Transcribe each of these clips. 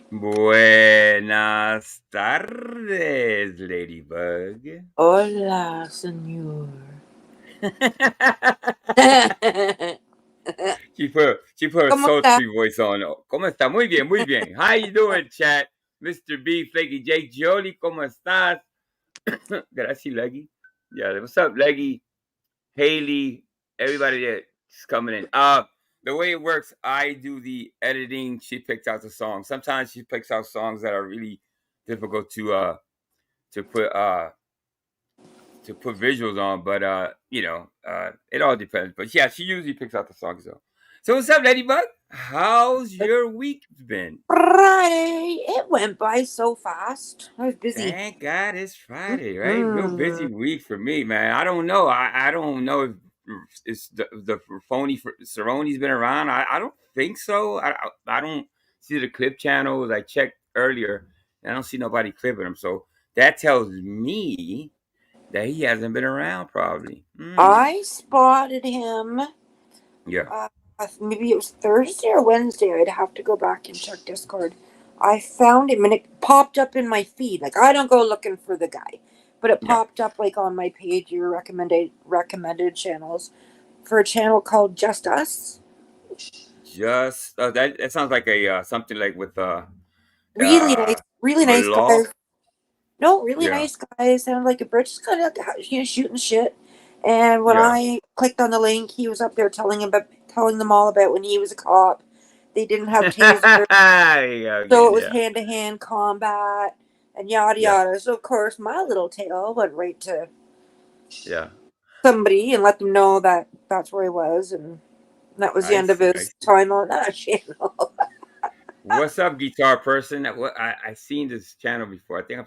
Buenas tardes, Ladybug. Hola, señor. She put a ¿Cómo está? sultry voice on. ¿Cómo está? Muy bien, muy bien. How you doing, chat? Mr. B, Flaky J, Jolly, ¿cómo estás? Gracias, Leggy. Yeah, what's up, Leggy? Haley, everybody that's coming in. The way it works, I do the editing. She picks out the songs. Sometimes she picks out songs that are really difficult to put visuals on, but it all depends. But yeah, she usually picks out the songs though. So what's up, Ladybug? How's your week been? Friday. It went by so fast. I was busy. Thank God it's Friday, right? Real busy Mm. week for me, man. I don't know. I don't know if it's the phony Cerrone's been around. I don't think so. I don't see the clip channels. I checked earlier. And I don't see nobody clipping him. So that tells me that he hasn't been around, probably. I spotted him. Yeah. Uh, Maybe it was Thursday or Wednesday. I'd have to go back and check Discord. I found him and it popped up in my feed. Like I don't go looking for the guy, but it Yeah. popped up like on my page. Your recommended channels for a channel called Just Us. Just that sounds like a something like with Really nice law. guys. No, really Yeah. nice guys. Sounded like a Brit, just kind of shooting shit. And when Yeah. I clicked on the link, he was up there telling them all about when he was a cop. They didn't have tasers, Yeah, so again, it was yeah. hand to hand combat and yada Yeah. yada. So of course, my little tale went right to Yeah. somebody and let them know that that's where he was, and that was the I end of see. I his see. time on that channel. What's up, guitar person? What I seen this channel before. I think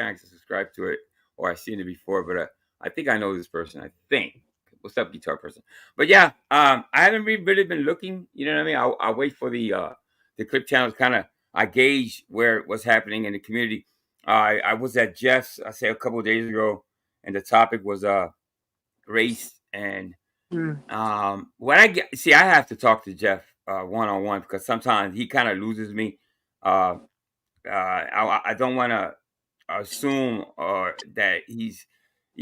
I subscribed to it, or I seen it before. But I think I know this person. I think. What's up, guitar person? But yeah, I haven't really been looking. You know what I mean? I wait for the clip channels. Kind of, I gauge what's happening in the community. I was at Jeff's. I say a couple of days ago, and the topic was race and Hmm. what I get, see, I have to talk to Jeff one on one because sometimes he kind of loses me. Uh, I don't want to assume that he's,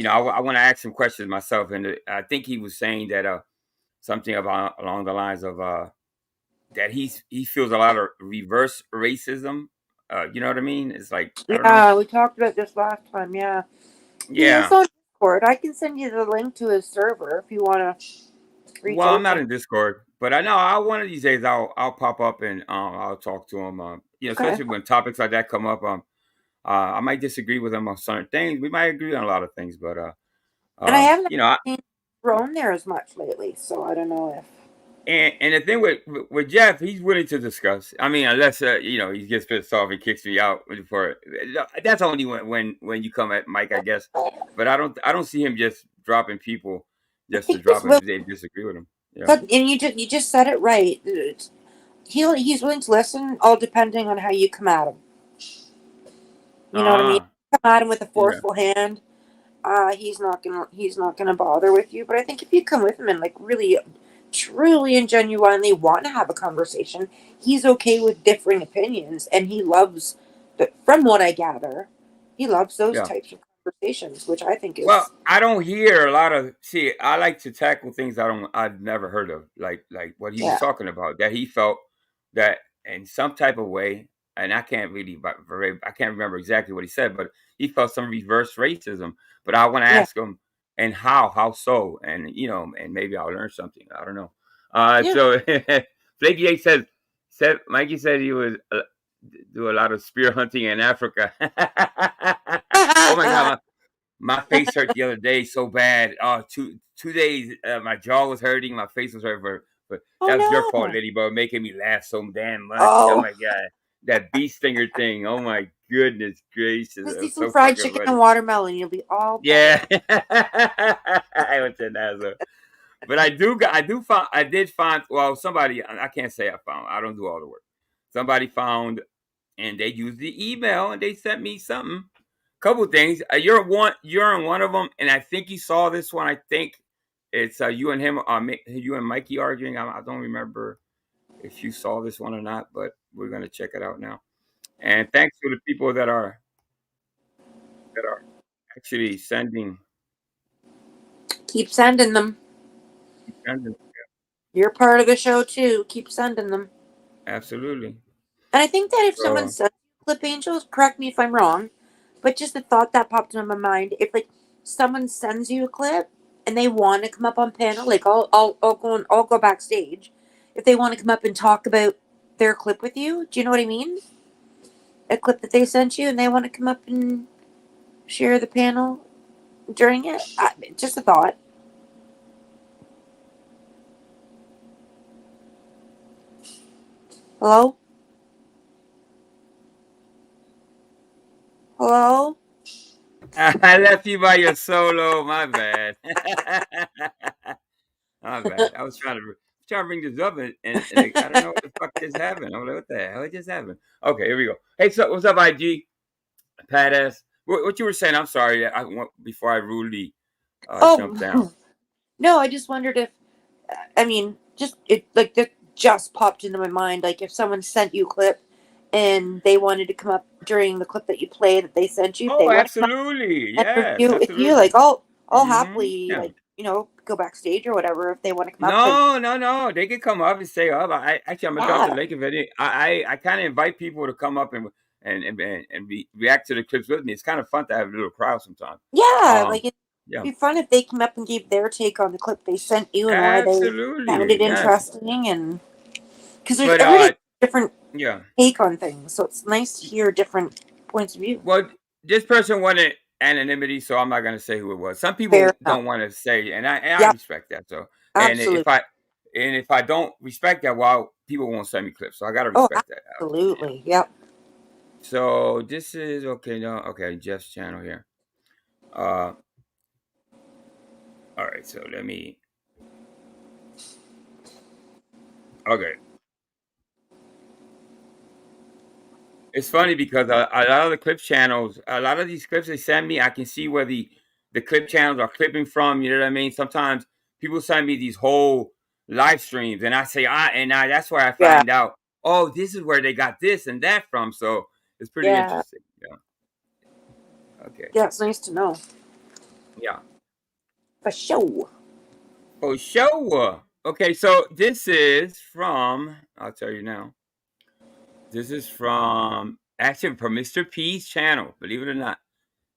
I want to ask him questions myself, and I think he was saying that something about along the lines of that he feels a lot of reverse racism. You know what I mean? It's like I don't know. Yeah, we talked about this last time. Yeah. He is Yeah. on Discord. I can send you the link to his server if you want to reach Well, I'm out not to him. in Discord, but I know I one of these days I'll pop up and I'll talk to him. Okay. Especially when topics like that come up. I might disagree with him on certain things. We might agree on a lot of things, but And I haven't you know, seen Throne there as much lately, so I don't know if. and the thing with Jeff, he's willing to discuss. I mean, unless he gets pissed off and kicks me out for that's only when you come at Mike, I guess. But I don't see him just dropping people I just to think drop he's them if willing. they disagree with him. Yeah. And you just said it right. He's willing to listen, all depending on how you come at him. You know what I mean? Ah, Come at him with a yeah. forceful hand. He's not gonna bother with you. But I think if you come with him and like really, truly and genuinely want to have a conversation, he's okay with differing opinions, and he loves. But from what I gather, he loves those Yeah. types of conversations, which I think Well, is I don't hear a lot of. See, I like to tackle things I've never heard of, like what he was yeah, talking about. That he felt that in some type of way, and I can't remember exactly what he said, but he felt some reverse racism. But I want to yeah, ask him, and how so, and and maybe I'll learn something. I don't know. yeah. So Flaky A said Mikey said he would do a lot of spear hunting in Africa. Oh my God, my face hurt the other day so bad. Oh, 2 days, my jaw was hurting, my face was hurting. But Oh that was your fault, no! Ladybug, making me laugh so damn much. Oh Oh, my god, that bee stinger thing. Oh my goodness gracious, just it eat was some so fried fucking chicken funny. and watermelon. You'll be all better. Yeah, I went to NASA. But I did find. Well, somebody, I can't say I found. I don't do all the work. Somebody found, and they used the email, and they sent me something. Couple things. You're in one of them, and I think you saw this one. I think it's you and him, you and Mikey arguing. I don't remember if you saw this one or not, but we're gonna check it out now. And thanks to the people that are actually Keep sending them. sending. You're part of the show too. Keep sending them. Absolutely. And I think that if someone So sends clip angels, correct me if I'm wrong, but just the thought that popped into my mind, if like someone sends you a clip and they want to come up on panel, like I'll go backstage. If they want to come up and talk about their clip with you, do you know what I mean? A clip that they sent you and they want to come up and share the panel during it. Just a thought. Hello? Hello? I left you by your solo. My bad. My bad. I was trying to bring this up, and I don't know what the fuck just happened. I'm like, what the hell just happened? Okay, here we go. Hey, so what's up, IG? Pat ass. What you were saying? I'm sorry. Before I rudely jumped down. Oh, no, I just wondered if, I mean, just it like that just popped into my mind. Like if someone sent you a clip and they wanted to come up during the clip that you play that they sent you, if Oh, they want to come up absolutely. and Yes, review it with you, like absolutely. I'll happily Yeah. like go backstage or whatever if they want to come up. Because No, no, no. They can come up and say up. I'm gonna drop the yeah, link of it. I kind of invite people to come up and react to the clips with me. It's kind of fun to have a little crowd sometimes. yeah, Um, like it'd yeah, be fun if they come up and gave their take on the clip they sent you and why they found absolutely. it Yes, interesting, and because there's but everybody's different yeah. take on things, so it's nice to hear different points of view. Well, this person wanted anonymity, so I'm not gonna say who it was. Some Fair people enough. don't want to say, and I Yep, respect that. So, and absolutely. if I don't respect that, well, people won't send me clips. So I gotta Oh, respect that. Yeah. absolutely. Yep. So this is okay. No, okay. Jeff's channel here. Uh, all right. So let me. Okay. It's funny because a lot of the clip channels, a lot of these clips they send me, I can see where the clip channels are clipping from. You know what I mean? Sometimes people send me these whole live streams, and I say, that's where I Yeah. find out. Oh, this is where they got this and that from. So it's pretty Yeah. interesting. Yeah. Okay. Yeah. It's nice to know. Yeah. For sure. Oh, show. Okay. So this is from. I'll tell you now. This is from actually from Mr. P's channel. Believe it or not.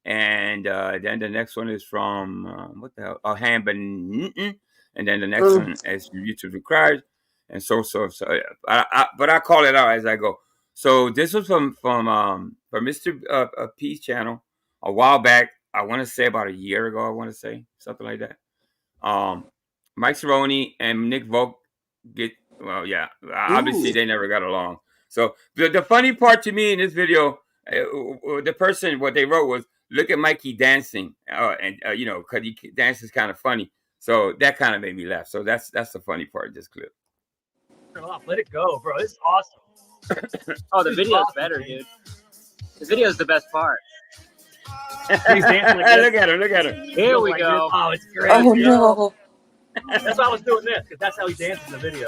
And then the next one is from what the hell? Oh, Newton. And then the next Mm. one is YouTube required, and so. Yeah. But I call it out as I go. So this was from Mr. P's channel a while back. I want to say about a year ago. I want to say something like that. Um, Mike Cerrone and Nick Volk get well. Yeah, obviously Ooh. they never got along. So the funny part to me in this video, the person what they wrote was look at Mikey dancing, and because he dances kind of funny. So that kind of made me laugh. So that's the funny part of this clip. Let it go, bro. This is awesome. Oh, the video's better, dude. The video's the best part. He's dancing like this. Look at him! Look at him! Here we go. Oh, it's great. Oh dude. no. That's why I was doing this, because that's how he dances in the video.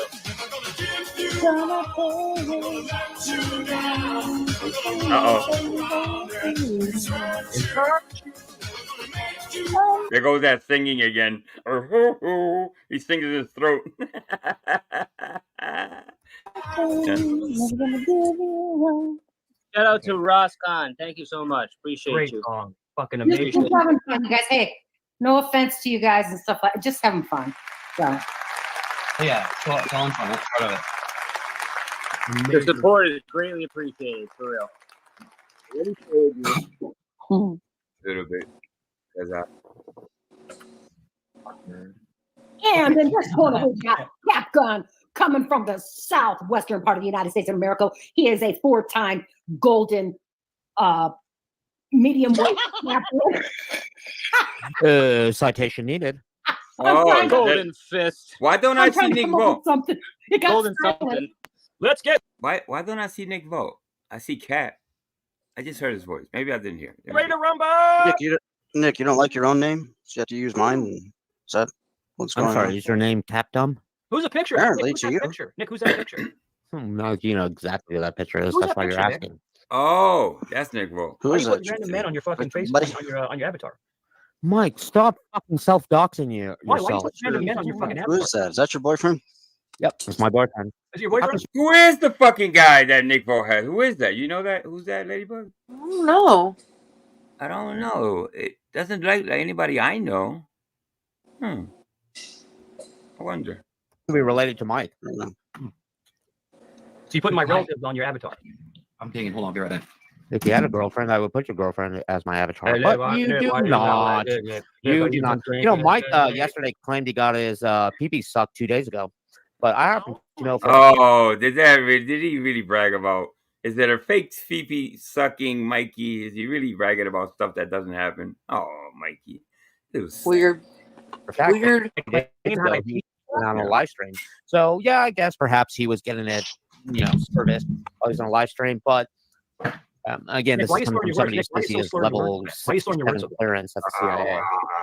There goes that singing again. He sings in his throat. Shout out to Ross Khan. Thank you so much. Appreciate Great you. song. Fucking Just amazing. having fun, you guys. Hey, no offense to you guys and stuff like just having fun. So Yeah, it's all fun. That's part of it. The support is greatly appreciated, for real. A little bit. and in this corner we got Cap Gun coming from the southwestern part of the United States of America. He is a 4-time golden medium weight champion. Citation needed. Oh, Golden fist. why don't I I'm see trying to Nick come up with Vogt? something. It got Golden silent. something. Let's get Why don't I see Nick Vogt? I see Cat. I just heard his voice. Maybe I didn't hear. ready to rumble. Nick, you don't like your own name? So you have to use mine? Is that what's I'm going sorry, on? is your name Tap Dumb? Who's a picture? Apparently, Nick, who's to that you. picture? Nick, who's that picture? No, you know exactly what that picture is. Who's That's that why you're picture, Nick? asking. Oh, that's Nick Vo. Who Why is you that? put random men on your fucking face Buddy. on your avatar? Mike, stop fucking self-doxing Why you yourself. put random men on your fucking Who avatar? is that? Is that your boyfriend? Yep, it's my boyfriend. Is it your boyfriend? Who is the fucking guy that Nick Vo had? Who is that? You know that? Who's that, Ladybug? I don't know. I don't know. It doesn't look like anybody I know. I wonder. Could be related to Mike. I don't know. So you put my relatives on your avatar. I'm digging. Hold on, I'll be right back. If you had a girlfriend, I would put your girlfriend as my avatar. Hey, But why- you hey, do why you not. not? Yeah, You but do you not. just drink You know, it. Mike Yeah, yeah. yesterday claimed he got his pee-pee sucked 2 days ago. But I happen to know for Oh, did he really brag about? Is that a fake Fifi sucking Mikey? Is he really bragging about stuff that doesn't happen? Oh, Mikey. It was sad. Weird. a fact Weird. that he went on a live stream. So yeah, I guess perhaps he was getting it, serviced while he's on a live stream. But again, Nick, this why is you coming storing from your somebody words? who's Nick, why you busy as still storing your level words? Why you storing your 67 words? clearance at the CIA.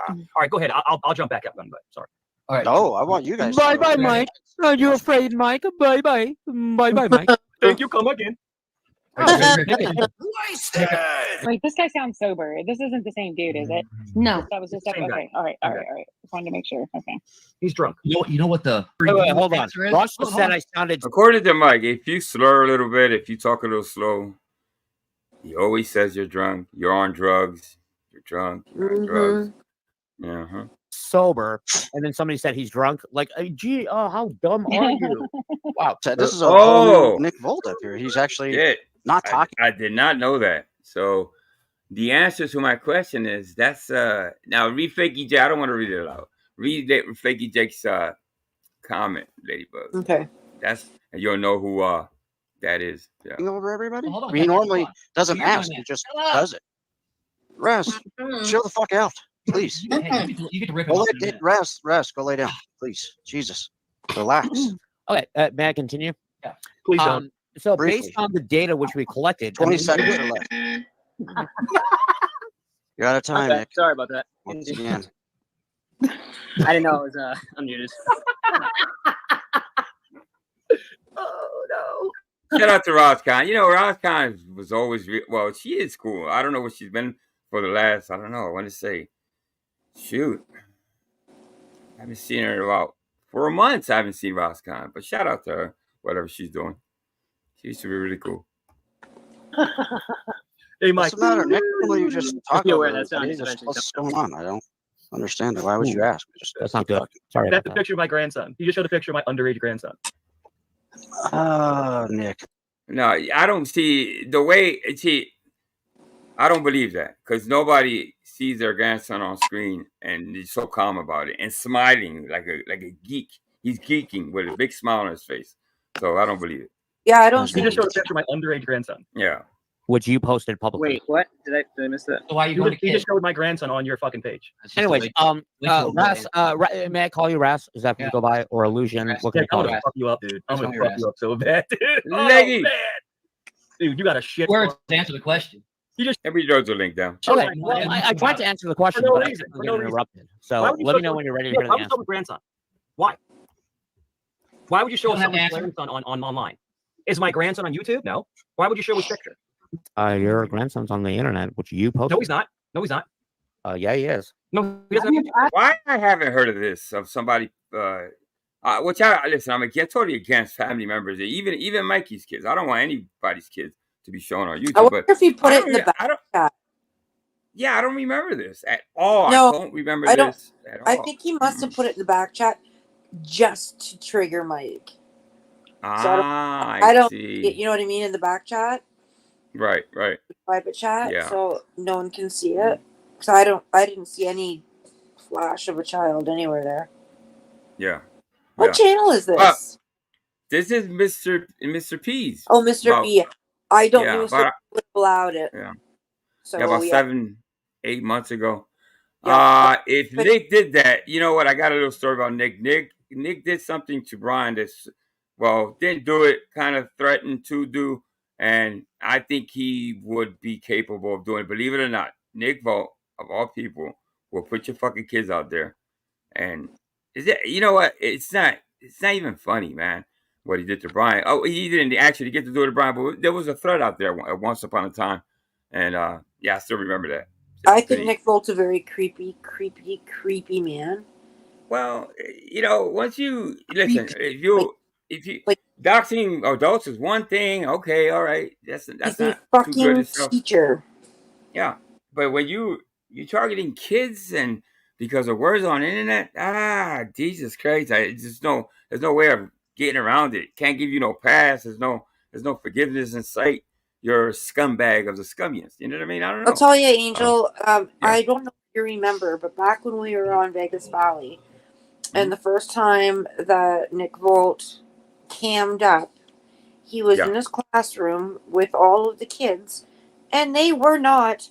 All right, go ahead. I'll jump back up then. But sorry. All right. No, I want you guys. Bye to bye, go. Mike. Are you afraid, Mike? Bye bye. Bye bye, Mike. Thank you. Come again. Wait, this guy sounds sober. This isn't the same dude, is it? No. That was just Same guy. okay. All right. Same guy. Just wanted to make sure. Okay. He's drunk. You know what the Wait, hold on. answer is? Ross Hold said on. I sounded. According to Mike, if you slur a little bit, if you talk a little slow, he always says you're drunk. You're on drugs. You're drunk. You're on drugs. Uh-huh. sober, and then somebody said he's drunk. Like, gee, how dumb are you? Wow. So this is a whole Oh. new Nick Volt up here. He's actually Yeah, not talking. I did not know that. So the answer to my question is that's now read Flaky J. I don't want to read it aloud. Read Flaky Jake's comment, Ladybug. Okay. That's and you'll know who that is. Yeah. Over everybody. Hold on, He normally hold on. doesn't You're doing ask. that. He just Shut up. does it. Rest. Chill the fuck out, please. Hey, you get to rip him Go off let in a minute. rest. Go lay down, please. Jesus, relax. Okay, may I continue? Please don't. So Briefly. based on the data which we collected, 20 seconds are left. You're out of time, Okay, Nick. sorry about that. Once again. I didn't know it was unmuted. Oh no. Shout out to Roscon. You know, Roscon was always well. She is cool. I don't know what she's been for the last. I don't know. I want to say, shoot, I haven't seen her in about 4 months. I haven't seen Roscon, but shout out to her. Whatever she's doing, she used to be really cool. Hey, Mike. What's the matter, Nick? Will you just talk Yeah, over where that sound everybody? is Just- eventually What's coming going on? I don't understand it. Why would you ask? Just that's not good. Sorry That's about the that. picture of my grandson. He just showed a picture of my underage grandson. Nick. No, I don't see the way. See, I don't believe that because nobody sees their grandson on screen and is so calm about it and smiling like a geek. He's geeking with a big smile on his face. So I don't believe it. Yeah, I don't He see. just showed a picture of my underage grandson. Yeah. Which you posted publicly. Wait, what? Did I miss that? So why are you He going just, to he kid? just showed my grandson on your fucking page. That's just Anyways, a way- way to Ras, avoid may I call you Ras? Is that what you Yeah. go by, or Illusion? Ras. What can Yeah, I I'm call gonna you? fuck you up, dude. I'm gonna That's fuck you up so bad, dude. Oh, Leggy. man. Dude, you got a shit. Words to answer the question. Everybody throws a link down. Okay, my well, grandson. I tried to answer the question, For no but I reason, kept for no getting reason. interrupted. Why So would you let show me know when you're ready to hear Why the would you show answer. a grandson? Why? Why would you show You don't have someone's to answer. grandson on online? Is my grandson on YouTube? No. Why would you show his picture? Your grandson's on the internet, which you posted. No, he's not. No, he's not. Yeah, he is. No, he doesn't have YouTube. Why I haven't heard of this of somebody which I listen, I'm totally against family members, even Mikey's kids. I don't want anybody's kids to be shown on I YouTube. wonder But if he put I it don't in the re- back I don't chat. yeah, I don't remember this at all. No, I don't remember I don't- this at all. I think he must have put it in the back chat just to trigger Mike. I I don't. see. You know what I mean? In the back chat, Right. private chat, Yeah. so no one can see it. Because I didn't see any flash of a child anywhere there. Yeah. What Yeah. channel is this? This is Mr. P's. Oh, Mr. About- B. I don't yeah, know about- if allowed it. Yeah. So Yeah, about yeah. 7-8 months ago. Yeah. If But- Nick did that, you know what? I got a little story about Nick. Nick did something to Brian that's didn't do it, kind of threatened to do, and I think he would be capable of doing it. Believe it or not, Nick Volt, of all people, will put your fucking kids out there. And is it? You know what? It's not even funny, man. what he did to Brian. Oh, he didn't actually get to do it to Brian, but there was a thread out there once upon a time, and yeah, I still remember that. I think Nick Volt's a very creepy man. Well, once you listen, if you like doxing adults is one thing, okay, all right, that's he's not a too fucking good itself. teacher. Yeah, but when you targeting kids and because of words on the internet, Jesus Christ, there's no way of getting around it. Can't give you no pass. There's no forgiveness in sight. You're a scumbag of the scummiest. You know what I mean? I don't know. I'll tell you, Angel. I don't know if you remember, but back when we were on Vegas Valley, and the first time that Nick Volt cammed up, he was in his classroom with all of the kids, and they were not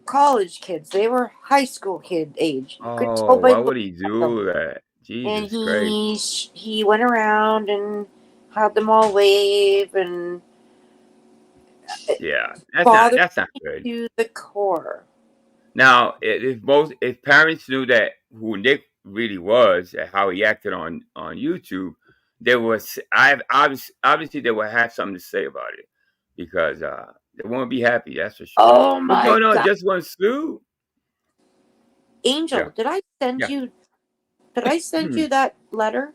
college kids. They were high school kid age. You could tell by why would he do that? Jesus Christ. He went around and had them all wave and yeah, that's not good. To the core. Now, if parents knew that who Nick really was and how he acted on YouTube, obviously they would have something to say about it because they won't be happy. That's for sure. Oh my God! Just one slew. Angel, did I send you? Did I send you that letter,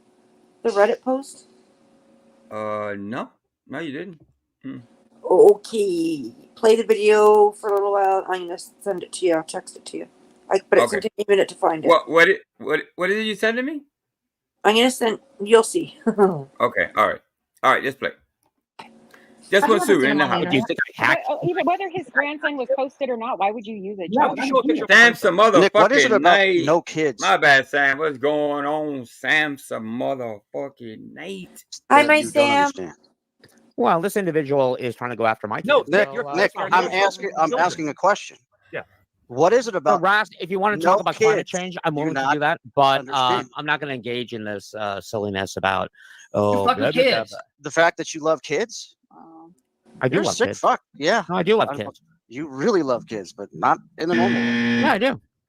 the Reddit post? No, you didn't. Okay, play the video for a little while. I'm gonna send it to you. I'll text it to you. But it's gonna take me a minute to find it. What did you send to me? I'm gonna send. You'll see. Okay, all right. Let's play. Just one suit in the house. Even whether his grandson was posted or not, why would you use it? Sam's a motherfucking Nick, what is it about no kids? My bad, Sam. What's going on? Sam's a motherfucking night. Hi, my Sam. Well, this individual is trying to go after my kids. No, Nick, I'm asking a question. Yeah. What is it about? Ras, if you want to talk about climate change, I'm willing to do that, but I'm not going to engage in this silliness about kids. The fact that you love kids. I do love kids. Fuck yeah, no, I do love kids. You really love kids, but not in the normal way. Yeah,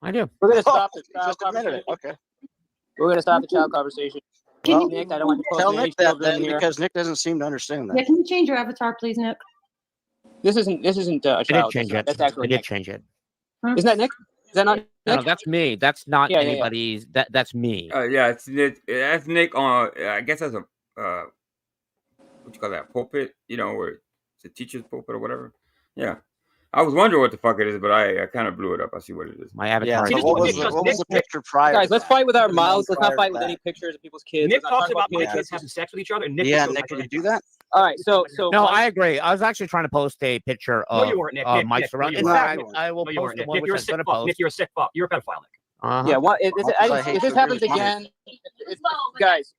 I do. We're gonna stop the child Just admitted conversation. it. Okay. We're gonna stop the child conversation. Well, Nick, I don't want to tell Nick that then, because Nick doesn't seem to understand that. Yeah, can you change your avatar, please, Nick? This isn't a child. I did change it. That's actually I did Nick. change it. Isn't that Nick? Is that not Nick? No, that's me. That's not anybody's. That's me. Yeah, it's Nick. That's Nick on. I guess that's a what you call that, pulpit? Where it's a teacher's pulpit or whatever. Yeah. I was wondering what the fuck it is, but I kind of blew it up. I see what it is. My avatar. Yeah, so what was the picture prior? Guys, let's fight with our mouths. Let's not fight with any pictures of people's kids. Nick talks about my kids having sex with each other. And Nick Nick, can you do that? All right, so no, I agree. I was actually trying to post a picture of Mike's around. In fact, I will post the one Nick, you're a sick fuck. Nick, you're a sick fuck. You're a pedophile, Nick. Yeah, if this happens again, guys,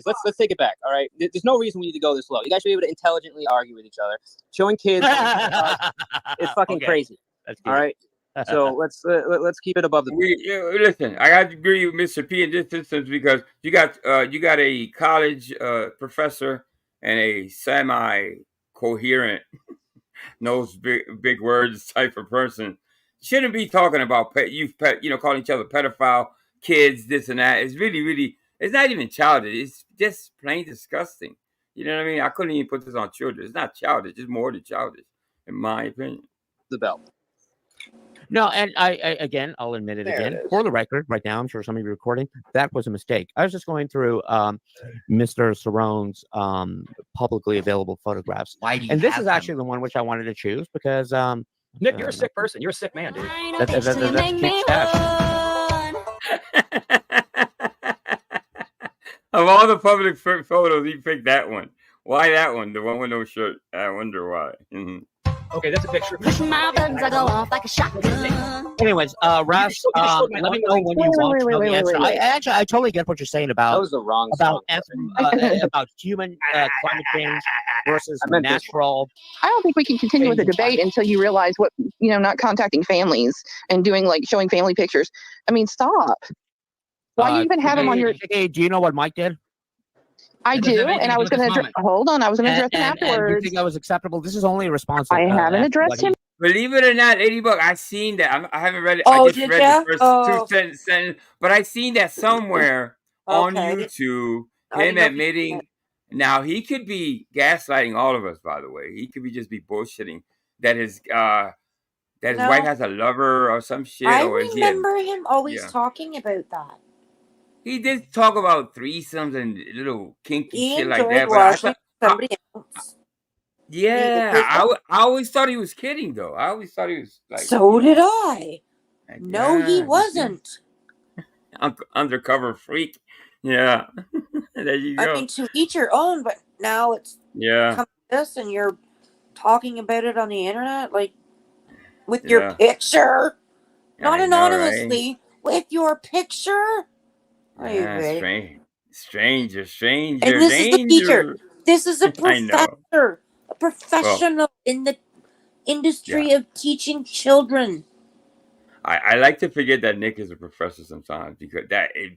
let's take it back. All right, there's no reason we need to go this low. You guys should be able to intelligently argue with each other. Showing kids is fucking crazy. All right, so let's keep it above the. Listen, I got to agree with Mr. P in this instance because you got a college professor and a semi-coherent, knows big words type of person. Shouldn't be talking about calling each other pedophile, kids, this and that. It's really, it's not even childish. It's just plain disgusting. You know what I mean? I couldn't even put this on children. It's not childish. It's more than childish, in my opinion. The belt. No, and I'll admit it again. For the record, right now, I'm sure some of you are recording. That was a mistake. I was just going through Mr. Sarone's publicly available photographs. And this is actually the one which I wanted to choose because Nick, you're a sick person. You're a sick man, dude. That's Keith Stash. Of all the public photos, he picked that one. Why that one? The one with no shirt. I wonder why. Okay, that's a picture. Anyways, Ras, let me know when you want to know the answer. I totally get what you're saying about that was the wrong about human climate change versus natural. I don't think we can continue with the debate until you realize what not contacting families and doing showing family pictures. I mean, stop. Why you even have them on your? Hey, do you know what Mike did? I do, and I was going to hold on. I was going to address him afterwards. You think that was acceptable? This is only a response. I haven't addressed him. Believe it or not, Ladybug, I seen that. I haven't read it. Oh, I just read the first 2 sentences, but I seen that somewhere on YouTube. Him admitting Now he could be gaslighting all of us. By the way, he could be just be bullshitting that his wife has a lover or some shit. I or is he remember him always talking about that. He did talk about threesomes and little kinky He shit like enjoyed that, but I watching thought, somebody else. I always thought he was kidding though. I always thought he was like. So did I. Like, No, he wasn't. Undercover freak. Yeah. There you go. I mean, to each your own, but now it's come to this, and you're talking about it on the internet, like with your picture, not anonymously, with your picture. Stranger, and this is the teacher. This is a professor, a professional in the industry of teaching children. I like to forget that Nick is a professor sometimes because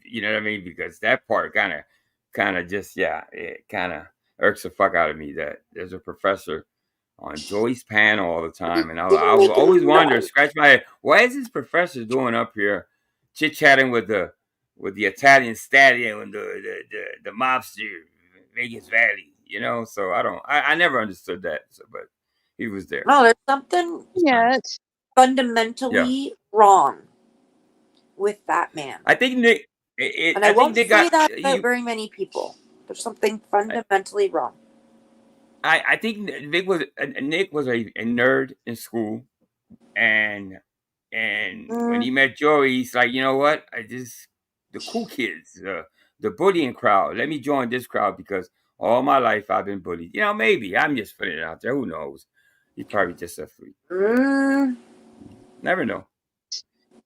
you know what I mean? Because that part kind of just, it kind of irks the fuck out of me that there's a professor on Joy's panel all the time. And I always wonder, scratch my head, what is this professor doing up here chit-chatting with the Italian stallion and the mobster Vegas Valley, you know? So I never understood that, but he was there. No, there's something fundamentally wrong with that man. I think Nick, and I won't say that about very many people. There's something fundamentally wrong. I think Nick was a nerd in school, and when he met Joey, he's like, you know what? The cool kids, the bullying crowd. Let me join this crowd because all my life I've been bullied. You know, maybe I'm just putting it out there. Who knows? He's probably just a freak. Never know.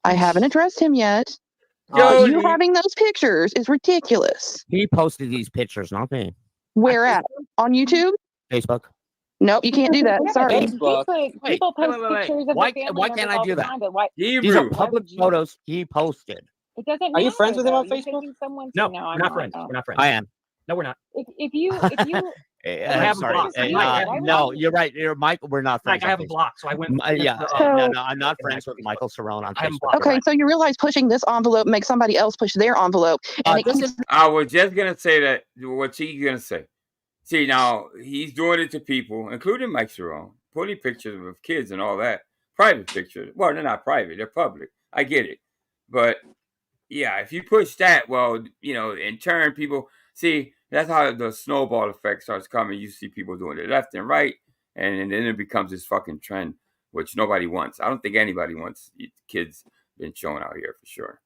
I haven't addressed him yet. You having those pictures is ridiculous. He posted these pictures, not me. Where at? On YouTube? Facebook. Nope, you can't do that. Sorry. People post pictures of why family can't I do that? Time, but why? These are public photos he posted. It doesn't. Are you friends with him on You're Facebook? No, we're not friends. We're not friends. I am. No, we're not. If you no, you're right. You're Mike. We're not friends. Like, I have a block, so I went. No, I'm not friends with Michael Cerrone on Facebook. Okay, so you realize pushing this envelope makes somebody else push their envelope, and I was just gonna say that. What's he gonna say? See, now he's doing it to people, including Mike Cerrone, putting pictures of kids and all that. Private pictures. Well, they're not private; they're public. I get it, but yeah, if you push that, well, you know, in turn, people see. That's how the snowball effect starts coming. You see people doing it left and right, and then it becomes this fucking trend, which nobody wants. I don't think anybody wants kids being shown out here for sure.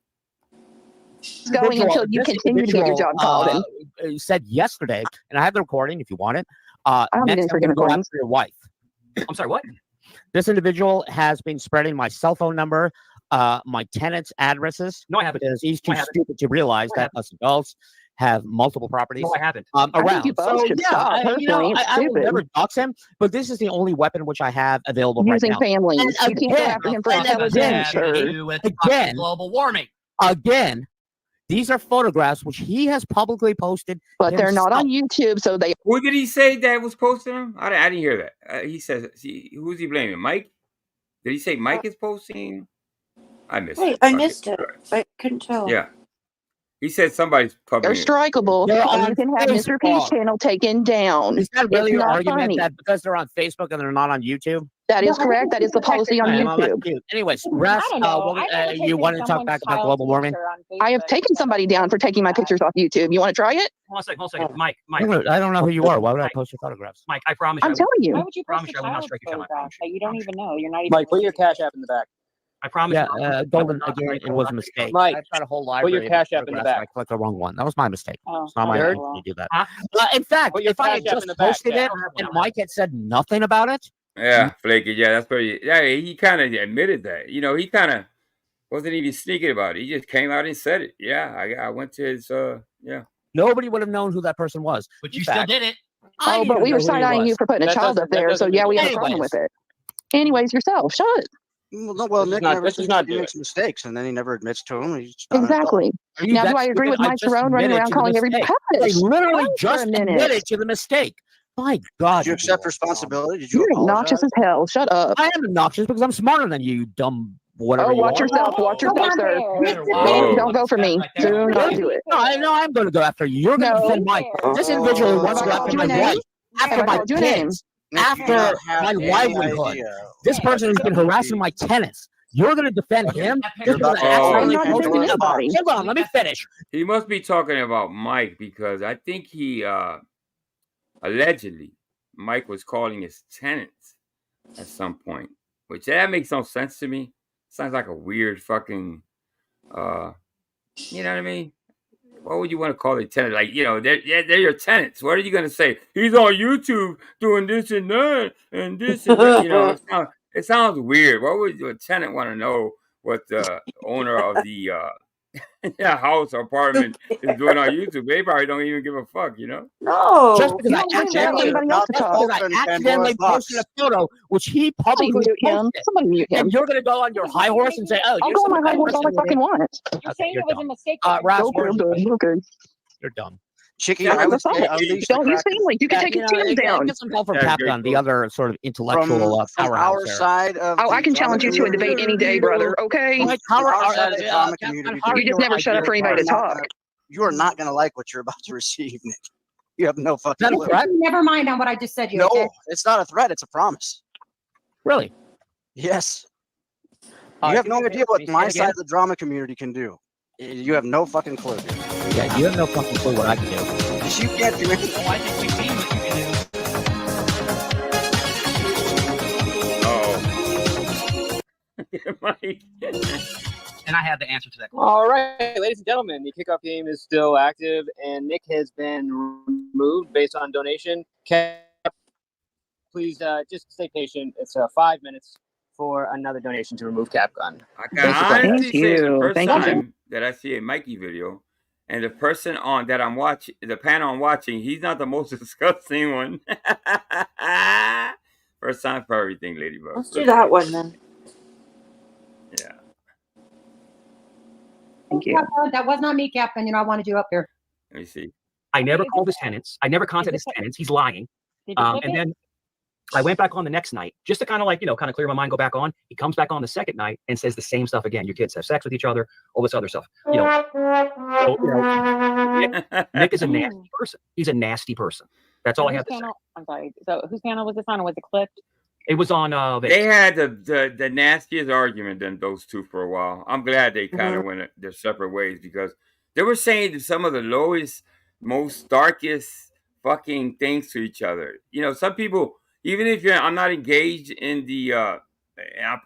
It's going until you continue to get your job called in. Said yesterday, and I have the recording if you want it. I don't need any freaking recordings. For your wife. I'm sorry, what? This individual has been spreading my cell phone number, my tenants' addresses. No, I haven't. Because he's too stupid to realize that us adults have multiple properties. No, I haven't. Around. I think you both should stop. I will never dox him, but this is the only weapon which I have available Using right now. families. You can't go after him for intelligence. Again, global warming. Again, these are photographs which he has publicly posted. But they're not on YouTube, so they... Who did he say that was posting them? I didn't hear that. He says, who's he blaming? Mike? Did he say Mike is posting? I missed it. I missed it. I couldn't tell. Yeah. He said somebody's publishing. They're strikeable. And you can have Mr. P's channel taken down. Is that really your argument that because they're on Facebook and they're not on YouTube? That is correct. That is the policy on YouTube. Anyways, Russ, you want to talk back about global warming? I have taken somebody down for taking my pictures off YouTube. You want to try it? Hold on a second. Mike. I don't know who you are. Why would I post your photographs? Mike, I promise I'm telling you. Why would you post a child's photograph that you don't even know? You're not even. Mike, put your Cash App in the back. I promise. Yeah, Golden, again, it was a mistake. Mike, I've got a whole library. Put your Cash App in the back. I clicked the wrong one. That was my mistake. It's not my Third? fault to do that. In fact, if I had just posted it and Mike had said nothing about it. Yeah, flaky. Yeah, that's pretty. Yeah, he kind of admitted that. You know, he kind of wasn't even sneaking about it. He just came out and said it. Yeah, I went to his. Yeah. Nobody would have known who that person was. But you still did it. Oh, but we were side-eyeing you for putting a child up there, so yeah, we have a problem with it. Anyways, yourself, shut it. Well, Nick never makes mistakes, and then he never admits to them. Exactly. Now, do I agree with Mike Cerrone running around calling everybody? They literally just admitted to the mistake. My God. Did you accept responsibility? Did you You're obnoxious as hell. Shut up. I am obnoxious because I'm smarter than you, dumb whatever Oh, you watch are. yourself. Watch yourself, sir. Oh. Don't go for me. Do not do it. No, I'm going to go after you. You're going to No. defend Mike. This individual wants to go after my wife, after my kids, after my livelihood. This person has been harassing my tenants. You're going to defend him? Just because I'm not defending anybody. Hold on, let me finish. He must be talking about Mike because I think he allegedly Mike was calling his tenants at some point, which that makes no sense to me. Sounds like a weird fucking you know what I mean? What would you want to call a tenant? Like, they're your tenants. What are you gonna say? He's on YouTube doing this and that and this and that. It sounds weird. What would a tenant want to know what the owner of the house or apartment is doing on YouTube? They probably don't even give a fuck, No. Just because I accidentally posted a photo, which he publicly posted. Somebody mute him. And you're going to go on your high horse and say, "Oh, I'll go on my high horse all I fucking want." You're saying it was a mistake. You're dumb. Chicky, I would say don't use family. You can take his channel down. Get some help from Capcom, the other sort of intellectual from our side of I can challenge you to a debate any day, brother. Okay? You just never shut up for anybody to talk. You are not going to like what you're about to receive, Nick. You have no fucking clue. Never mind on what I just said. No, it's not a threat. It's a promise. Really? Yes. You have no idea what my side of the drama community can do. You have no fucking clue. Yeah, you have no fucking clue what I can do. You can't do anything. Oh, I think we've seen what you can do. Mike. And I had the answer to that question. All right, ladies and gentlemen, the kickoff game is still active, and Nick has been removed based on donation. Cap, please just stay patient. It's 5 minutes for another donation to remove Capgun. I can honestly say it's the first time that I see a Mikey video, and the person that I'm watching, the panel I'm watching, he's not the most disgusting one. First time for everything, Ladybug. Let's do that one then. Yeah. Thank you. That was not me, Captain. I wanted you up here. Let me see. I never called his tenants. I never contacted his tenants. He's lying. And then I went back on the next night just to kind of clear my mind, go back on. He comes back on the second night and says the same stuff again. Your kids have sex with each other, all this other stuff. Nick is a nasty person. He's a nasty person. That's all I have to say. I'm sorry. So whose panel was this on? Or was it clipped? It was on. They had the nastiest argument than those two for a while. I'm glad they kind of went their separate ways because they were saying some of the lowest, most darkest fucking things to each other. Some people, even if I'm not engaged in the,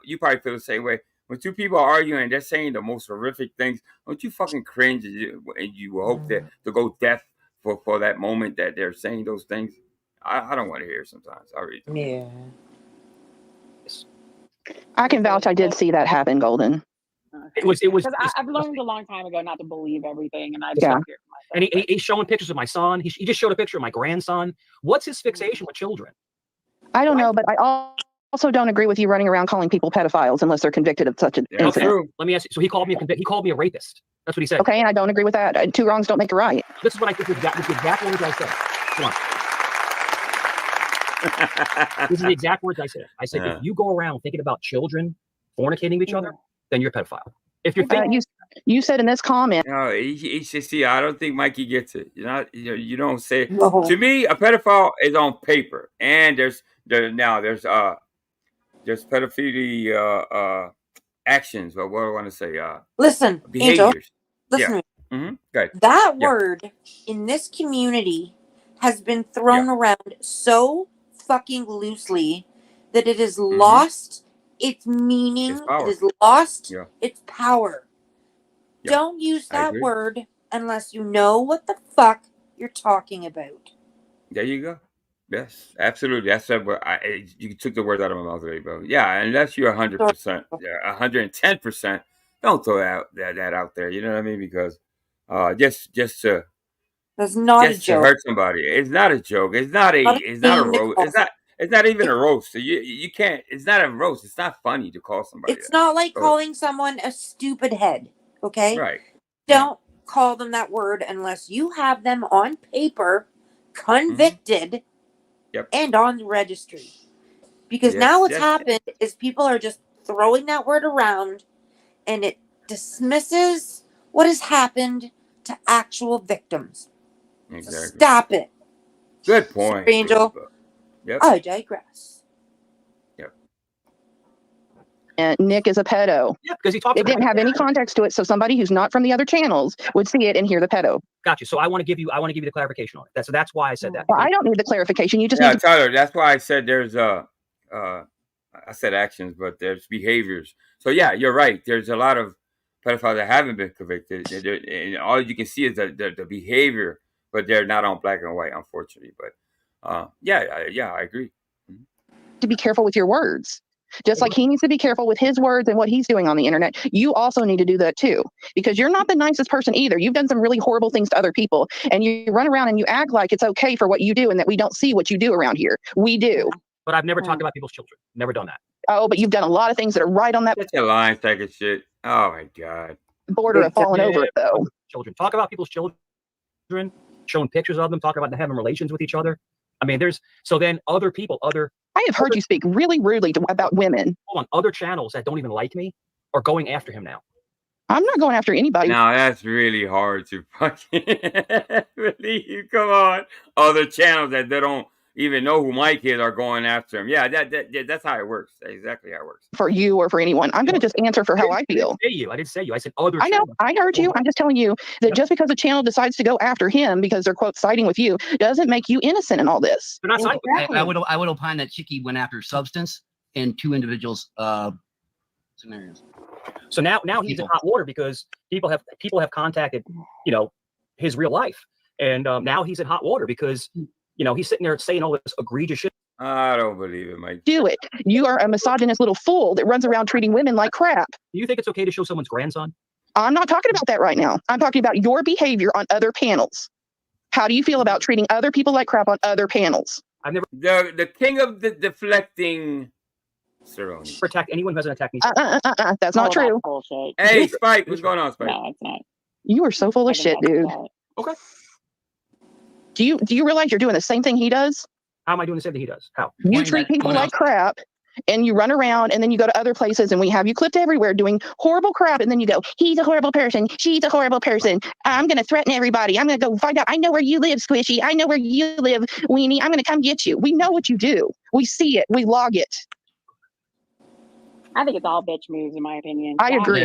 you probably feel the same way. When two people are arguing, they're saying the most horrific things. Don't you fucking cringe and you hope that to go deaf for that moment that they're saying those things? I don't want to hear it sometimes. I really don't. Yeah. I can vouch I did see that happen, Golden. It was. I've learned a long time ago not to believe everything, and I just don't hear it for myself. And he's showing pictures of my son. He just showed a picture of my grandson. What's his fixation with children? I don't know, but I also don't agree with you running around calling people pedophiles unless they're convicted of such an incident. True. Let me ask you. So he called me a rapist. That's what he said. Okay, and I don't agree with that. Two wrongs don't make a right. This is what I think. This is the exact words I said. Come on. This is the exact words I said. I said, if you go around thinking about children fornicating with each other, then you're a pedophile. If you're thinking, you said in this comment. No, see, I don't think Mikey gets it. You don't say. No. To me, a pedophile is on paper, and there's pedophilia actions. But what do I want to say? Listen, behaviors. Angel, listen. Yeah. Okay. That word in this community has been thrown around so fucking loosely that it has lost its meaning. It has lost its power. Yeah. Don't use that word unless you know what the fuck you're talking about. There you go. Yes, absolutely. That's what you took the words out of my mouth, bro. Yeah, unless you're 100%, 110%, don't throw that out there. You know what I mean? Because just to that's not a joke. To hurt somebody. It's not a joke. It's not a roast. It's not even a roast. So you can't. It's not a roast. It's not funny to call somebody. It's not like calling someone a stupid head. Okay. Right. Don't call them that word unless you have them on paper, convicted, and on the registry. Because now what's happened is people are just throwing that word around, and it dismisses what has happened to actual victims. Exactly. So stop it. Good point. Sorry, Angel. Yep. I digress. Yep. And Nick is a pedo. Yeah, because he talks. It didn't have any context to it, so somebody who's not from the other channels would see it and hear the pedo. Got you. So I want to give you the clarification on it. That's why I said that. Well, I don't need the clarification. You just Yeah, need to. Tyler. That's why I said there's I said actions, but there's behaviors. So yeah, you're right. There's a lot of pedophiles that haven't been convicted, and all you can see is the behavior, but they're not on black and white, unfortunately. But yeah, I agree. To be careful with your words. Just like he needs to be careful with his words and what he's doing on the internet, you also need to do that too. Because you're not the nicest person either. You've done some really horrible things to other people, and you run around and you act like it's okay for what you do and that we don't see what you do around here. We do. But I've never talked about people's children. Never done that. Oh, but you've done a lot of things that are right on that Such a line sack of shit. Oh my god. border of falling over it, though. Children. Talk about people's children, showing pictures of them, talking about them having relations with each other. I mean, then other people, I have heard you speak really rudely about women. Hold on, other channels that don't even like me are going after him now. I'm not going after anybody. Now that's really hard to fucking believe. Come on, other channels that they don't even know who Mike is are going after him. Yeah, that's how it works. That's exactly how it works. For you or for anyone, I'm going to just answer for how I feel. I didn't say you. I said other. I know. I heard you. I'm just telling you that just because a channel decides to go after him because they're quote siding with you doesn't make you innocent in all this. They're not siding. I would opine that Chicky went after substance in two individuals' scenarios. So now he's in hot water because people have contacted, his real life, and now he's in hot water because he's sitting there saying all this egregious shit. I don't believe it, Mike. Do it. You are a misogynist little fool that runs around treating women like crap. Do you think it's okay to show someone's grandson? I'm not talking about that right now. I'm talking about your behavior on other panels. How do you feel about treating other people like crap on other panels? I've never the king of the deflecting. Cerrone. Protect anyone who hasn't attacked me. That's not true. Hey, Spike, what's going on, Spike? No, it's not. You are so full of shit, dude. Okay. Do you realize you're doing the same thing he does? How am I doing the same thing he does? How? You treat people like crap, and you run around, and then you go to other places, and we have you clipped everywhere doing horrible crap, and then you go, he's a horrible person, she's a horrible person, I'm going to threaten everybody, I'm going to go find out, I know where you live, Squishy, I know where you live, Weenie, I'm going to come get you. We know what you do. We see it. We log it. I think it's all bitch moves, in my opinion. I agree.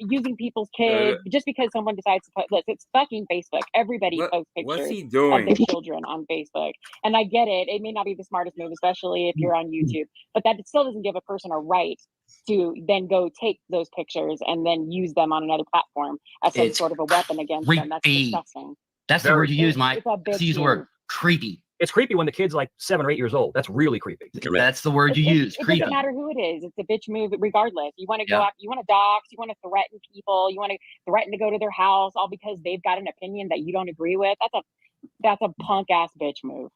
Using people's kids just because someone decides to put. Look, it's fucking Facebook. Everybody posts pictures what's he doing? of their children on Facebook, and I get it. It may not be the smartest move, especially if you're on YouTube, but that still doesn't give a person a right to then go take those pictures and then use them on another platform as some sort of a weapon against them. That's disgusting. That's the word you use, Mike. Use the word creepy. It's creepy when the kid's like 7 or 8 years old. That's really creepy. That's the word you use. It Creepy. doesn't matter who it is. It's a bitch move regardless. You want to go out, you want to dox, you want to threaten people, you want to threaten to go to their house all because they've got an opinion that you don't agree with. That's a punk ass bitch move.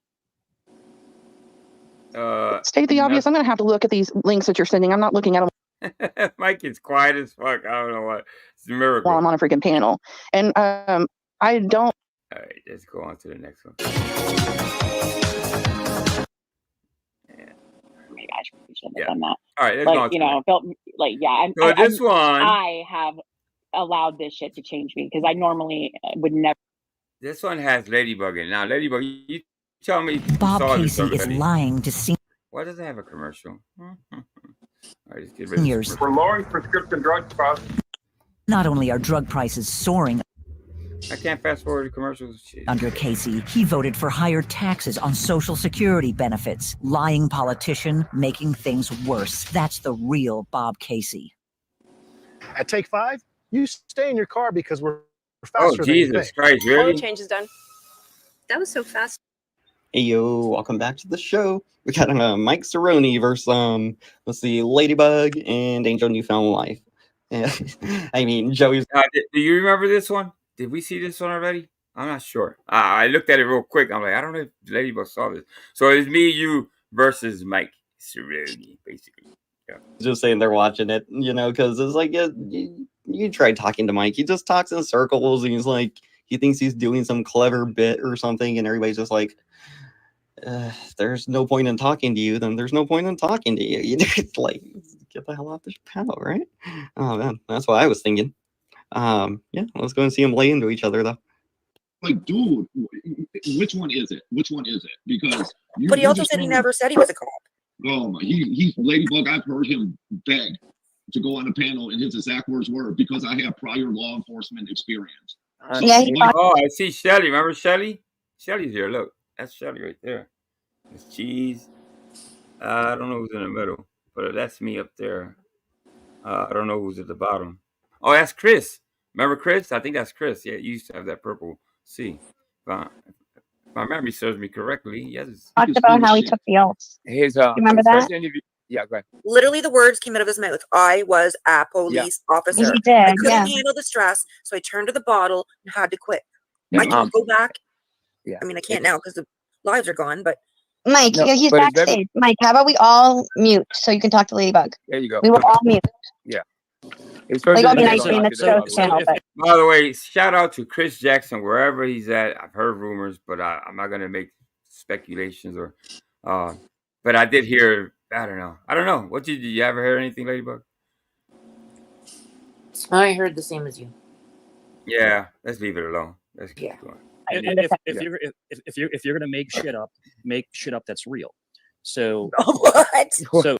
State the obvious. I'm going to have to look at these links that you're sending. I'm not looking at them. Mike is quiet as fuck. I don't know what. It's a miracle. While I'm on a freaking panel. And I don't. All right, let's go on to the next one. Maybe I should have done that. All right, let's go on to this one. I have allowed this shit to change me because I normally would never. This one has Ladybug in it. Now, Ladybug, you tell me. Bob Casey is lying to see. Why does it have a commercial? All right, let's get rid of Years. We're lowering prescription drug costs. Not only are drug prices soaring. I can't fast forward to commercials. Jeez. Under Casey, he voted for higher taxes on Social Security benefits. Lying politician, making things worse. That's the real Bob Casey. At Take 5, you stay in your car because we're faster Oh, than you Jesus think. Christ, All the really? change is done. That was so fast. Hey yo, welcome back to the show. We got Mike Cerrone versus let's see, Ladybug and Angel Newfound Life. I mean, Joey's. Do you remember this one? Did we see this one already? I'm not sure. I looked at it real quick. I'm like, I don't know if Ladybug saw this. So it's me, you versus Mike Cerrone, basically. Yeah. Just saying they're watching it, because it's like you try talking to Mike. He just talks in circles, and he's like, he thinks he's doing some clever bit or something, and everybody's just like, there's no point in talking to you, then there's no point in talking to you. You just like get the hell off the panel, right? Oh man, that's what I was thinking. Yeah, let's go and see them lay into each other though. Like, dude, which one is it? Which one is it? Because But he also said he never said he was a cop. Oh my, he's Ladybug. I've heard him beg to go on a panel, and his exact words were, "Because I have prior law enforcement experience." So, oh, I see Shelly. Remember Shelly? Shelly's here. Look, that's Shelly right there. It's Cheese. I don't know who's in the middle, but that's me up there. I don't know who's at the bottom. Oh, that's Chris. Remember Chris? I think that's Chris. Yeah, you used to have that purple C. If my memory serves me correctly, yes. Talked about how he took the oaths. His remember that? Yeah, go ahead. Literally, the words came out of his mouth. I was a police officer. He did, I couldn't yeah. handle the stress, so I turned to the bottle and had to quit. Yeah, I can't go back. Yeah. I mean, I can't now because the lives are gone, but Mike, No, he's but it's very- backstage. Mike, how about we all mute so you can talk to Ladybug? There you go. We will all mute. Yeah. Like, I mean, I mean, it's so channel, but By the way, shout out to Chris Jackson wherever he's at. I've heard rumors, but I'm not gonna make speculations or. But I did hear. I don't know. What did you ever hear anything, Ladybug? I heard the same as you. Yeah, let's leave it alone. Let's keep going. If you're gonna make shit up that's real. So what? So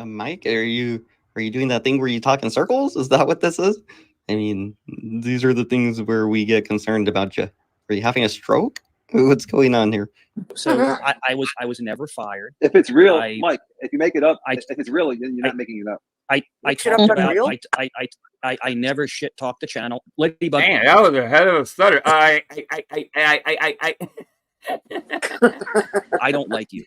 Mike, are you doing that thing where you talk in circles? Is that what this is? I mean, these are the things where we get concerned about you. Are you having a stroke? What's going on here? So I was never fired. If it's real, I- Mike, if you make it up, if it's real, then you're not making it up. I Shit up talked on about real? I never shit talked the channel. Ladybug. Man, that was a hell of a stutter. I don't like you.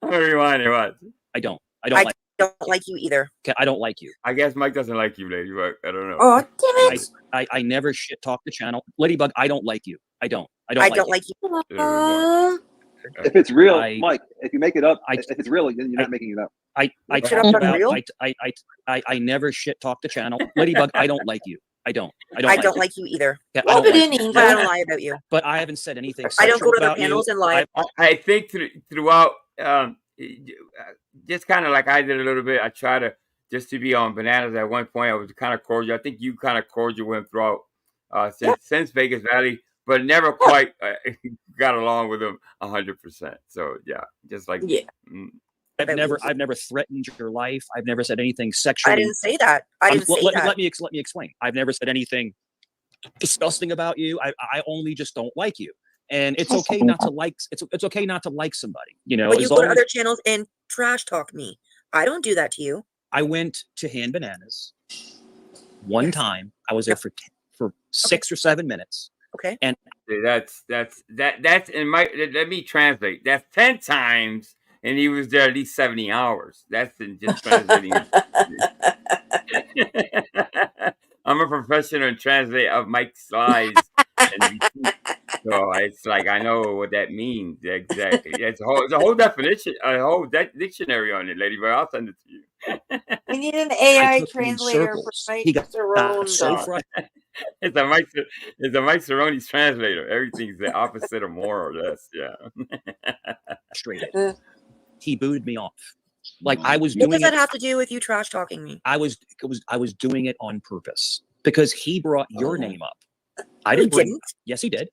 I'm gonna rewind it. What? I don't I like. don't like you either. Okay, I don't like you. I guess Mike doesn't like you, Ladybug. I don't know. Oh, damn it! I never shit talk the channel. Ladybug, I don't like you. I don't I don't like you. If it's real, I- Mike, if you make it up, if it's real, then you're not making it up. I Shit up talked on about real? I never shit talk the channel. Ladybug, I don't like you. I don't I don't like you either. Yeah, Rub it in, you. Angel. I don't lie about you. But I haven't said anything. I don't go to the about you. panels and lie. I think throughout, just kind of like I did a little bit. I try to just to be on bananas. At one point, I was kind of cordial. I think you kind of cordial with him throughout since Vegas Valley, but never quite got along with him 100%. So yeah, just like I've never threatened your life. I've never said anything sexually. I didn't say that. I didn't say that. Let me explain. I've never said anything disgusting about you. I only just don't like you. And it's okay not to like it's okay not to like somebody. You know, But you as go to long as- other channels and trash talk me. I don't do that to you. I went to Hand Bananas one time. I was there for 6 or 7 minutes. Okay. And that's in my. Let me translate. That's 10 times, and he was there at least 70 hours. That's in just translating. I'm a professional translator of Mike's slides. So it's like I know what that means exactly. It's a whole definition, a whole dictionary on it, lady. But I'll send it to you. We need an I AI took him in translator for circles. Mike He got Cerrone. so frustrated. It's a Mike Cerrone's translator. Everything's the opposite of more or less. Yeah. He booted me off. Like I was What doing does that it. have to do with you trash talking me? I was doing it on purpose because he brought your name up. I He didn't bring. didn't. Yes, he did.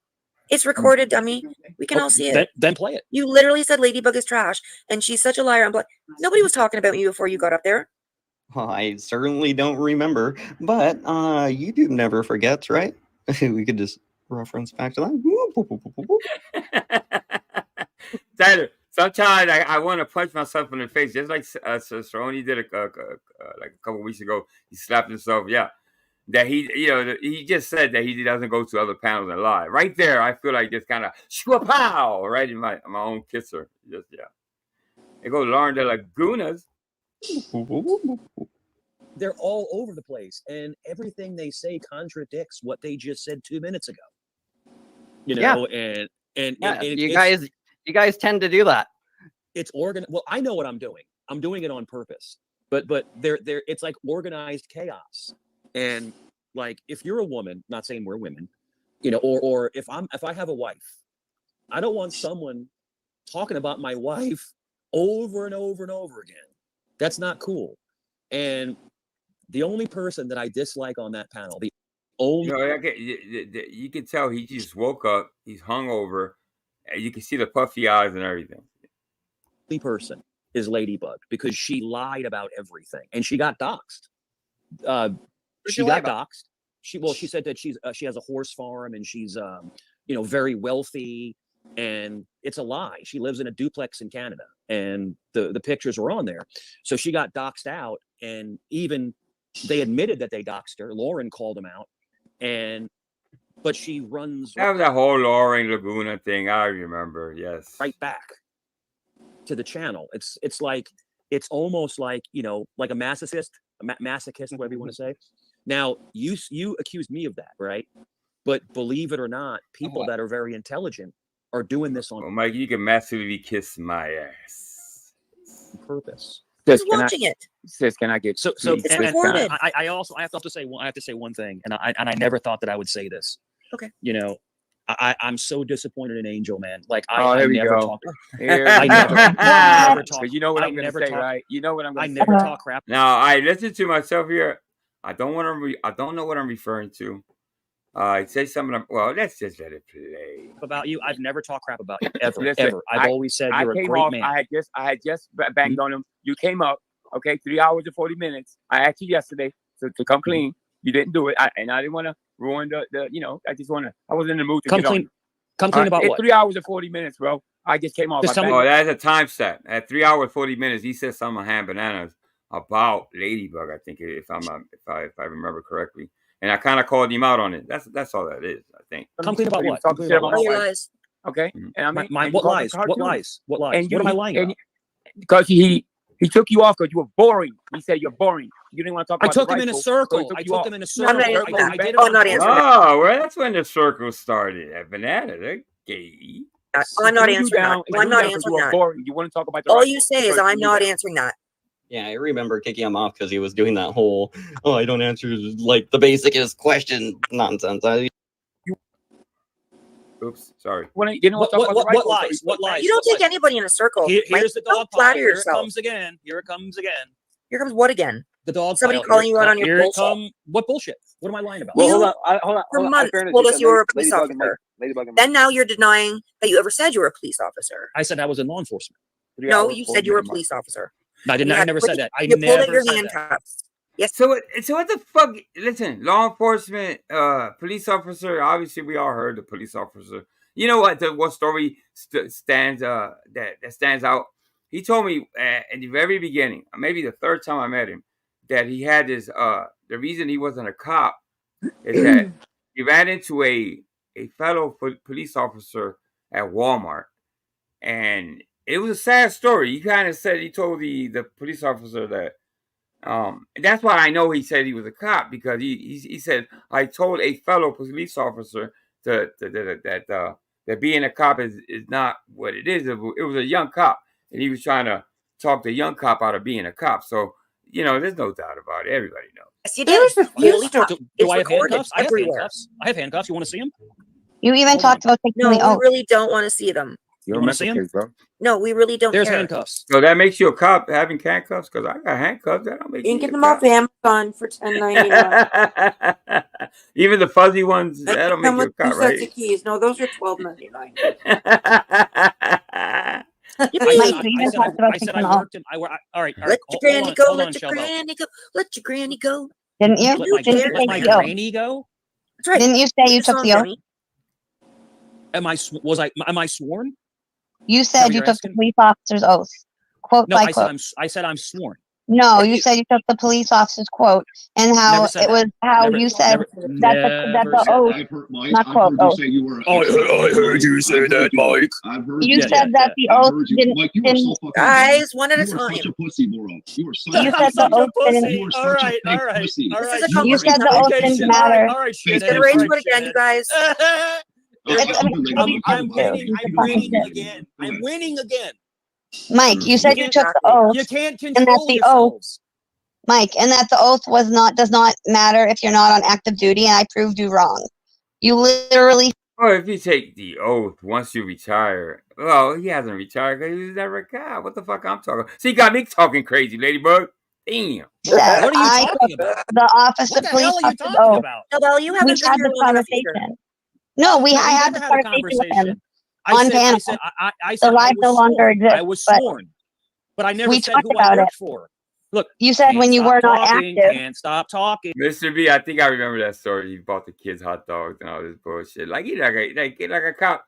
It's recorded, dummy. We can all see it. Then play it. You literally said Ladybug is trash, and she's such a liar. I'm like, nobody was talking about you before you got up there. Well, I certainly don't remember, but YouTube never forgets, right? We could just reference back to that. Tyler, sometimes I want to punch myself in the face, just like Cerrone did like a couple weeks ago. He slapped himself. Yeah, that he just said that he doesn't go to other panels and lie. Right there, I feel like just kind of pow right in my own kisser. Just It goes Lauren de Lagunas. They're all over the place, and everything they say contradicts what they just said 2 minutes ago. You know, and you guys tend to do that. It's Well, I know what I'm doing. I'm doing it on purpose. But they're it's like organized chaos. And like if you're a woman, not saying we're women, you know, or if I have a wife I don't want someone talking about my wife over and over and over again. That's not cool. And the only person that I dislike on that panel, the only you can tell he just woke up. He's hungover. You can see the puffy eyes and everything. person is Ladybug because she lied about everything and she got doxxed. She got doxxed. She said that she has a horse farm and she's very wealthy, and it's a lie. She lives in a duplex in Canada, and the pictures were on there. So she got doxxed out, and even they admitted that they doxxed her. Lauren called them out, but she runs That was that whole Lauren Laguna thing. I remember. Yes. right back to the channel. It's like it's almost like like a masochist, whatever you want to say. Now you accused me of that, right? But believe it or not, people that are very intelligent are doing this on Mike, you can massively kiss my ass purpose. Who's watching it? Sis, can I get so? It's And recorded. I also have to say one thing, and I never thought that I would say this. Okay. I'm so disappointed in Angel, man. Like here we never go. talk. Here I we never go. talk. You know what I'm never gonna say, talk, right? You know what I'm I gonna never say. talk crap. Now I listen to myself here. I don't want to. I don't know what I'm referring to. I say something. Well, let's just let it play. About you, I've never talked crap about you ever. Listen, Ever. I've always said you're a great man. I had just banged on him. You came up. Okay, 3 hours and 40 minutes. I asked you yesterday to come clean. You didn't do it, and I didn't want to ruin the. I just want to. I was in the mood to Come get on. clean. Come clean about it's what? 3 hours and 40 minutes, bro. I just came off. Just tell me- Oh, that's a time stamp. At 3 hours 40 minutes, he said something on Ham Bananas about Ladybug. I think if I remember correctly, and I kind of called him out on it. That's all that is. I think. Come clean about what? Talking shit about All my your wife. lies. Okay, and I mean, what lies? What lies? What lies? What am I lying about? Because he took you off because you were boring. He said you're boring. You didn't want to talk about I took the him in a rifle, circle. so I he took off. him in a circle. I'm not answering that. I did it Oh, on I'm not purpose. answering that. Oh, well, that's when the circle started. At Banana, they're gay. I'm not answering that. I'm not answering that. Boring. You want to talk about the All rifle you say is because I'm you not got- answering that. Yeah, I remember kicking him off because he was doing that whole, I don't answer like the basicest question nonsense. Oops, sorry. What lies? What lies? You don't take anybody in a circle. Here's the dog Don't pile. flatter Here it yourself. comes again. Here it comes again. Here comes what again? The dog Somebody pile. calling you out on your Here it bullshit. come. What bullshit? What am I lying about? Well, You, hold on. for In months, fairness, told you us said you were a police Ladybug and Mike. officer. Ladybug and Mike. Then now you're denying that you ever said you were a police officer. I said I was in law enforcement. No, you said you were a police officer. No, I didn't. I never said that. I You pulled never at your said that. handcuffs. Yes. So what the fuck? Listen, law enforcement, police officer. Obviously, we all heard the police officer. You know what? What story stands that stands out? He told me at the very beginning, maybe the third time I met him, that he had this. The reason he wasn't a cop is that he ran into a fellow police officer at Walmart, and it was a sad story. He kind of said he told the police officer that. That's why I know he said he was a cop, because he said, I told a fellow police officer that being a cop is not what it is. It was a young cop, and he was trying to talk the young cop out of being a cop. So, there's no doubt about it. Everybody knows. Yes, you did. Do I have handcuffs? I have handcuffs. I have handcuffs. You want to see them? You even talked about taking No, the we oath. really don't want to see them. You want to see him? bro? No, we really don't There's care. handcuffs. So that makes you a cop having handcuffs? Because I got handcuffs. That don't make You me can get a them cop. off Amazon for $10.99. Even the fuzzy ones, that'll make Come you a with cop, 2 sets right? of keys. No, those are $12.99. Mike, you even talked about I said taking I the oath. worked in. All right. Let your granny go. Let your granny go. Let your granny go. Didn't you? Let Didn't you my take the oath? granny go? That's right. Didn't you say you took the oath? Am I sworn? You that said what you you're took asking? the police officer's oath. Quote No, by I quote. said I'm sworn. No, you said you took the police officer's quote and how Never said it that. was how Never- you said never- that the never oath, I've heard, Mike, not I've quote heard you oath. say you were. I heard you say that, Mike. I've heard You said that the I've oath heard you. didn't. Mike, you are so fucking. Guys, one at a You are such time. a pussy, bro. You are such You a said the oath didn't. You are such a fake pussy. This is a You conversation. said the oath didn't matter. All right, He's shithead. gonna rage All quit again, you guys. I'm winning again. I'm winning again. Mike, you said you took the oath. You can't and that control the oath, yourselves. Mike, and that the oath does not matter if you're not on active duty, and I proved you wrong. You literally Well, if you take the oath once you retire, well, he hasn't retired because he was never a cop. What the fuck I'm talking? See, you got me talking crazy, Ladybug. Damn. Said What are you I talking took about? the office What of the police hell are you officer talking oath. about? Well, you We haven't been had here this long enough either. conversation. No, No, I we had never this had a conversation with him conversation. I on said, panel. I The said I live no was longer sworn. I exists, was but sworn, but I never we said talked who I about it. worked for. Look, You said when can't you stop were not talking. active. Can't stop talking. Mr. B, I think I remember that story. He bought the kids hot dogs and all this bullshit. Like he like a cop,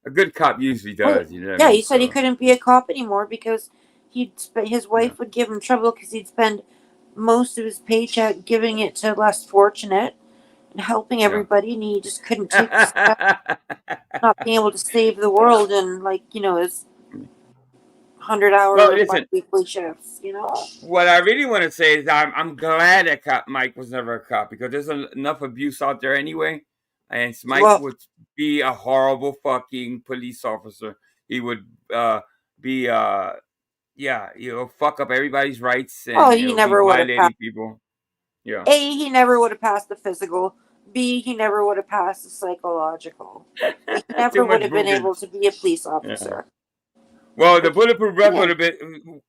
a good cop usually Well, does. You know what yeah, I mean? he said he So, couldn't be a cop anymore because his wife would give him trouble because he'd spend most of his paycheck giving it to less fortunate and helping everybody, and he just couldn't take the step, not being able to save the world and his 100-hour well, listen. bi-weekly shifts. What I really want to say is I'm glad that cop Mike was never a cop because there's enough abuse out there anyway, and Mike Well, would be a horrible fucking police officer. He would be fuck up everybody's rights oh, and he be never would have violating passed. people. Yeah. A, he never would have passed the physical. B, he never would have passed the psychological. He never Too would much have been able boobage. to be a police Yeah. officer. Well, the bulletproof vest Yeah.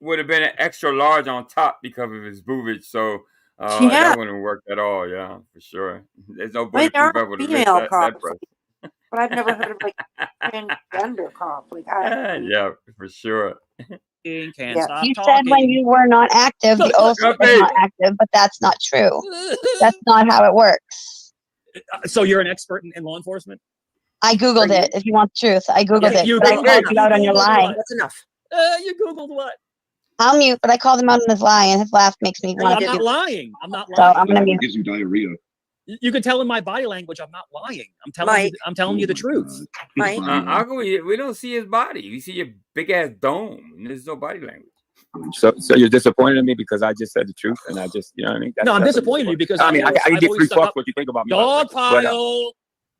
would have been an extra large on top because of his boobage, so Yeah. that wouldn't work at all. Yeah, for sure. There's no I mean, there bulletproof are vest would have missed female that cops, press. but I've never heard of transgender cop. Yeah, for sure. Can't Yeah. stop You said when talking. you were not active, the oath was Hey. not active, but that's not true. That's not how it works. So you're an expert in law enforcement? I Googled it. If you want the truth, I Googled it. You But I Googled called you out on your what? lie. That's enough. You Googled what? I'll mute, but I called him out on his lie, and his laugh makes me want I'm to. not lying. I'm not So lying. I'm gonna mute. Gives you diarrhea. You can tell in my body language I'm not lying. I'm Mike. telling you the truth. Mike. How can we don't see his body? We see your big ass dome, and there's no body language. So you're disappointed in me because I just said the truth, and I just, you know what I mean? No, I'm disappointed in you because I mean, I I've give always free stuck fucks up. what you think about me. Dog but, pile.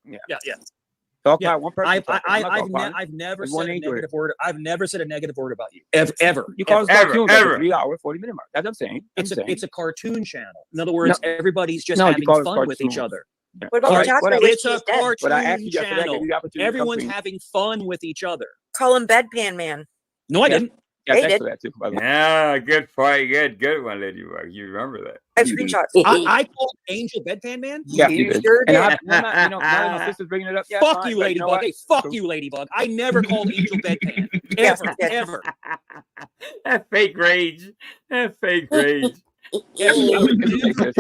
yeah. Yeah. Dog Yeah. pile, one person. I've never said a negative word. I've never said a negative word about you. Ever. You call us Ever, cartoons at the ever. 3 hour, 40 minute mark. That's what I'm saying. It's a cartoon channel. In other words, everybody's just No, you having call us fun with each cartoons. other. Yeah. What about All the right, taco it's whiskey a is dead? But I asked cartoon you yesterday, I gave channel. you the opportunity to come Everyone's clean. having fun with each other. Call him Bedpan Man. No, I Yeah. didn't. Yeah, They thanks did. for that too. by the way. Yeah, good fight, good one, Ladybug. You remember that? I have screenshots. I called Angel Bedpan Man. Yeah, You you did. sure And did. now that my sister's bringing it up, yeah, Fuck fine, you, but Ladybug. know what? Hey, fuck you, Ladybug. I never called Angel Bedpan. Yes, Ever, you did. ever. That fake rage. That fake rage. Ever. You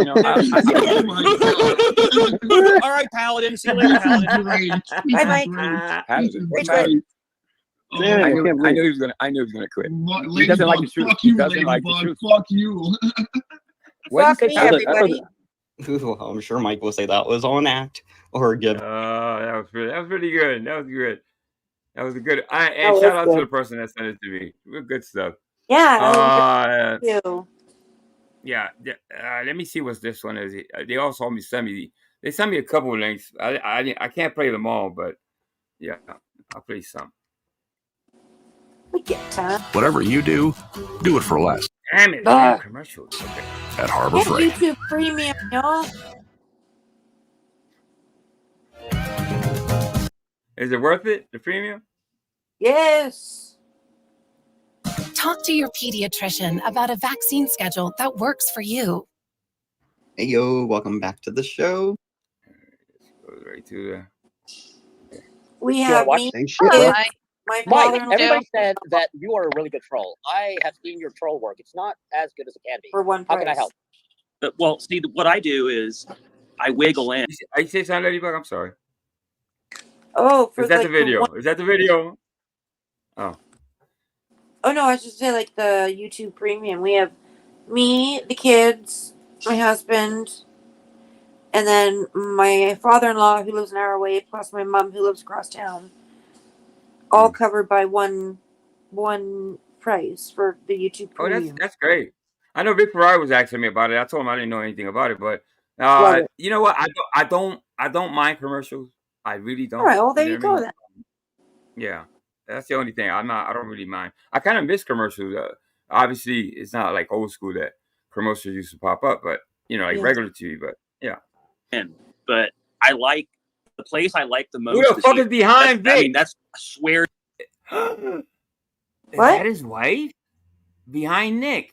know, Oh my God. All right, Paladin. See you later, Paladin. Bye, Mike. Rage quit. I knew he was gonna quit. He doesn't like the truth. Fuck He you, doesn't like the Ladybug. truth. Fuck you. What Fuck me, everybody. Well, I'm sure Mike will say that was on act or give. That was pretty good. That was good. That was a good. And That shout was out good. to the person that sent it to me. Good stuff. Yeah. You. Yeah. Let me see what this one is. They also sent me. They sent me a couple of links. I can't play them all, but yeah, I'll play some. We get time. Whatever you do it for less. Damn it! Damn commercials. Okay. At Harbor Get Freight. YouTube Premium, y'all. Is it worth it? The premium? Yes. Talk to your pediatrician about a vaccine schedule that works for you. Hey yo, welcome back to the show. Goes right to We You have wanna me. watch? Same shit, bro. My Mike, father-in-law. everybody said that you are a really good troll. I have seen your troll work. It's not as good as it can be. For one How can I price. help? Well, see, what I do is I wiggle in. I say something, Ladybug? I'm sorry. Oh, for Is that like the video? one- Is that the video? Oh. Oh no, I should say like the YouTube Premium. We have me, the kids, my husband, and then my father-in-law who lives an hour away, plus my mom who lives across town. All covered by one price for the YouTube Oh, Premium. that's great. I know Vic Ferrari was asking me about it. I told him I didn't know anything about it, but Love it. you know what? I don't mind commercials. I really don't. All right, well there know you what go I mean? then. Yeah, that's the only thing. I don't really mind. I kind of miss commercials. Obviously, it's not like old school that commercials used to pop up, but like Yeah. regular TV. But yeah, But I like the place I like the most. Who the fuck here. is behind Vic? I mean, that's I swear. Is What? that his wife? Behind Nick.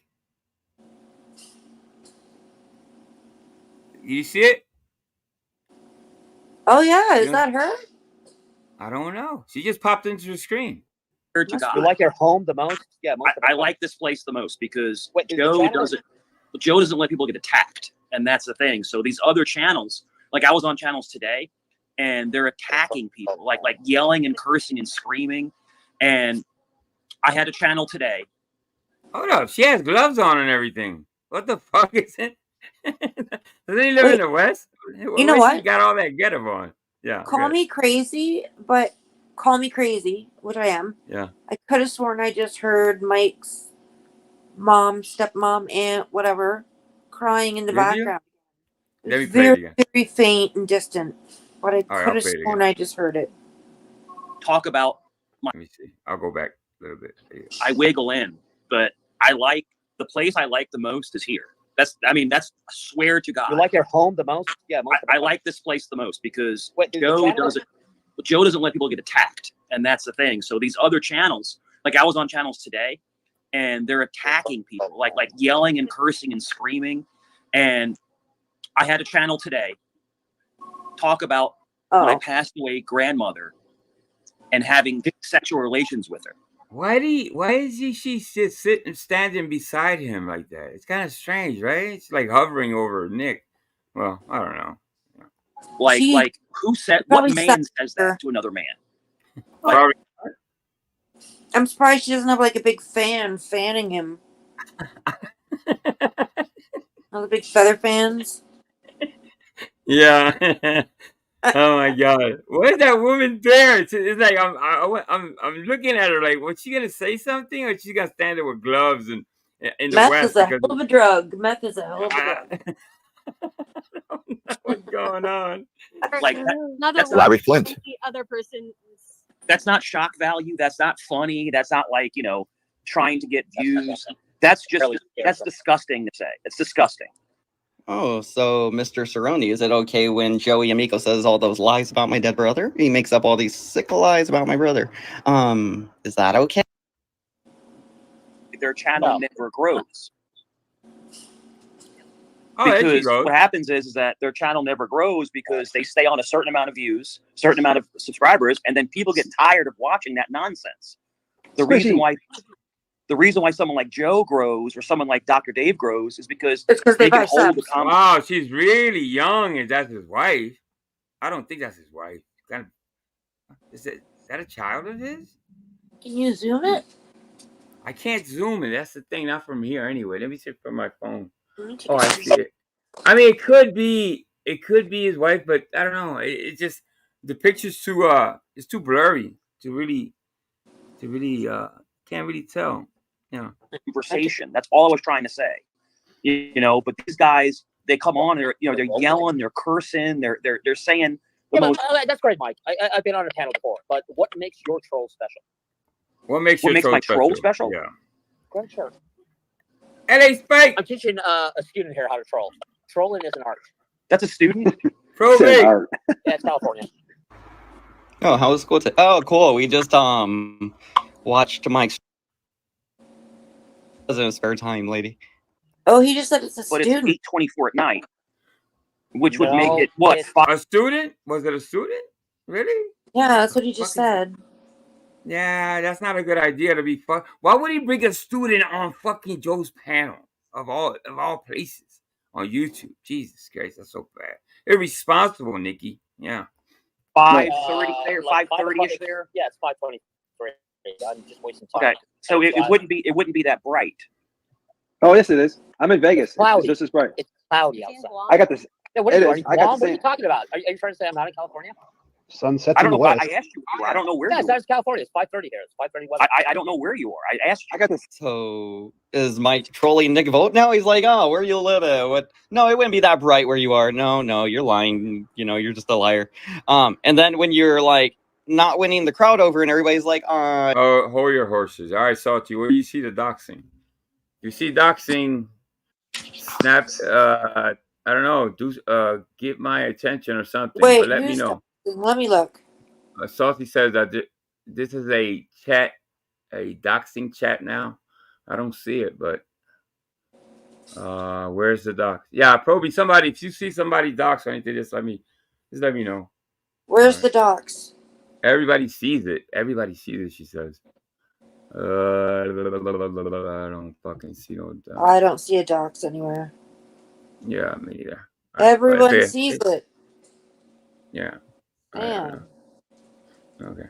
You see it? Oh yeah, You is don't- that her? I don't know. She just popped into the screen. To God. You like your home the most? Yeah, most of the I time. like this place the most because Wait, the Joe channel doesn't. Joe doesn't let people get attacked, and that's the thing. So these other channels, like I was on channels today, and they're attacking people, like yelling and cursing and screaming. And I had a channel today. Hold up, she has gloves on and everything. What the fuck is it? Doesn't he live in the West? You know Where she what? got all that getup on? Yeah. Call good. me crazy, but call me crazy, which I am. Yeah. I could have sworn I just heard Mike's mom, stepmom, aunt, whatever, crying in the Did you? background. It Let me was play it very, again. very faint and distant, but I All right, could I'll have play it sworn again. I just heard it. Talk about Let me see. I'll go back a little bit. There you go. I wiggle in, but I like the place I like the most is here. That's I swear to God. You like your home the most? Yeah, most of the I time. like this place the most because Wait, the Joe channel? doesn't let people get attacked, and that's the thing. So these other channels, like I was on channels today, and they're attacking people, like yelling and cursing and screaming. And I had a channel today talk about my passed away grandmother and having sexual relations with her. Why is she sitting standing beside him like that? It's kind of strange, right? It's like hovering over Nick. Well, I don't know. Like who said what probably man said says her. that to another man? Probably. I'm surprised she doesn't have like a big fan fanning him. All the big feather fans. Yeah. Oh my God! What is that woman there? It's like I'm looking at her like, was she gonna say something, or she's gonna stand there with gloves and in the Meth West is a because hell of a drug. Meth is a hell of a drug. what's going on? Like that's Larry Flint. The other person. That's not shock value. That's not funny. That's not like trying to get views. That's disgusting to say. It's disgusting. Oh, so Mr. Cerrone, is it okay when Joey Amico says all those lies about my dead brother? He makes up all these sick lies about my brother. Is that okay? Their channel never grows. Oh, there she Because goes. what happens is that their channel never grows because they stay on a certain amount of views, certain amount of subscribers, and then people get tired of watching that nonsense. The reason why someone like Joe grows or someone like Dr. Dave grows is because they can hold the comment. Wow, she's really young, and that's his wife. I don't think that's his wife. Is that a child of his? Can you zoom it? I can't zoom it. That's the thing. Not from here anyway. Let me see it from my phone. Oh, I see it. I mean, it could be his wife, but I don't know. It just the picture's too it's too blurry to really can't really tell. Yeah. Conversation. That's all I was trying to say. But these guys, they come on, they're yelling, they're cursing, they're saying the most. That's great, Mike. I've been on a panel before, but what makes your troll special? What makes my troll special? Yeah. Go ahead, sure. LA Spike. I'm teaching a student here how to troll. Trolling is an art. That's a student? Probate. Yeah, it's California. Oh, how was school today? Oh, cool. We just watched Mike's in his spare time, lady. Oh, he just said it's a But student. it's 8:24 at night, which would make it what? A student? Was it a student? Really? Yeah, that's what he just said. Yeah, that's not a good idea to be fuck. Why would he bring a student on fucking Joe's panel of all places on YouTube? Jesus Christ, that's so bad. Irresponsible, Nikki. Yeah. 5:30 there, 5:30ish there. Yeah, it's 5:23. I'm just wasting time. Okay, so it wouldn't be that bright. Oh yes, it is. I'm in Vegas. Cloudy. It's just as bright. It's cloudy outside. I got this. Yeah, what It are is. you? I got What the are you same. talking about? Are you trying to say I'm not in California? Sun sets I in don't the know. west. I asked you. I don't know where Yeah, you are. it's California. It's 5:30 here. It's 5:30 weather. I don't know where you are. I asked you. I got this. So is Mike trolling Nick Vogt now? He's like, oh, where you live at? What? No, it wouldn't be that bright where you are. No, you're lying. You're just a liar. And then when you're like not winning the crowd over, and everybody's like, Oh, hold your horses. All right, Salty. Where do you see the doxing? You see doxing. Snap. I don't know. Do get my attention or something. Wait, but let me who's know. Let me look. Salty says that this is a chat, a doxing chat now. I don't see it, but where's the dox? Yeah, probably somebody. If you see somebody dox or anything, just let me know. Where's the docs? Everybody sees it. Everybody sees it. She says. I don't fucking see no dox. I don't see a docs anywhere. Yeah, me neither. Everyone sees it. Yeah. Man. Okay.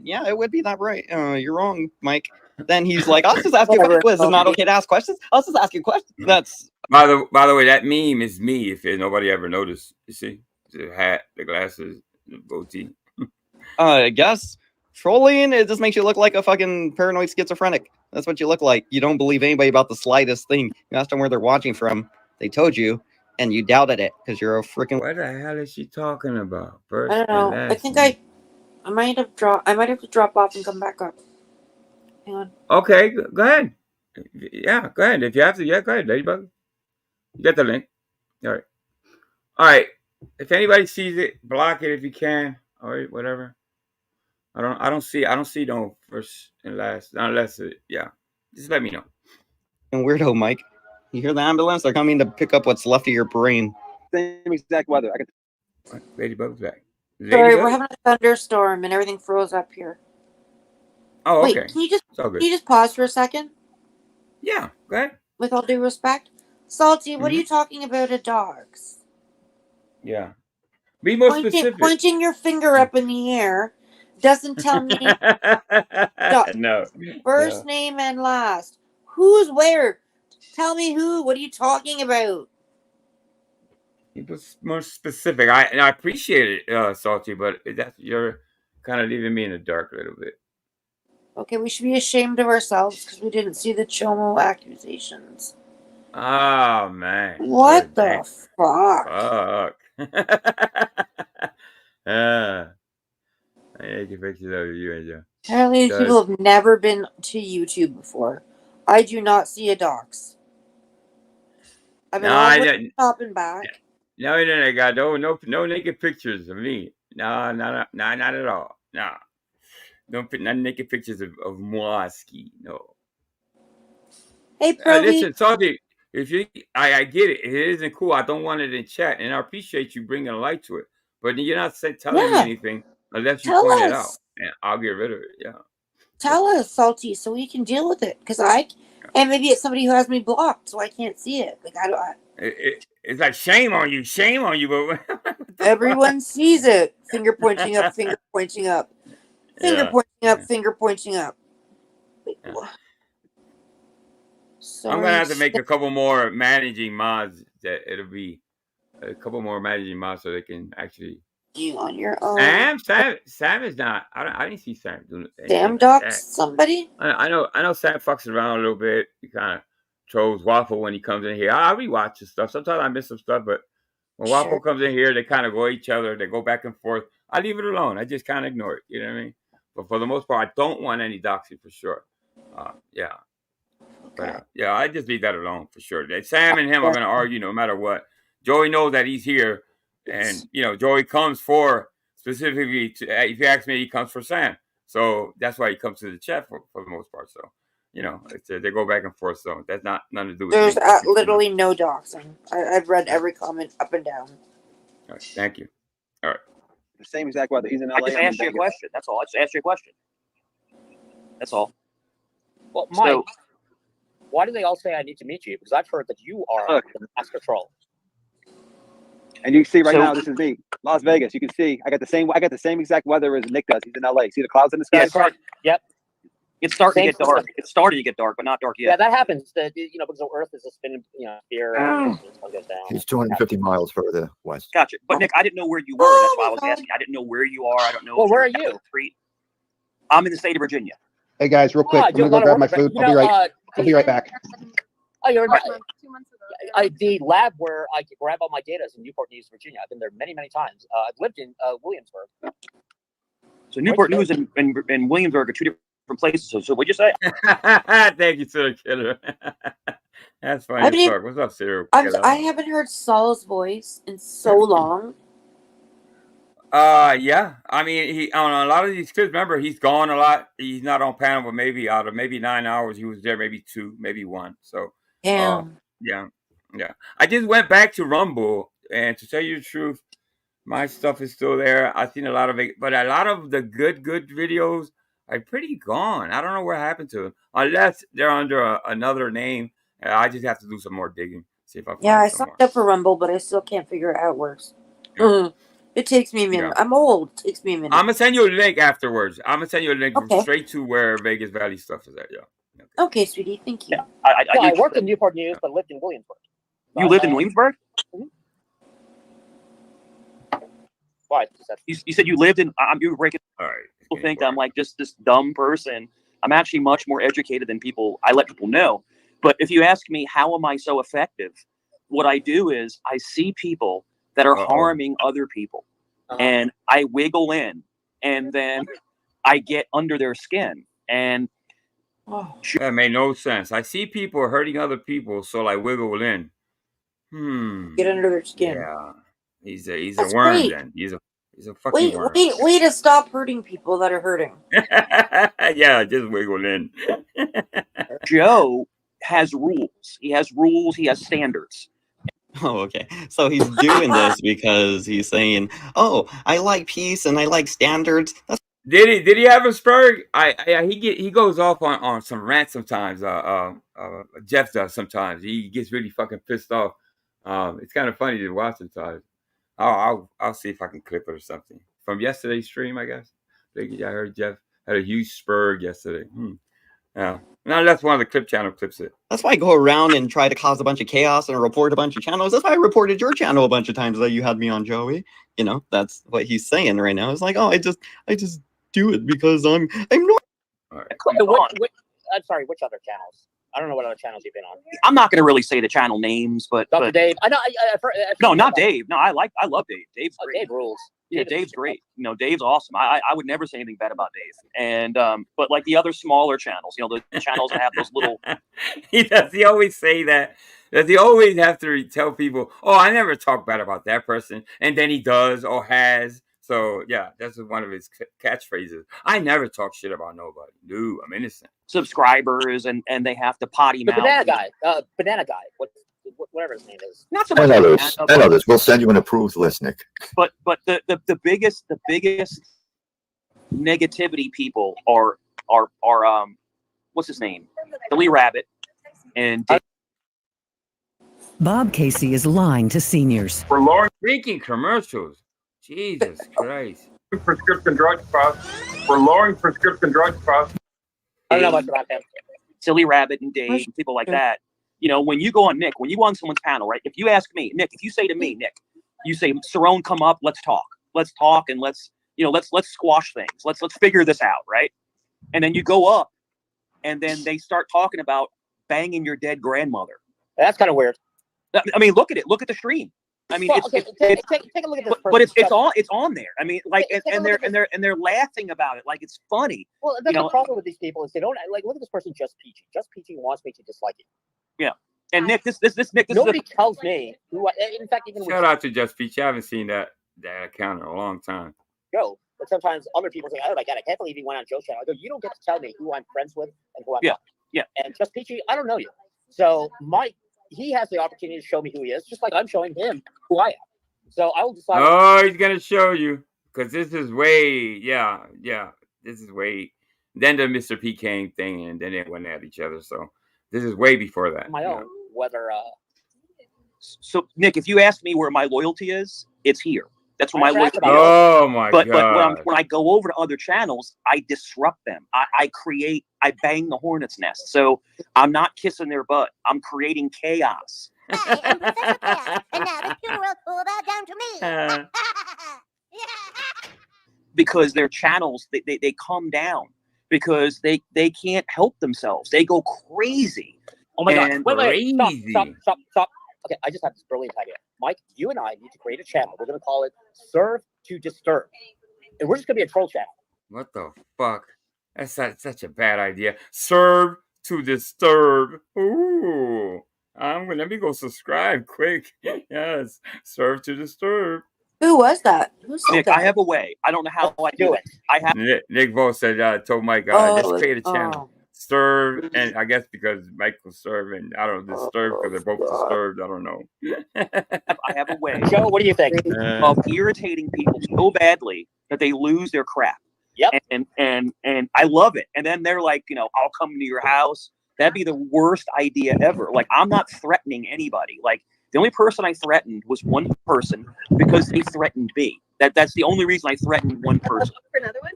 Yeah, it would be that right. You're wrong, Mike. Then he's like, I'll just ask you questions. What, is it not okay to ask questions? I'll just ask you questions. That's by the way, that meme is me. If nobody ever noticed, you see the hat, the glasses, the goatee. I guess trolling. It just makes you look like a fucking paranoid schizophrenic. That's what you look like. You don't believe anybody about the slightest thing. You asked them where they're watching from. They told you, and you doubted it because you're a freaking. What the hell is she talking about? I don't know. I think I might have I might have to drop off and come back up. Hang on. Okay, go ahead. Yeah, go ahead. If you have to, yeah, go ahead, Ladybug. You got the link. All right. All right. If anybody sees it, block it if you can. All right, whatever. I don't see no first and last unless yeah. Just let me know. And weirdo, Mike. You hear the ambulance? They're coming to pick up what's left of your brain. Same exact weather. Ladybug's back. Sorry, we're having a thunderstorm and everything froze up here. Oh, wait, okay. Can you good. just pause for a second? Yeah, go ahead. With all due respect, Salty, what are you talking about at dogs? Yeah. Be more specific. Pointing your finger up in the air doesn't tell me no. First name and last. Who's where? Tell me who. What are you talking about? Be more specific. I appreciate it, Salty, but you're kind of leaving me in the dark a little bit. Okay, we should be ashamed of ourselves because we didn't see the Chomo accusations. Oh man. What the fuck? Fuck. I take pictures of you and you. Apparently these people have never been to YouTube before. I do not see a docs. I've been all the way up and back. No, God, no naked pictures of me. No, not at all. No. Don't put naked pictures of Moaski. No. Hey, Proby. Listen, Salty, I get it. It isn't cool. I don't want it in chat, and I appreciate you bringing a light to it. But you're not telling me anything unless you point it out, and I'll get rid of it. Yeah. Tell us, Salty, so we can deal with it. And maybe it's somebody who has me blocked, so I can't see it. Like it's like shame on you, but everyone sees it. Finger pointing up, finger pointing up, finger pointing up, finger pointing up. Sorry, I'm gonna have to make a couple more managing mods. That it'll be a couple more managing mods so they can actually. You on your own. Sam is not. I didn't see Sam doing anything. Sam docs somebody. I know Sam fucks around a little bit. He kind of trolls Waffle when he comes in here. I rewatch his stuff. Sometimes I miss some stuff, but when Waffle comes in here, they kind of go at each other. They go back and forth. I leave it alone. I just kind of ignore it. You know what I mean? But for the most part, I don't want any doxing for sure. Yeah. Okay. But, yeah, I just leave that alone for sure. Sam and him are going to argue no matter what. Joey knows that he's here, and Joey comes for specifically. If you ask me, he comes for Sam. So that's why he comes to the chat for the most part. So they go back and forth. So that's nothing to do with. There's literally no doxing. I've read every comment up and down. All right, thank you. All right. The same exact weather. He's in LA. I just asked you a question. That's all. I just asked you a question. That's all. Well, Mike, why do they all say I need to meet you? Because I've heard that you are the master troll. And you can see now, this is me, Las Vegas. You can see I got the same exact weather as Nick does. He's in LA. See the clouds in the sky? Yeah, yep. It's starting to get dark. It's starting to get dark, but not dark yet. Yeah, that happens. Because the Earth is a spinning, here. Goes down. He's 250 miles further west. Gotcha. But Nick, I didn't know where you were. That's why I was asking. I didn't know where you are. I don't know. Well, where are you? I'm in the state of Virginia. Hey guys, real quick, I'm gonna go grab my food. I'll be right back. Oh, you're 2 months ago. The lab where I could grab all my data is in Newport News, Virginia. I've been there many, many times. I've lived in Williamsburg. So Newport News and Williamsburg are two different places. So what'd you say? Thank you, Sir Killer. That's I funny as haven't fuck. What's up, serial I killer? haven't heard Saul's voice in so long. Yeah. I mean, he on a lot of these clips. Remember, he's gone a lot. He's not on panel, but maybe out of maybe 9 hours, he was there. Maybe 2, maybe 1. So, Damn. yeah, yeah. I just went back to Rumble, and to tell you the truth, my stuff is still there. I've seen a lot of it, but a lot of the good videos are pretty gone. I don't know what happened to them, unless they're under another name. I just have to do some more digging, see if I Yeah, find I some signed more. up for Rumble, but I still can't figure out how it works. It takes me a minute. Yeah. I'm old. It takes me a minute. I'm gonna send you a link afterwards. I'm gonna send you a link Okay. straight to where Vegas Valley stuff is at. Yeah. Okay, sweetie. Thank you. I worked in Newport News, but lived in Williamsburg. You lived in Williamsburg? Why? You said you lived in. You were breaking. All right. People think I'm like just this dumb person. I'm actually much more educated than people. I let people know. But if you ask me, how am I so effective? What I do is I see people that are harming other people, and I wiggle in, and then I get under their skin. And that made no sense. I see people hurting other people, so I wiggle in. Get under their skin. Yeah, he's a That's worm. great. Then he's a fucking worm. Wait to stop hurting people that are hurting. Yeah, just wiggle in. Joe has rules. He has rules. He has standards. Oh, okay. So he's doing this because he's saying, "Oh, I like peace and I like standards." That's Did he have a spur? He goes off on some rants sometimes. Jeff does sometimes. He gets really fucking pissed off. It's kind of funny to watch sometimes. I'll see if I can clip it or something from yesterday's stream. I guess. I heard Jeff had a huge spur yesterday. Yeah. No, that's one of the clip channel clips. That's why I go around and try to cause a bunch of chaos and report a bunch of channels. That's why I reported your channel a bunch of times that you had me on, Joey. You know, that's what he's saying right now. It's like, oh, I just do it because I'm not. All right. I'm sorry, which other channels? I don't know what other channels you've been on. I'm not going to really say the channel names, but Dr. Dave. I know. No, not Dave. No, I love Dave. Dave's great. Dave rules. Yeah, Dave's great. You know, Dave's awesome. I would never say anything bad about Dave. And but like the other smaller channels, you know, the channels that have those little. He always say that. Does he always have to tell people, "Oh, I never talk bad about that person," and then he does or has. So yeah, that's one of his catchphrases. I never talk shit about nobody. No, I'm innocent. Subscribers and they have to potty mouth. Banana guy. Whatever his name is. Not so I much. know this. We'll send you an approved list, Nick. But the biggest negativity people are what's his name? Billy Rabbit and Dave. Bob Casey is lying to seniors. For lowering freaking commercials. Jesus Christ. Prescription drug costs. For lowering prescription drug costs. I don't know much about them. Silly Rabbit and Dave and people like that. You know, when you go on Nick, when you go on someone's panel, right? If you ask me, Nick, if you say to me, Nick, you say, Cerrone, come up, let's talk, and let's squash things. Let's figure this out, right? And then you go up, and then they start talking about banging your dead grandmother. That's kind of weird. I mean, look at it. Look at the stream. I mean, take a look at this. But it's on there. I mean, like, and they're laughing about it like it's funny. Well, that's the problem with these people is they don't like look at this person just peachy. Just peachy wants me to dislike it. Yeah. And Nick, this nobody tells me who. In fact, even shout out to Just Peach. I haven't seen that account in a long time. Joe, but sometimes other people say, "Oh my god, I can't believe he went on Joe's channel." I go, "You don't get to tell me who I'm friends with and who I'm not." Yeah. And Just Peachy, I don't know you, so Mike, he has the opportunity to show me who he is, just like I'm showing him who I am. So I will decide. Oh, he's gonna show you because this is way, this is way. Then the Mr. P came thing, and then they went at each other. So this is way before that. My own, whether. So Nick, if you ask me where my loyalty is, it's here. That's where my loyalty is. Oh my god! But when I go over to other channels, I disrupt them. I bang the hornet's nest. So I'm not kissing their butt. I'm creating chaos. I am Professor Chaos, and now the funeral will bow down to me. Because their channels, they come down because they can't help themselves. They go crazy. Oh my god! Wait! Stop! Okay, I just have this brilliant idea. Mike, you and I need to create a channel. We're going to call it Serve to Disturb, and we're just going to be a troll channel. What the fuck? That's such a bad idea. Serve to disturb. Ooh. Let me go subscribe quick. Yes, serve to disturb. Who was that? Who said Nick, that? I have a way. I don't know how I do it. I have. Nick Vo said, told Mike, just create a channel. Serve, and I guess because Mike was serving, I don't know, disturb because they're both disturbed. I don't know. I have a way. Joe, what do you think? Of irritating people so badly that they lose their crap. Yep. And I love it. And then they're like, I'll come to your house. That'd be the worst idea ever. Like, I'm not threatening anybody. Like, the only person I threatened was one person because they threatened me. That's the only reason I threatened one person. For another one?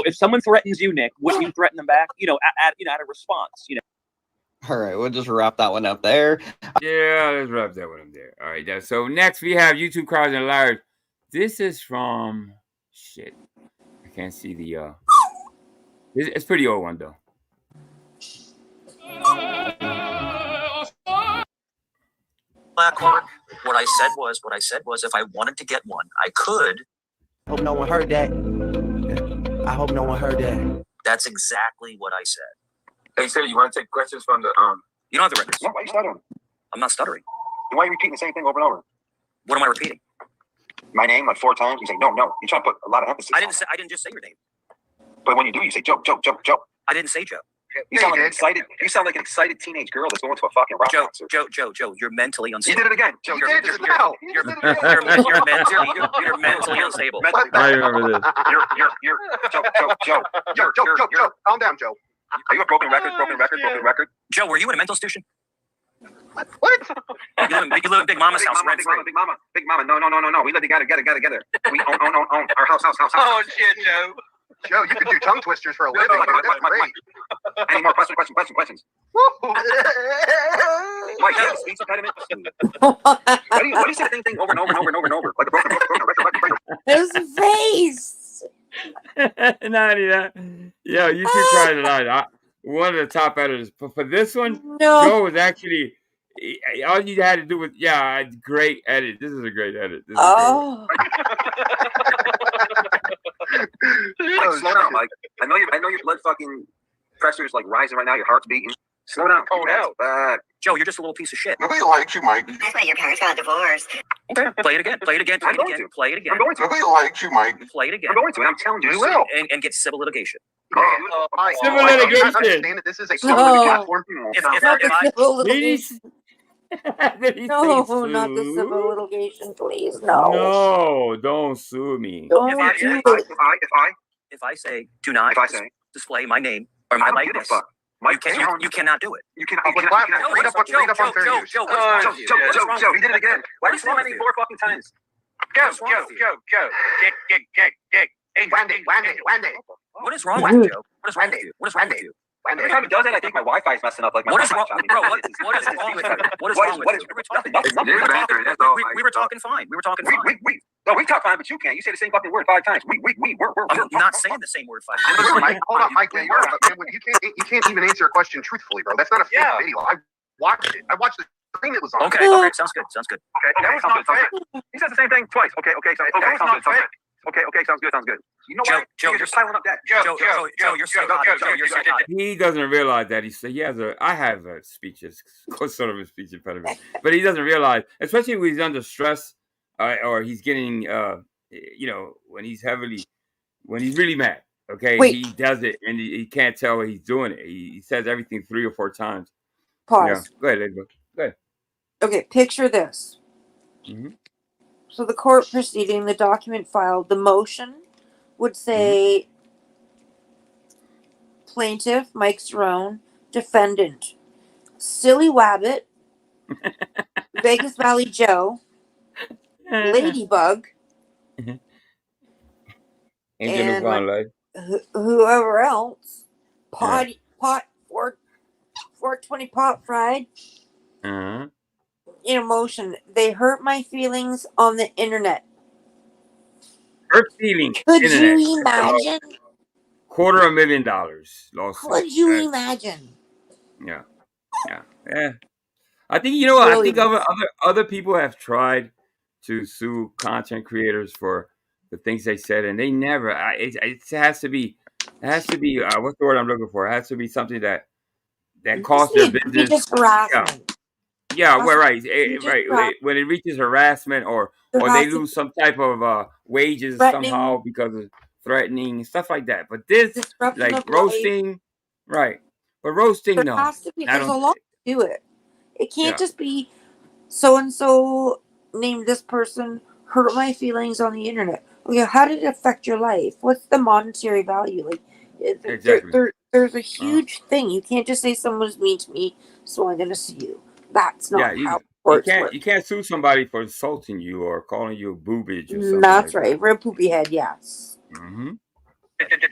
If someone threatens you, Nick, would you threaten them back? At a response. All right, we'll just wrap that one up there. Yeah, let's wrap that one up there. All right, so next we have YouTube Crowds and Liars. This is from shit. I can't see the. It's a pretty old one though. Blacklock. What I said was, if I wanted to get one, I could. Hope no one heard that. I hope no one heard that. That's exactly what I said. Hey, sir, you want to take questions from the You don't have the records. No, why are you stuttering? I'm not stuttering. Then why are you repeating the same thing over and over? What am I repeating? My name like 4 times. You say no. You try to put a lot of emphasis. I didn't just say your name. But when you do, you say Joe. I didn't say Joe. You sound like an excited. You sound like an excited teenage girl that's going to a fucking rock concert. Joe, you're mentally unstable. You did it again. Joe, You're mentally unstable. I remember this. Joe. Calm down, Joe. Are you a broken record? Joe, were you in a mental institution? What? You live in Big Mama's house, rent free. Big Mama. No. We live together. We own our house. Oh shit, Joe. Joe, you could do tongue twisters for a living. That's great. Any more questions? Mike, you have a speech impediment? Why do you say the same thing over and over? Like a broken record. His face. Not only that. Yeah, you two tried it out. One of the top editors. But for this one, No. Joe was actually, all you had to do was, great edit. This is a great edit. Slow down, Mike. I know your blood fucking pressure is like rising right now. Your heart's beating. Slow down. Joe, you're just a little piece of shit. Nobody likes you, Mike. That's why your parents got divorced. Okay, play it again. Play it again. I'm going to. Nobody likes you, Mike. Play it again. I'm going to. And I'm telling you, You will. And get civil litigation. Mike, Civil you litigation. understand that this is a public platform. Not the civil litigation. Did he No, say not the sue? civil litigation, please. No. No, don't sue me. Don't If I- do if it. If I say do not display my name or I my don't give a likeness, fuck. Mike, you cannot do it. You cannot. Read up on fair use. Joe, Joe, he did it again. Why did you say my name 4 fucking times? Joe. Dick. Hey, Wendy. What is wrong with you, Joe? What is wrong with you? What is wrong with you? Every time he does it, I think my Wi-Fi is messing up. Like What is wrong, bro? What is wrong with you? What is wrong with you? We were talking fine. We were talking fine. No, we talk fine, but you can't. You say the same fucking word 5 times. We're I'm not saying the same word 5 Listen, times. Mike, hold on, Mike. You can't even answer a question truthfully, bro. That's not a fake video. I watched it. I watched the screen it was on. Okay, sounds good. Okay, sounds good. He says the same thing twice. Okay, sounds good. You know what? Joe, you're silent up that. Joe, you're psychotic. Joe, you're psychotic. He doesn't realize that I have a speeches, sort of a speech impediment, but he doesn't realize, especially when he's under stress, or he's getting, when he's really mad. Okay, Wait. He does it, and he can't tell he's doing it. He says everything 3 or 4 times. Pause. Yeah. Go ahead, Edward. Go ahead. Okay, picture this. Mm-hmm. So the court proceeding, the document filed, the motion would say plaintiff, Mike Cerrone, defendant, Silly Wabbit, Vegas Valley Joe, Ladybug, and whoever else, pot 420 pot fried. In emotion, they hurt my feelings on the internet. Hurt feelings. Could internet. you imagine? $250,000 lawsuit. Could you imagine? Yeah. I think I think other people have tried to sue content creators for the things they said, and they never. It has to be. What's the word I'm looking for? It has to be something that costs their business. Just harassment. Yeah, well, right, when it reaches harassment or they lose some type of wages somehow because of threatening stuff like that. But this, disruption like of life. roasting, right? But roasting, There no, has to be. I There's a don't. lot to do it. It can't Yeah, just be so and so named this person hurt my feelings on the internet. Okay, how did it affect your life? What's the monetary value? Like, exactly. there's a huge thing. You can't just say someone's mean to me, so I'm gonna sue you. That's Yeah, not how you courts work. can't sue somebody for insulting you or calling you a boobage or something That's like right. We're a poopy head, yes. that. Mm-hmm.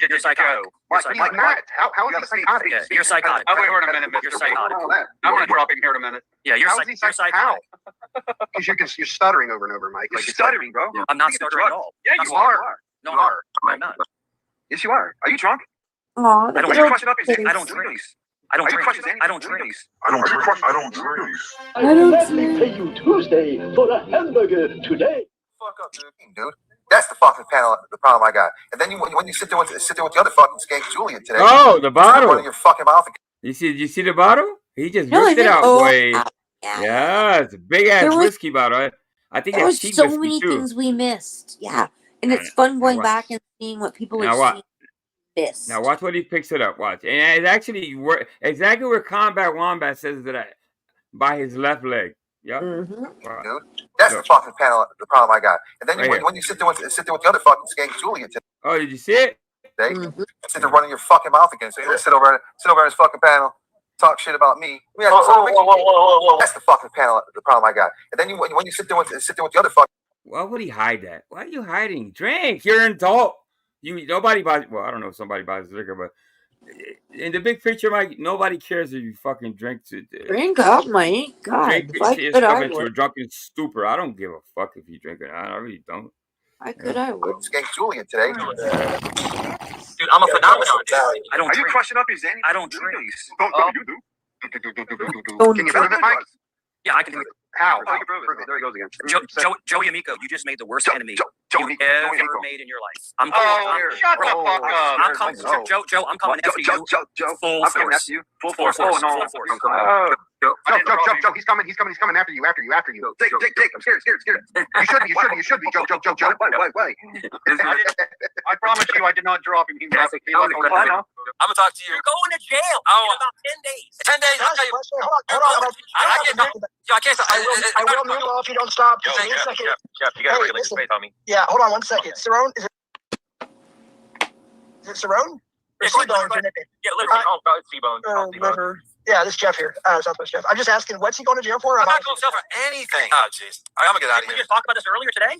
You're psychotic. You're psychotic. How is he psychotic? Yeah, you're psychotic. Oh, wait, a minute. You're psychotic. I'm going to drop him here in a minute. Yeah, you're psychotic. Because you're stuttering over and over, Mike. You're stuttering, bro. Yeah. I'm not stuttering at all. Yeah, you are. No, I'm not. Yes, you are. Are you drunk? Aw, I don't Are you crushing up his I don't drink. I don't drink. I don't drink. I don't drink. I don't drink. I will gladly pay you Tuesday for a hamburger today. Fuck up, dude. That's the fucking panel. The problem I got. And then when you sit there with the other fucking skank Julian today. Oh, the bottle. Running your fucking mouth again. You see the bottle? He just No, ripped it out, boy. Yeah. Yeah, it's a big ass whiskey bottle. I think There that's was cheap so whiskey many too. things we missed. Yeah, and it's fun going back and seeing what people have missed. Now watch what he picks it up. Watch, and it's actually exactly where Combat Wombat says that by his left leg. Yep. Mm-hmm. Wow. Dude, that's the fucking panel. The problem I got. And then when you sit there with the other fucking skank Julian today. Oh, did you see it? Sit there running your fucking mouth again. So you sit over on his fucking panel, talk shit about me. Whoa. That's the fucking panel. The problem I got. And then when you sit there with the other fucking. Why would he hide that? Why are you hiding? Drink. You're an adult. Nobody buys. Well, I don't know if somebody buys liquor, but in the big picture, Mike, nobody cares if you fucking drink. Drink up, Mike. God, drink stuff into a drunken stupor. I don't give a fuck if you drink it. I really don't. I would. Skank Julian today. Dude, I'm a phenomenon. I don't Are drink. you crushing up your Zanny? I don't drink. You do. Can you prove it, Mike? Yeah, I can do it. How? Prove it. There he goes again. Joey Amico, you just made the worst enemy Joey you've ever made in your life. I'm shut the fuck up. I'm coming, Joe. I'm coming after you. Full I'm coming force. after you. Full force. Oh no. Joe, he's coming after you. Dick, I'm scared. You should be. Joe. Wait. I promise you, I did not drop him. I'm gonna talk to you. You're going to jail in about 10 days. 10 days. Hold on. I can't. I will mute off if you don't stop. Jeff, you gotta really get space on me. Yeah, hold on 1 second. Cerrone, is it Cerrone? Or C-Bone? Yeah, literally. C-Bone. Liver. Yeah, this is Jeff here. Southwest Jeff. I'm just asking, what's he going to jail for? I'm not going to jail for anything. Oh, jeez. All right, I'm gonna get out of here. We just talked about this earlier today.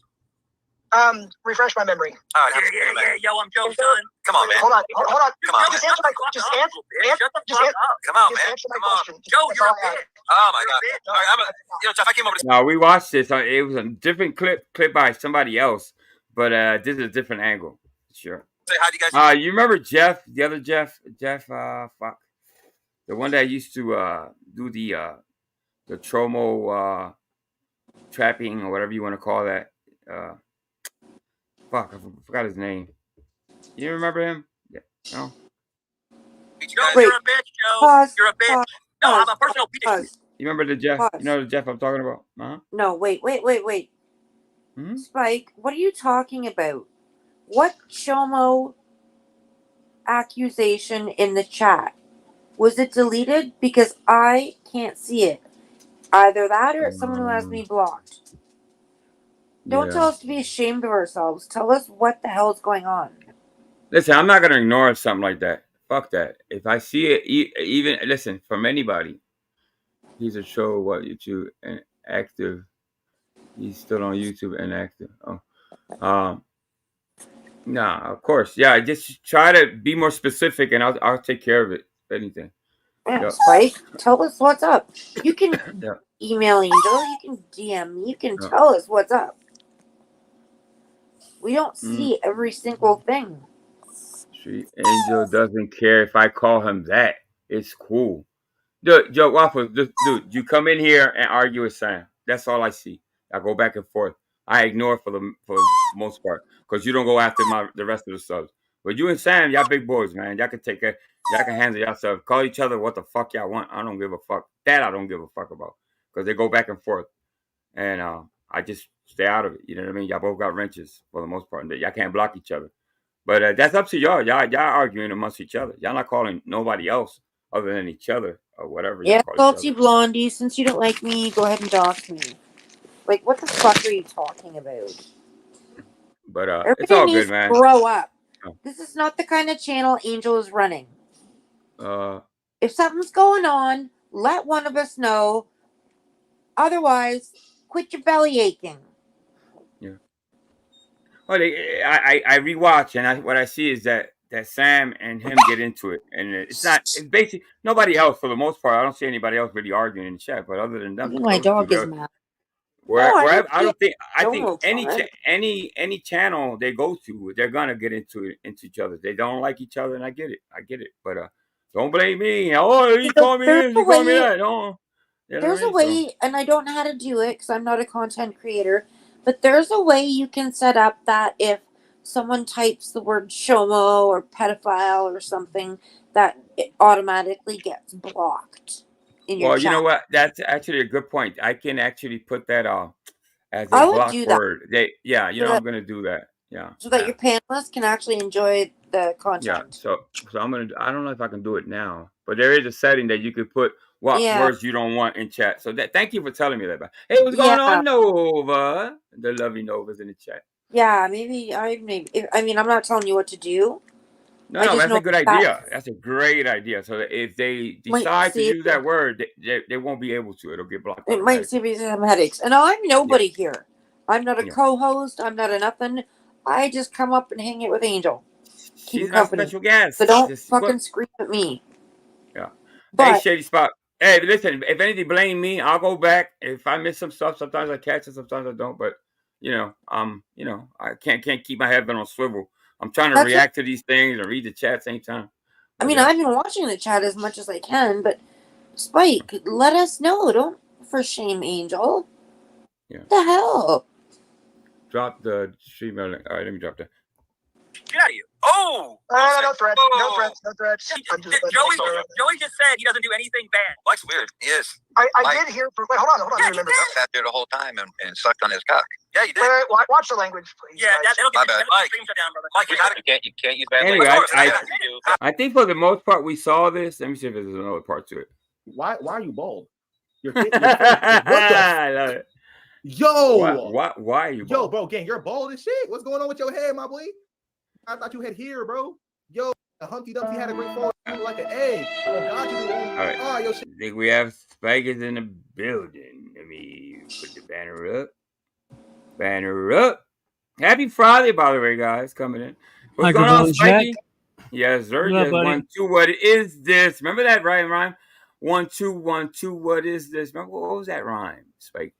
Refresh my memory. All right, yeah. Yo, I'm Joe's son. Come on, man. Hold on. Come on, Just answer my question. Shut the fuck up. Come on, man. Answer my question. Joe, you're a bitch. Oh my god. All right, Jeff, I came over to. Now we watched this. It was a different clip by somebody else, but this is a different angle. Sure. Say hi to you guys. You remember Jeff? The other Jeff? Fuck. The one that used to do the Tromo trapping or whatever you want to call that. Fuck, I forgot his name. You remember him? Yeah. No. Joe, you're a bitch, Joe. Pause, You're a bitch. No, I'm a personal bitch. You remember the Jeff? Pause. You know the Jeff I'm talking about? Uh-huh. No, wait. Hmm? Spike, what are you talking about? What Chomo accusation in the chat? Was it deleted? Because I can't see it. Either that or it's someone who has me blocked. Don't tell us to be ashamed of ourselves. Tell us what the hell is going on. Listen, I'm not going to ignore something like that. Fuck that. If I see it, even, listen, from anybody, he's a show, YouTube and active. He's still on YouTube and active. Nah, of course. Yeah, just try to be more specific and I'll take care of it, if anything. Yeah, Spike, tell us what's up. You can Yeah. email Angel, you can DM me, you can tell us what's up. We don't see every single thing. Angel doesn't care if I call him that. It's cool. Joe Waffle, dude, you come in here and argue with Sam. That's all I see. I go back and forth. I ignore for the most part because you don't go after the rest of the subs. But you and Sam, y'all big boys, man. Y'all can take care. Y'all can handle yourself. Call each other what the fuck y'all want. I don't give a fuck. That I don't give a fuck about. because they go back and forth, and I just stay out of it. You know what I mean? Y'all both got wrenches for the most part, and y'all can't block each other. But that's up to y'all. Y'all arguing amongst each other. Y'all not calling nobody else other than each other or whatever y'all Yeah, call each salty other. blondie. Since you don't like me, go ahead and dox me. Like, what the fuck are you talking about? But it's Everybody all needs good, to man. grow up. Oh. This is not the kind of channel Angel is running. Uh, If something's going on, let one of us know. Otherwise, quit your belly aching. yeah. Well, I rewatch, and what I see is that Sam and him get into it, and it's basically nobody else for the most part. I don't see anybody else really arguing in the chat, but other than them, Even my those two, dog is mad. where I don't think Don't any channel they go to, they're gonna get into each other. They don't like each other, and I get it. But don't blame me. Oh, he called me this, he called me that. No, you know There's what I a mean? way, and I don't know how to do it because I'm not a content creator, but there's a way you can set up that if someone types the word shomo or pedophile or something, that it automatically gets blocked in your Well, you know chat. what? That's actually a good point. I can actually put that as a I would block do that word. I'm gonna do that. Yeah. so that your panelists can actually enjoy the Yeah. content. So I don't know if I can do it now, but there is a setting that you could put what Yeah. words you don't want in chat. So thank you for telling me that. Hey, what's going Yeah. on, Nova? The lovely Nova's in the chat. Yeah, maybe I mean, I'm not telling you what to do. No, I just that's know a good idea. That's a great idea. So that if they might decide to see use that word, they won't be able to. It'll get blocked it might automatically. see me some headaches. And I'm nobody here. I'm not a Yeah. co-host. I'm not a nothing. I just come up and hang it with Angel. Keep She's him my company. special guest. So don't Just fucking scream at me. Yeah. Hey, But Shady Spot. Hey, listen, if anything, blame me. I'll go back. If I miss some stuff, sometimes I catch it, sometimes I don't. But I can't keep my head on a swivel. I'm trying to that's it. react to these things and read the chat at the same time. I mean, I've been watching the chat as much as I can, but Spike, let us know. Don't for shame, Angel. Yeah. What the hell? Drop the stream link. All right, let me drop that. Get out of here. Oh! No threats. No threats. No threats. Joey just said he doesn't do anything bad. Mike's weird. He is. I did hear. Wait, hold on. Yeah, I remember. I sat there the whole time and sucked on his cock. Yeah, you did. Wait, watch the language, please. Yeah, that'll My get bad. the stream shut down, brother. Mike, you can't use bad Anyway, language. I think for the most part we saw this. Let me see if there's another part to it. Why are you bald? You're what I love it. Yo, why are you bald? Yo, bro, gang, you're bald as shit. What's going on with your head, my boy? I thought you had hair, bro. Yo, the Humpty Dumpty had a great fall like an egg. Oh God, you all right. Oh, yo, shit. I think we have Spikers in the building. Let me put the banner up. Banner up. Happy Friday, by the way, guys, coming in. What's going on, Spikey? Yes, sir. What up, Yes, buddy? 1, 2. What is this? Remember that rhyme? 1, 2, 1, 2. What is this? Remember what was that rhyme, Spike?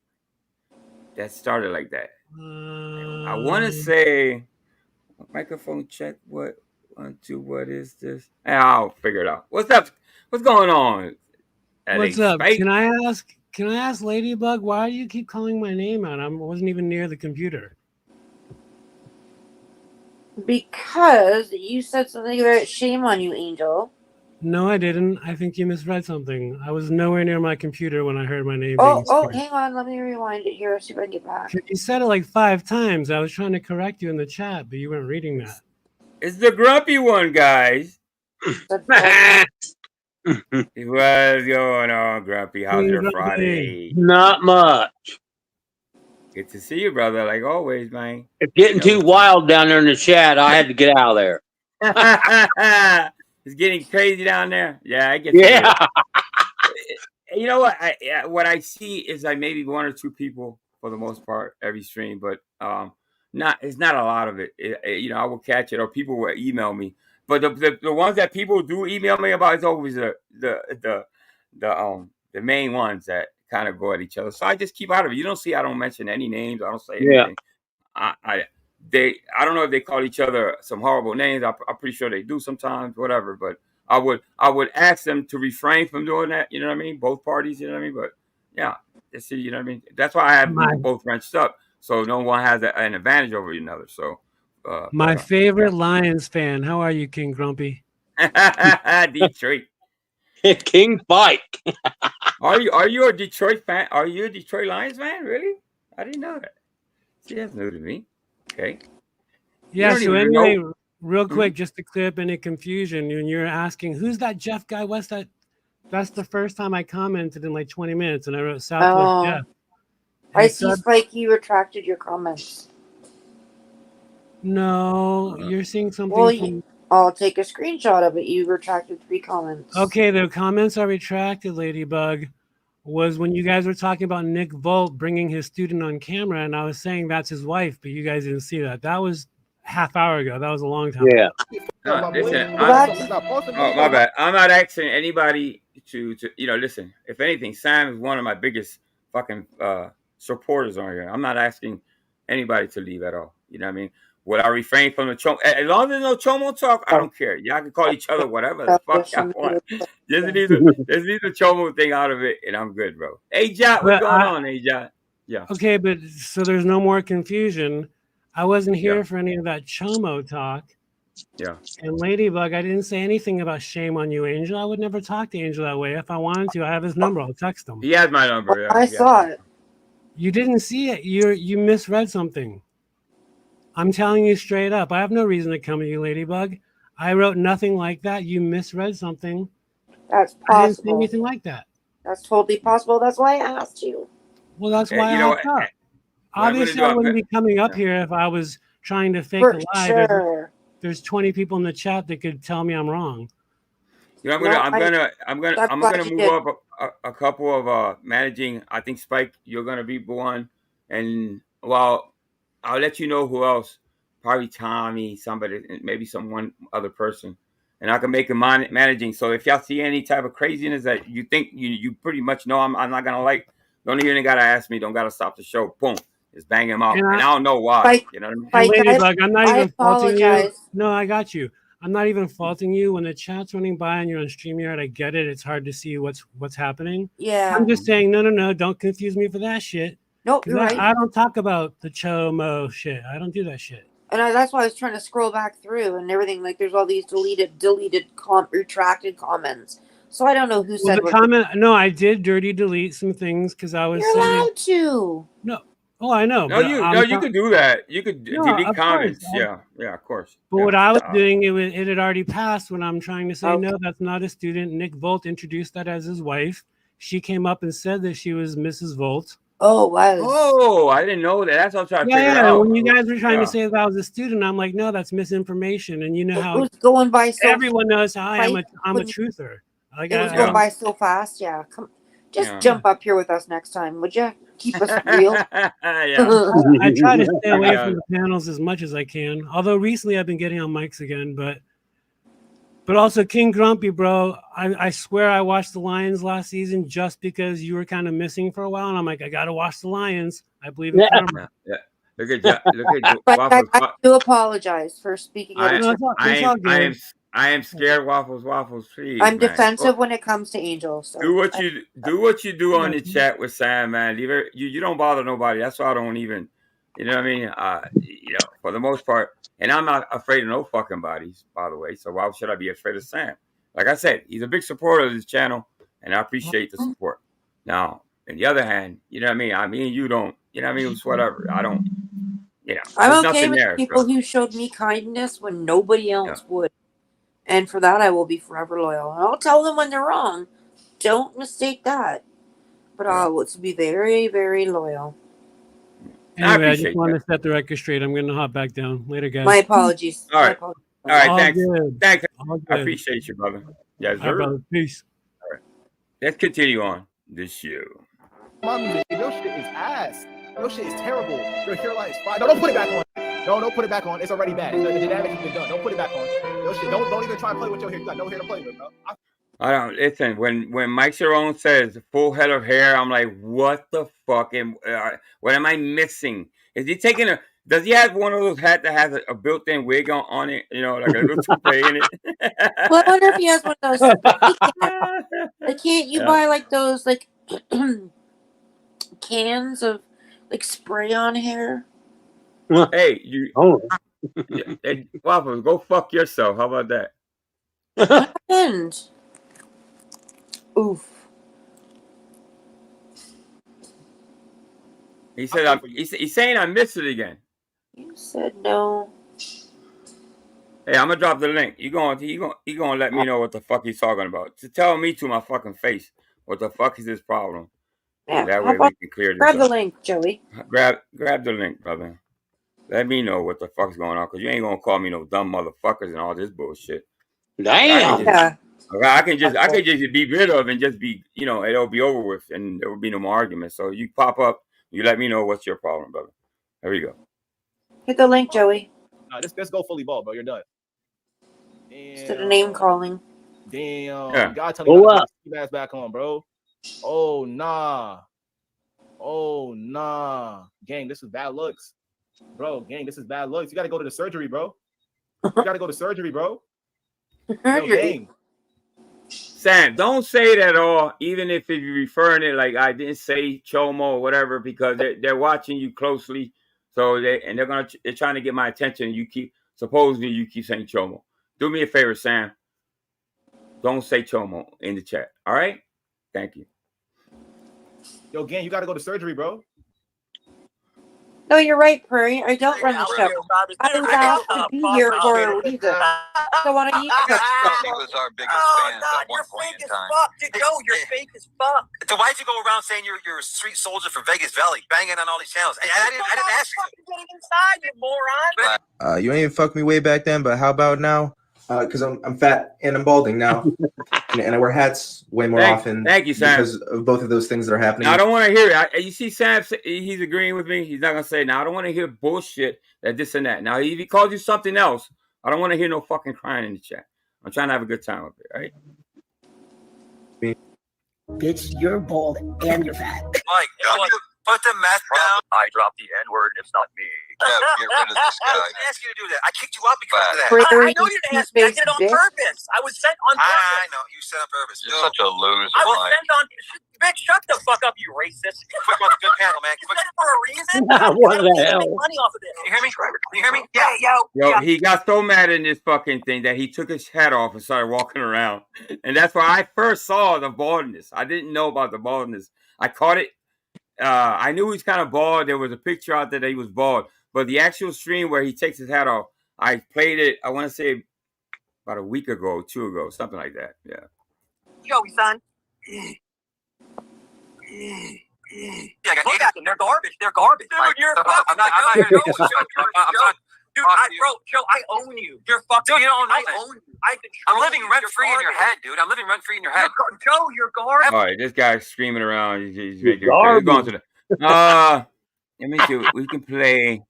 That started like that. I want to say microphone check. What? 1, 2. What is this? I'll figure it out. What's up? What's going on? What's up? Can I ask Ladybug, why do you keep calling my name out? I wasn't even near the computer. Because you said something about shame on you, Angel. No, I didn't. I think you misread something. I was nowhere near my computer when I heard my name Oh, being said. hang on. Let me rewind it here. See if I can get back. You said it like 5 times. I was trying to correct you in the chat, but you weren't reading that. It's the grumpy one, guys. What's going on, Grumpy? How's your Friday? Not much. Good to see you, brother. Like always, man. It's getting too wild down there in the chat. I had to get out of there. It's getting crazy down there. Yeah, I get. Yeah. You know what? What I see is like maybe 1 or 2 people for the most part every stream, but it's not a lot of it. I will catch it, or people will email me. But the ones that people do email me about is always the main ones that kind of go at each other. So I just keep out of it. You don't see I don't mention any names. I don't say anything. I don't know if they call each other some horrible names. I'm pretty sure they do sometimes, whatever. But I would ask them to refrain from doing that. You know what I mean? Both parties. You know what I mean? But yeah, see, you know what I mean? That's why I have both wrenched up, so no one has an advantage over another. So My favorite Lions fan. How are you, King Grumpy? Detroit. King Bike. Are you a Detroit fan? Are you a Detroit Lions fan? Really? I didn't know that. See, that's new to me. Okay. You Yeah. don't So even anyway, know. real Hmm? quick, just to clear up any confusion, when you're asking who's that Jeff guy, what's that? That's the first time I commented in like 20 minutes, and I wrote Southwest Oh, Jeff. I And see, so Spike. You retracted your comments. no, you're seeing Well, something from. I'll take a screenshot of it. You retracted 3 comments. Okay, the comments I retracted, Ladybug, was when you guys were talking about Nick Volt bringing his student on camera, and I was saying that's his wife, but you guys didn't see that. That was half hour ago. That was a long time ago. Listen, Well, my bad. I'm not asking anybody to listen. If anything, Sam is one of my biggest fucking supporters on here. I'm not asking anybody to leave at all. You know what I mean? Would I refrain from the chomo? As long as there's no chomo talk, I don't care. Y'all can call each other whatever the fuck y'all want. Just leave the chomo thing out of it, and I'm good, bro. Hey, Jot, what's But going on, hey, Jot? Yeah. Okay, but so there's no more confusion. I wasn't here Yeah. for any of that chomo talk. Yeah. And Ladybug, I didn't say anything about shame on you, Angel. I would never talk to Angel that way. If I wanted to, I have his number. I'll text him. He has my number. Yeah. I saw it. You didn't see it. You misread something. I'm telling you straight up. I have no reason to come to you, Ladybug. I wrote nothing like that. You misread something. That's I didn't say possible. anything like that. That's totally possible. That's why I asked you. Well, that's Okay, why you I know hopped what? up. Obviously, I wouldn't be coming up here if I was trying to fake For a lie. sure. There's 20 people in the chat that could tell me I'm wrong. You know, No, I'm I'm gonna glad you move did. up a couple of managing. I think Spike, you're gonna be one, and well, I'll let you know who else. Probably Tommy, somebody, maybe someone other person, and I can make him managing. So if y'all see any type of craziness that you think you pretty much know I'm not gonna like, don't even gotta ask me. Don't gotta stop the show. Boom, just bang him out, and I don't know why. Spike, You know what I mean? And Spike, Ladybug, I'm not I even faulting you. apologize. No, I got you. I'm not even faulting you. When the chat's running by and you're on StreamYard, I get it. It's hard to see what's happening. Yeah. I'm just saying, no, don't confuse me for that shit. Nope, you're right. I don't talk about the chomo shit. I don't do that shit. And that's why I was trying to scroll back through and everything. Like, there's all these retracted comments. So I don't know who Well, said the what. comment, no, I did dirty delete some things because I was You're saying. allowed to. No. Oh, I know. No, you could do that. You could delete of comments. course. Yeah, of course. But yeah. what I was doing, it had already passed when I'm trying to say, Okay. no, that's not a student. Nick Volt introduced that as his wife. She came up and said that she was Mrs. Volt. Oh, was. Oh, I didn't know that. That's what I'm trying to figure Yeah, out. when you guys were trying Yeah. to say that I was a student, I'm like, no, that's misinformation. And you know It how was going by so everyone knows how I'm a Spike, truther. Like, it was going by so fast. Yeah. Just Yeah. jump up here with us next time, would you? Keep us real. Yeah. I try to stay away Yeah. from the panels as much as I can. Although recently I've been getting on mics again, but also King Grumpy, bro. I swear I watched the Lions last season just because you were kind of missing for a while, and I'm like, I gotta watch the Lions. I believe in karma. Yeah. Look at But Waffles. I do apologize for speaking out of turn. I am scared. Waffles. Please, I'm man. defensive when it comes to Angel. So Do what you do on the chat with Sam, man. Leave it, you don't bother nobody. That's why I don't even. You know what I mean? For the most part, and I'm not afraid of no fucking bodies, by the way. So why should I be afraid of Sam? Like I said, he's a big supporter of this channel, and I appreciate the support. Now, on the other hand, you know what I mean? I mean, you don't. You know what I mean? It's whatever. I don't. I'm there's okay nothing with there. people who showed me kindness when nobody else would. And for that, I will be forever loyal. And I'll tell them when they're wrong. Don't mistake that. But I'll be very, very loyal. Anyway, I just want to set the record straight. I'm going to hop back down. Later, guys. My apologies. All right. All right. All Thanks. good. Thanks. All I good. appreciate you, brother. Yes, All right, sir. brother. Peace. All right. Let's continue on this show. My music, your shit is ass. Your shit is terrible. Your hairline is fine. No, don't put it back on. No, don't put it back on. It's already bad. The damage has been done. Don't put it back on. Your shit. Don't even try and play with your hair. You got no hair to play with, bro. I don't listen. When Mike Cerrone says full head of hair, I'm like, what the fuck? What am I missing? Is he taking a? Does he have one of those hats that has a built-in wig on it? You know, like a little toupee in it. Well, I wonder if he has one of those. Like, can't you buy like those like cans of like spray on hair? Hey, you. Hey, Waffles, go fuck yourself. How about that? What happened? Oof. He said he's saying I missed it again. You said no. Hey, I'm gonna drop the link. You gonna let me know what the fuck he's talking about. To tell me to my fucking face what the fuck is his problem. Yeah. That How way about we can clear this grab the up. link, Joey? Grab the link, brother. Let me know what the fuck's going on, because you ain't gonna call me no dumb motherfuckers and all this bullshit. Damn. I can just be rid of and just be, it'll be over with and there will be no more arguments. So you pop up, you let me know what's your problem, brother. There we go. Hit the link, Joey. Nah, just go fully ball, bro. You're done. Instead of name calling. Damn. Yeah. God tell me to keep ass back on, bro. Oh nah. Gang, this is bad looks. Bro, gang, this is bad looks. You gotta go to the surgery, bro. You gotta go to surgery, bro. Yo, gang. Sam, don't say that at all, even if you're referring it like I didn't say Chomo or whatever, because they're watching you closely. So they're trying to get my attention. You keep saying Chomo. Do me a favor, Sam. Don't say Chomo in the chat. All right? Thank you. Yo, gang, you gotta go to surgery, bro. No, you're right, Prairie. I don't run the show. I was asked to be here for a reason. So why don't you? He was our biggest fan at one point in time. Joe, you're fake as fuck. So why'd you go around saying you're a street soldier from Vegas Valley, banging on all these channels? I didn't ask you. Getting inside, you moron. You ain't fucked me way back then, but how about now? Because I'm fat and I'm balding now, and I wear hats way more often. Thank you, Sam. Because of both of those things that are happening. Now, I don't want to hear it. You see, Sam, he's agreeing with me. He's not gonna say. Now, I don't want to hear bullshit that this and that. Now, if he calls you something else, I don't want to hear no fucking crying in the chat. I'm trying to have a good time up here, right? Bitch, you're bald and you're fat. Mike, put the meth down. I dropped the N-word. It's not me. Yeah, get rid of this guy. I didn't ask you to do that. I kicked you out because of that. Prairie, I know you didn't ask me. I did it on purpose. I was sent on purpose. I know. You sent on purpose. You're such a loser, I was Mike. sent on. Bitch, shut the fuck up, you racist. Quick about the good panel, man. You said it for a reason. What the hell? Make money off of this. Can you hear me? Can you hear me? Yeah, Yo, he got so mad in this fucking thing that he took his hat off and started walking around. And that's where I first saw the baldness. I didn't know about the baldness. I caught it. I knew he was kind of bald. There was a picture out there that he was bald. But the actual stream where he takes his hat off, I played it, I want to say, about a week ago, 2 ago, something like that. Yeah. Joey, son. Yeah, look at them. They're garbage. They're garbage. Dude, you're fucking. I'm not here. Dude, Joe, I own you. You're fucking. Dude, you don't know I own you. I'm living rent free in your head, dude. I'm living rent free in your head. Joe, you're garbage. All right, this guy's screaming around. He's going to the. Let me do. We can play.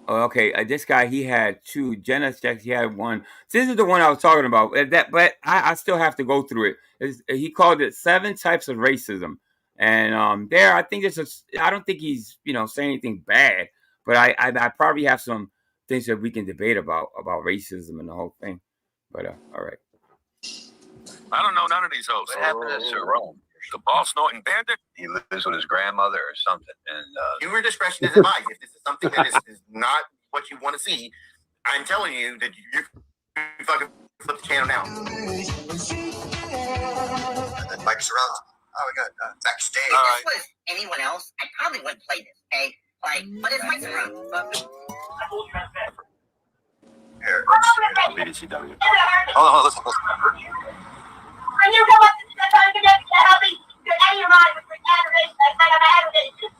Oh, okay. This guy, he had two. Jenna checks. He had one. This is the one I was talking about. But I still have to go through it. He called it 7 types of racism, and I think I don't think he's saying anything bad, but I probably have some things that we can debate about racism and the whole thing. But all right. I don't know none of these hoes. What happened to Jerome? The ball snorting bandit? He lives with his grandmother or something. And humor discretion is advised. If this is something that is not what you want to see, I'm telling you that you fucking flip the channel now. And then Mike surrounds. Oh, we got backstage. If this was anyone else, I probably wouldn't play this, okay? But it's Mike's around. Here, BDCW. Hold on, listen. And you come up to the time to help me get out of your mind with aggravation. I'm aggravated.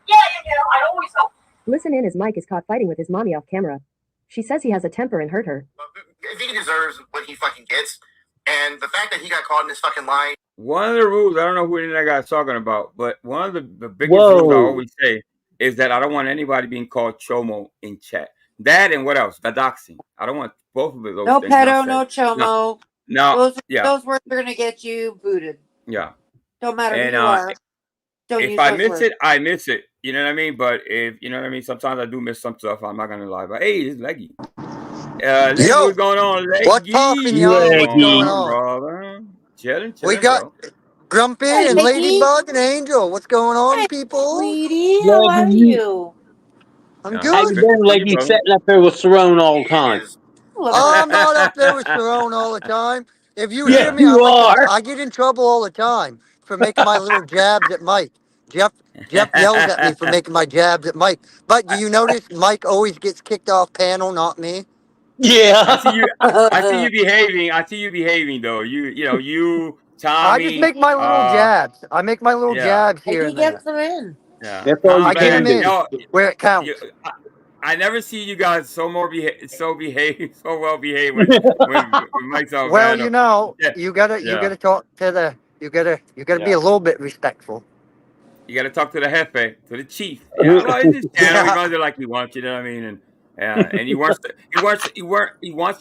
Yeah, you do. I always help. Listen in as Mike is caught fighting with his mommy off camera. She says he has a temper and hurt her. I think he deserves what he fucking gets. And the fact that he got caught in this fucking line. One of the rules, I don't know who that guy's talking about, but one of the biggest rules I always say is that I don't want anybody being called Chomo in chat. That and what else? The doxing. I don't want both of those No things. pedo, no chomo. No. Those words are gonna get you booted. Yeah. Don't matter who you are. Don't if I miss it, I miss it. You know what I mean? But if you know what I mean, sometimes I do miss some stuff. I'm not gonna lie. But hey, it's Leggy. Leggy, what's going on, Leggy? What's poppin', y'all? What's going on? Brother? Chilling, we got Grumpy and Ladybug and Angel. What's going on, people? Sweetie, how are you? I'm I've good. been like you sitting up there with Cerrone all the time. I'm not up there with Cerrone all the time. If you Yes, hear me, you are. I get in trouble all the time for making my little jabs at Mike. Jeff yells at me for making my jabs at Mike. But do you notice Mike always gets kicked off panel, not me? Yeah. I see you. I see you behaving. I see you behaving though. You know you I just Tommy. make my little jabs. I make my little Yeah. jabs here He and there. gets them in. Yeah. That's all you I get can them in do. where it counts. I never see you guys so well behaved when Mike's on Well, panel. you know, Yeah. you gotta talk to the you gotta be Yeah. a little bit respectful. You got to talk to the jefe, to the chief. Yeah, well, it's his channel. He Yeah. runs it like he wants. You know what I mean? And he wants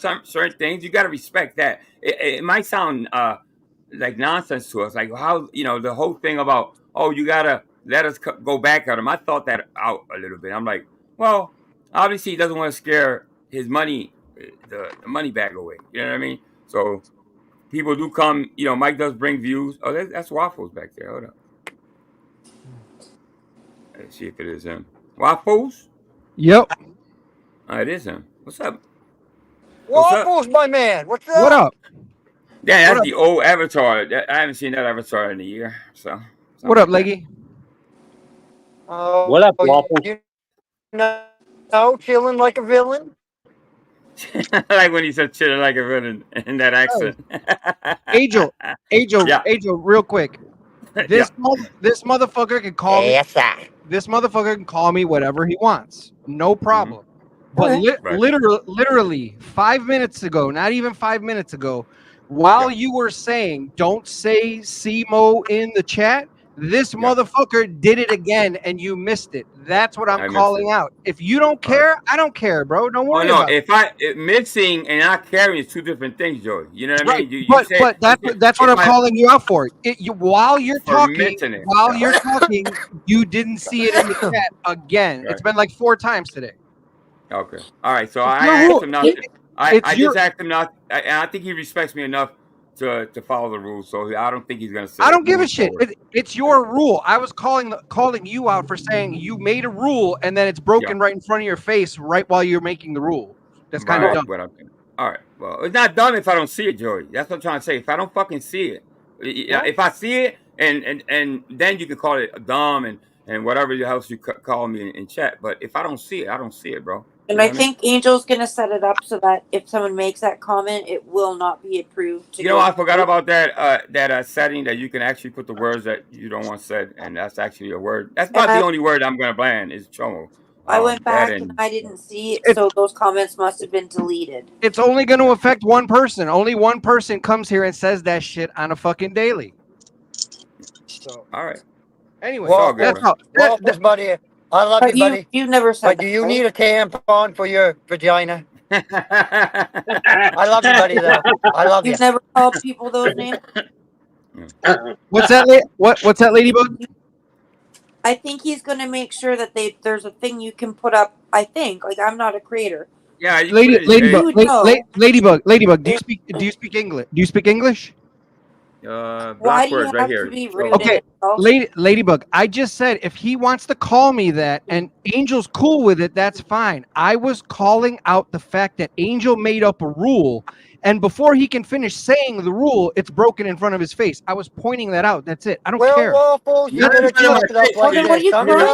some certain things. You got to respect that. It might sound like nonsense to us, like how the whole thing about you got to let us go back at him. I thought that out a little bit. I'm like, well, obviously he doesn't want to scare his money, the money bag away. You know what I mean? So people do come. Mike does bring views. Oh, that's Waffles back there. Hold up. Let's see if it is him. Waffles? Yep. It is him. What's up? Waffles, my man. What's up? What up? Yeah, that's What the old avatar. I haven't seen that avatar in a year. So. What up, Leggy? Oh, What up, Waffle? You know, chilling like a villain. Like when he said chilling like a villain in that accent. Angel, Yeah. real quick. This motherfucker can call me. Yes, sir. This motherfucker can call me whatever he wants. No problem. But Right. literally 5 minutes ago, not even 5 minutes ago, while you were saying don't say SEMO in the chat, this motherfucker did it again and you missed it. That's what I I'm missed calling it. out. If you don't care, I don't care, bro. Don't worry no, about it. if mixing and not carrying is two different things, Joey. You know what I Right, mean? but that's what I'm calling you out for. While you're For talking, mixing it. while you're talking, you didn't see it in the chat again. It's been like 4 times today. Okay. All right. So It's I your asked rule. him not. I It's just asked him not. I think he respects me enough to follow the rules. So I don't think he's gonna say. I don't give a move shit. forward. It's your rule. I was calling you out for saying you made a rule and then it's broken right in front of your face right while you're making the rule. That's kind of Right, dumb. what I'm saying. All right. Well, it's not dumb if I don't see it, Joey. That's what I'm trying to say. If I don't fucking see it, if I see it, and then you can call it dumb and whatever else you call me in chat. But if I don't see it, I don't see it, bro. And I think Angel's going to set it up so that if someone makes that comment, it will not be approved. I forgot about that setting that you can actually put the words that you don't want said, and that's actually a word. That's about the only word I'm gonna ban is chomo. I went back and I didn't see it, so those comments must have been deleted. It's only going to affect one person. Only one person comes here and says that shit on a fucking daily. So, all right. Anyway, Waffles, Waffles, buddy. I love you, buddy. You've never said But that, do you right? need a tampon for your vagina? I love you, buddy. Though I love you. You've never called people those names. What's that? What's that, Ladybug? I think he's going to make sure that there's a thing you can put up. I think, like, I'm not a creator. Yeah, Ladybug. Ladybug. Do you speak English? Do you speak English? Why do you words right have here. to be rude? Okay, and Ladybug, I just said if he wants to call me that and Angel's cool with it, that's fine. I was calling out the fact that Angel made up a rule, and before he can finish saying the rule, it's broken in front of his face. I was pointing that out. That's it. I don't care. Waffles, you gotta chalk it up like this. Sometimes some people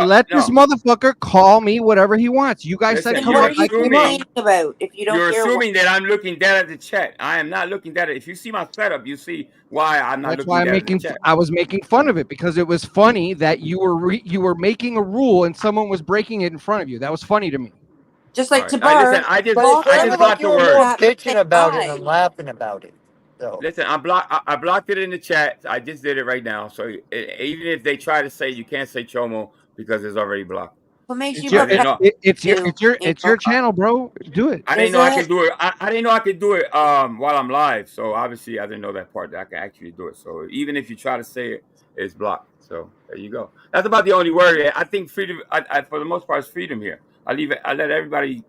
Let this motherfucker call me whatever he wants. You guys said come you're up. I came up. about if you don't You're care assuming that I'm looking down at the chat. I am not looking down at it. If you see my setup, you see why I'm not That's looking why I'm down making. at the chat. I was making fun of it because it was funny that you were making a rule and someone was breaking it in front of you. That was funny to me. Just like All right. Tabar. Listen, I just like blocked you the were word. more bitching about it than laughing about it. So. Listen, I blocked it in the chat. I just did it right now. So even if they try to say you can't say chomo because it's already blocked. What makes It's you your channel, bro. Do it. I didn't know I could do it. I didn't know I could do it while I'm live. So obviously I didn't know that part that I could actually do it. So even if you try to say it, it's blocked. So there you go. That's about the only word. I think freedom. I for the most part, is freedom here. I leave it. I let everybody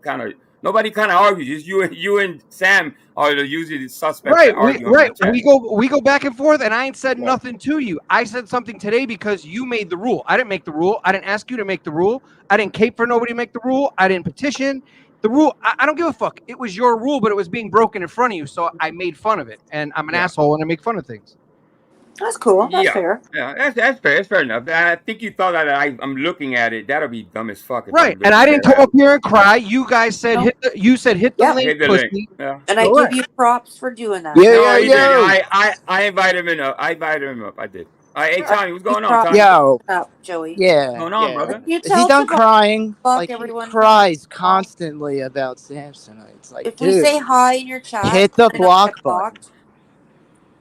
nobody argues. Just you and Sam are usually the suspects. Right, that argue on right. the chat. We go back and forth, and I ain't said nothing to you. I said something today because you made the rule. I didn't make the rule. I didn't ask you to make the rule. I didn't cape for nobody to make the rule. I didn't petition the rule. I don't give a fuck. It was your rule, but it was being broken in front of you, so I made fun of it. And I'm an asshole when I make fun of things. That's cool. That's Yeah, fair. yeah, that's fair. That's fair enough. I think you thought that I'm looking at it. That'll be dumb as fuck if Right. I'm And I looking didn't at come it. up here and cry. You guys said No. you said hit the Yeah. link, Hit the link. pussy. Yeah. And I give you props for doing that. No, he didn't. I invited him up. I invited him up. I did. Hey, Tommy, what's going on, Tommy? Yo, up, Joey. What's Yeah, going on, yeah. brother? You Is he tell done Savant crying? block Like he everyone from cries constantly about Samsonite. It's like, if we say dude, hi in your chat, hit the I don't get block button. blocked.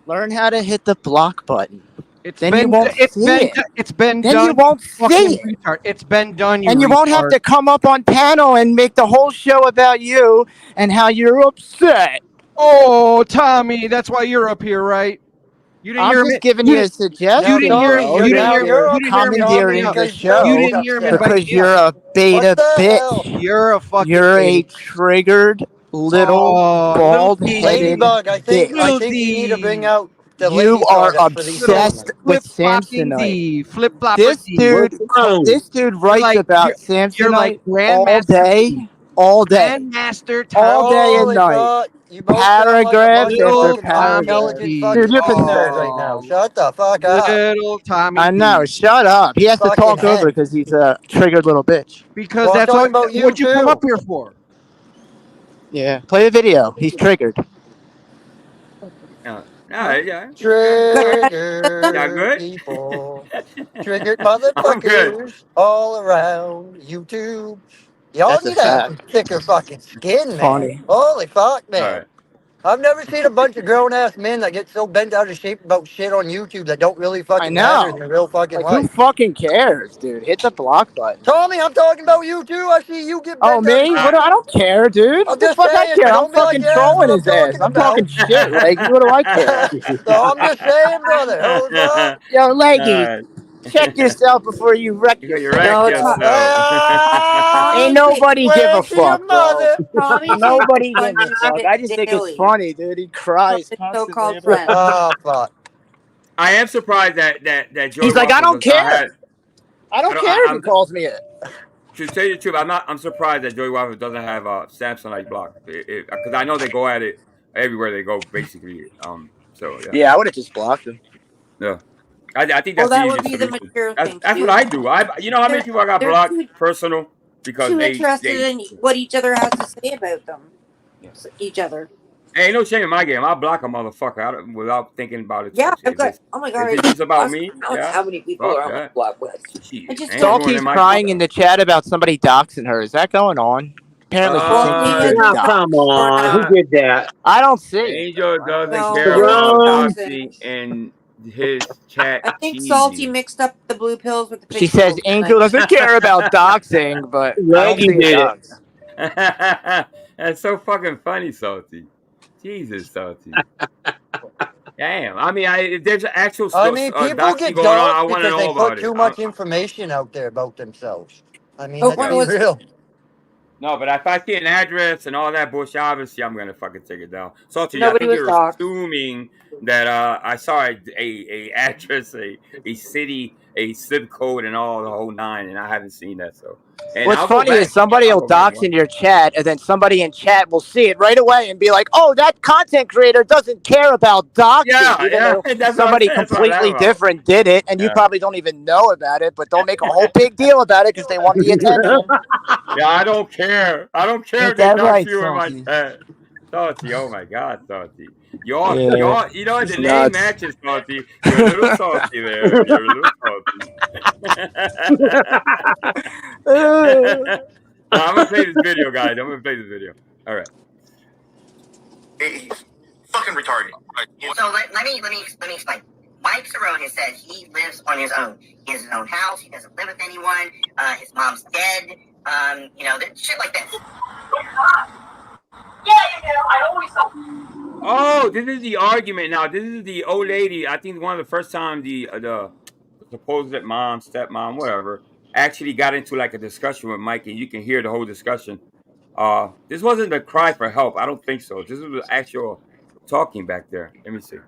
Learn how to hit the block button. Then you Been won't it's see been it. it's been Then done. you won't fucking see it. retard. It's been done. You And you won't have retard. to come up on panel and make the whole show about you and how you're upset. Oh, Tommy, that's why you're up here, right? You didn't I'm hear just me. giving You you a didn't. suggestion, You didn't hear me. bro. You didn't hear me. You're You didn't hear me inviting me commandeering up. the You show didn't hear him inviting because me up. you're a beta bitch. You're a fucking You're a beta. triggered little Oh, little D. bald-headed Ladybug, I think bitch. you need to bring out the You lady are card for these obsessed tournaments. with Flip-flopping Samsonite. D. Flip-flopper This D. dude, this dude writes about You're like Samsonite all Grandmaster D. day, all day, Grandmaster all Tommy. day and Holy night. fuck. You both sound like a Paragraph bunch of after Little fucking Tommy paragraph. unintelligent D. fucking Dude, you're cheeseheads right pathetic. now. Shut the fuck up. Little Tommy I D. know. Shut up. He has to Fucking talk over hen. because he's a triggered little bitch. Because Well, I'm that's all, talking about you what you come too. up here for. Yeah. Play the video. He's triggered. Yeah. Trigger Y'all good? people. Triggered I'm good. motherfuckers all around YouTube. Y'all That's a need to have fact. some thicker fucking skin, It's man. funny. Holy fuck, man. All right. I've never seen a bunch of grown ass men that get so bent out of shape about shit on YouTube that don't really I fucking matter in know. their real fucking Like, who life. fucking cares, dude? Hit the block button. Tommy, I'm talking about you too. I see you get Oh, bent out of me? shape. What? I don't care, dude. I'm What the just fuck I saying, care? I'm don't be like, fucking yeah, that's what trolling I'm his ass. talking I'm about. talking shit. Like, what do I care? So I'm just saying, brother. Holy fuck. Yo, All Leggy, right. check yourself before you wreck You yourself. wreck No, yourself. Ain't Tommy nobody give a Where's your fuck, bro. mother? Tommy takes Nobody give a punches fuck. I just think it's daily funny, dude. He from cries his constantly so-called about friends. Oh, fuck. I am surprised that Joey He's like, I Waffle don't does not care. have. I don't care if he I'm calls me it. to tell you the truth. I'm surprised that Joey Waffle doesn't have Samsonite block because I know they go at it everywhere they go basically. So yeah. Yeah, I would have just blocked him. Yeah. I think Well, that's the that would easiest be the solution. mature thing That's too. what I do. You know how many people I got They're blocked personal because too they interested in what each other has to say about them, each other. ain't no shame in my game. I block a motherfucker without thinking about it Yeah, twice. I've got. Oh my god! If it's just about lost me, count yeah, how many people fuck are on my that. block list. Shit, I just ain't told ruining Salty's my crying game. in the chat about somebody doxing her. Is that going on? Apparently, she thinks she's getting Now, doxed. come on. Who did that? I don't see it. Angel doesn't No, care there was no about Run. Doxy doxing. and his chat I think Salty cheesy. mixed up the blue pills with the She pink says pills Angel tonight. doesn't care about doxing, but I don't Leggy see a did it. dox. That's so fucking funny, Salty. Jesus, Salty. Damn. I mean, if there's an actual I mean, people Doxy get going on, I dogs want to because they know put about too it. much information out there about themselves. I mean, But let's when be was real. No, but if I see an address and all that bullshit, obviously I'm gonna fucking take it down. Salty, I nobody think was you're doxed? assuming that I saw a address, a city, a zip code, and all the whole nine, and I haven't seen that. So, and What's I'll go funny is back. somebody I'll will go back and dox watch. in your chat, and then somebody in chat will see it right away and be like, "Oh, that content creator doesn't care about doxing," even Yeah, though that's what I'm somebody saying. That's what I'm completely about. different did it, and you Yeah. probably don't even know about it, but they'll make a whole big deal about it because they want the attention. Yeah, I don't care. I don't care Ain't if they that dox right, you in my Salty? chat. Salty, oh my God, Salty. Yeah, You know, the it's name nuts. matches, Salty. You're a little salty there. You're a little salty. Now, I'm gonna play this video, guys. I'm gonna play this video. All right. He's fucking retarded. So let me explain. Mike Cerrone has said he lives on his own. He has his own house. He doesn't live with anyone. His mom's dead. Shit like this. Yeah, you know, I always Oh, this is the argument now. This is the old lady. I think one of the first time the supposed mom, stepmom, whatever, actually got into like a discussion with Mike, and you can hear the whole discussion. This wasn't a cry for help. I don't think so. This was actual talking back there. Let me see.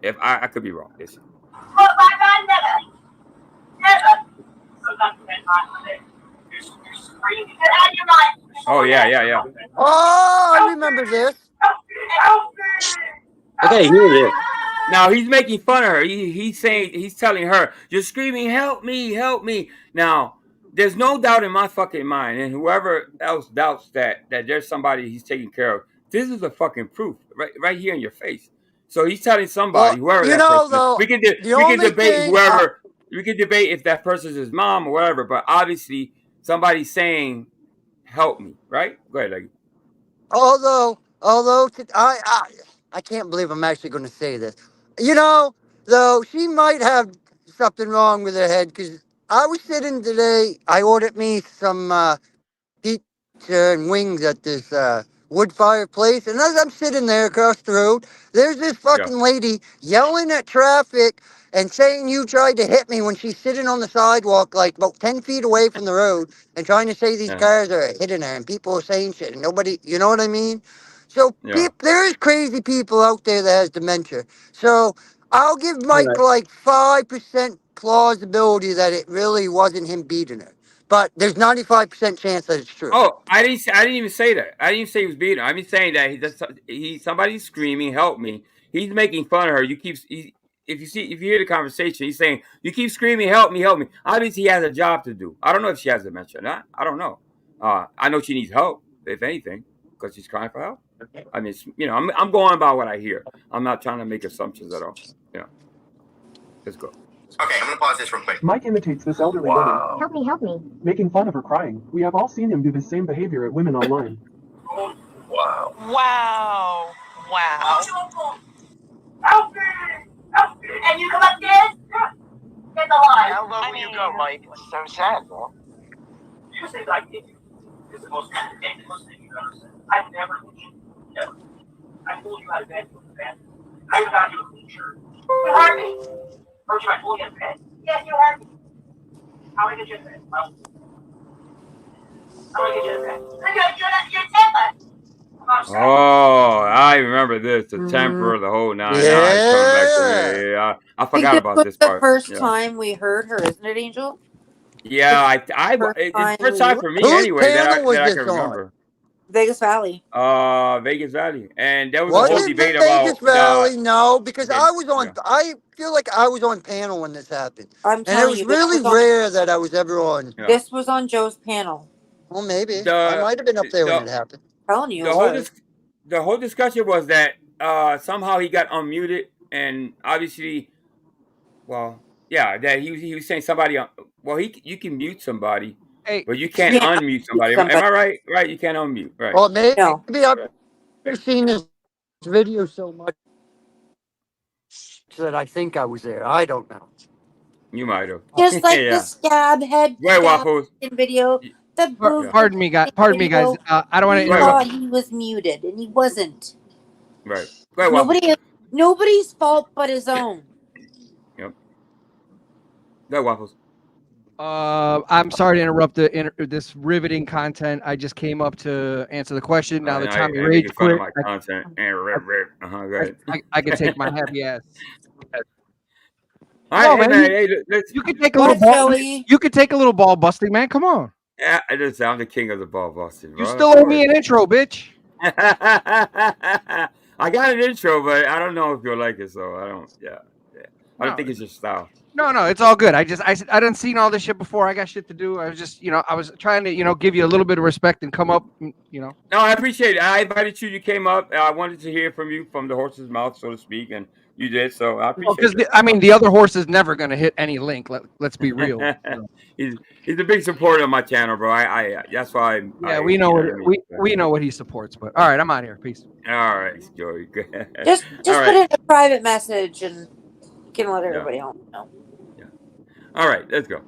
If I could be wrong. Let's see. But my God, never. Oh yeah. Oh, I remember this. Okay, here it is. Now he's making fun of her. He's telling her, "You're screaming, help me, help me." Now, there's no doubt in my fucking mind, and whoever else doubts that there's somebody he's taking care of. This is the fucking proof, right here in your face. So he's telling somebody, Well, whoever you that know, person is. though, the We can only debate thing, whoever. We can debate if that person's his mom or whatever. But obviously, somebody's saying, "Help me," right? Go ahead, Leggy. although I can't believe I'm actually going to say this. You know, though, she might have something wrong with her head because I was sitting today. I ordered me some pizza and wings at this wood fireplace, and as I'm sitting there across the road, there's this Yeah. fucking lady yelling at traffic and saying you tried to hit me when she's sitting on the sidewalk like about 10 feet away from the road and trying to say these Yeah. cars are hitting her and people are saying shit and nobody, you know what I mean? So Yeah. there is crazy people out there that has dementia. So I'll give All Mike right. like 5% plausibility that it really wasn't him beating her. But there's 95% chance that it's true. Oh, I didn't even say that. I didn't even say he was beating her. I'm just saying that somebody's screaming, "Help me!" He's making fun of her. If you hear the conversation, he's saying, "You keep screaming, help me, help me." Obviously, he has a job to do. I don't know if she has dementia or not. I don't know. I know she needs help, if anything, because she's crying for help. I mean, I'm going by what I hear. I'm not trying to make assumptions at all. You know, let's go. Okay, I'm gonna pause this real quick. Mike imitates this elderly woman, Help me. making fun of her crying. We have all seen him do the same behavior at women online. Wow. Wow. Wow. Help me! Help me! And you come up this? Get the line. How low will you go, Mike? It's so sad, man. You say I did you. It's the most ridiculous thing you've ever said. I've never hit you. Never. I told you how to bed with the bed. I got you a clean shirt. You heard me. Heard you, I told you to bed. Yes, you heard me. How do I get you in bed? Well, how do I get you in bed? You're temper. Oh, I remember this. The Mm, temper, the whole nine. Now it's coming back to Yeah. me. Yeah, I I think forgot this about was this the part. first Yeah, time we heard her, isn't it, Angel? yeah. This is the first It's time the first time we for me Whose anyway panel was that I can this on? remember. Vegas Valley. Vegas Valley, and there was a Was whole it debate Vegas about the. Valley? No, because Yeah, I was on. yeah. I feel like I was on panel when this happened, I'm and it telling was you, this really was on rare that I was ever on. Yeah. this was on Joe's panel. Well, maybe I The might have been up there when the it happened. I'm telling you, the it whole was. the whole discussion was that somehow he got unmuted, and obviously, well, yeah, that he was saying somebody. Well, you can mute somebody, Hey, but you You can't can't unmute unmute somebody. Am somebody. I right? Right, you can't unmute. Right. Well, maybe No. I've seen this video so much that I think I was there. I don't know. You might have. Just like the Yeah. stab head Go ahead, stab Waffles. in video, the booth Yeah. Pardon me, guys. video, I don't want to he Go ahead, interrupt. thought Waffles. he was muted and he wasn't. Right. Go ahead, Waffles. Nobody's fault but his own. Yep. Go ahead, Waffles. I'm sorry to interrupt this riveting content. I just came up to answer the question. Now the Tommy I Rage making fun of quit. my content. Go ahead. I can take my happy ass. All Come right, on, hey man. man. Hey, let's. You could take a What, little ball. Joey? You could take a little ball busting, man. Come on. Yeah, I'm the king of the ball busting, bro. You Of still owe me course. an intro, bitch. I got an intro, but I don't know if you'll like it, so I don't. Yeah. I don't No, think it's your style. no, it's all good. I done seen all this shit before. I got shit to do. I was just, I was trying to, give you a little bit of respect and come up, No, I appreciate it. I invited you. You came up. I wanted to hear from you from the horse's mouth, so to speak, and you did. So I appreciate Because that. the other horse is never gonna hit any link. Let's be real. He's a big supporter of my channel, bro. I that's why Yeah, we know you what know what I mean? we know what he supports. But all right, I'm out of here. Peace. All right, Joey. Just All put right. in a private message and you can let Yeah. everybody else know. Yeah. All right, let's go.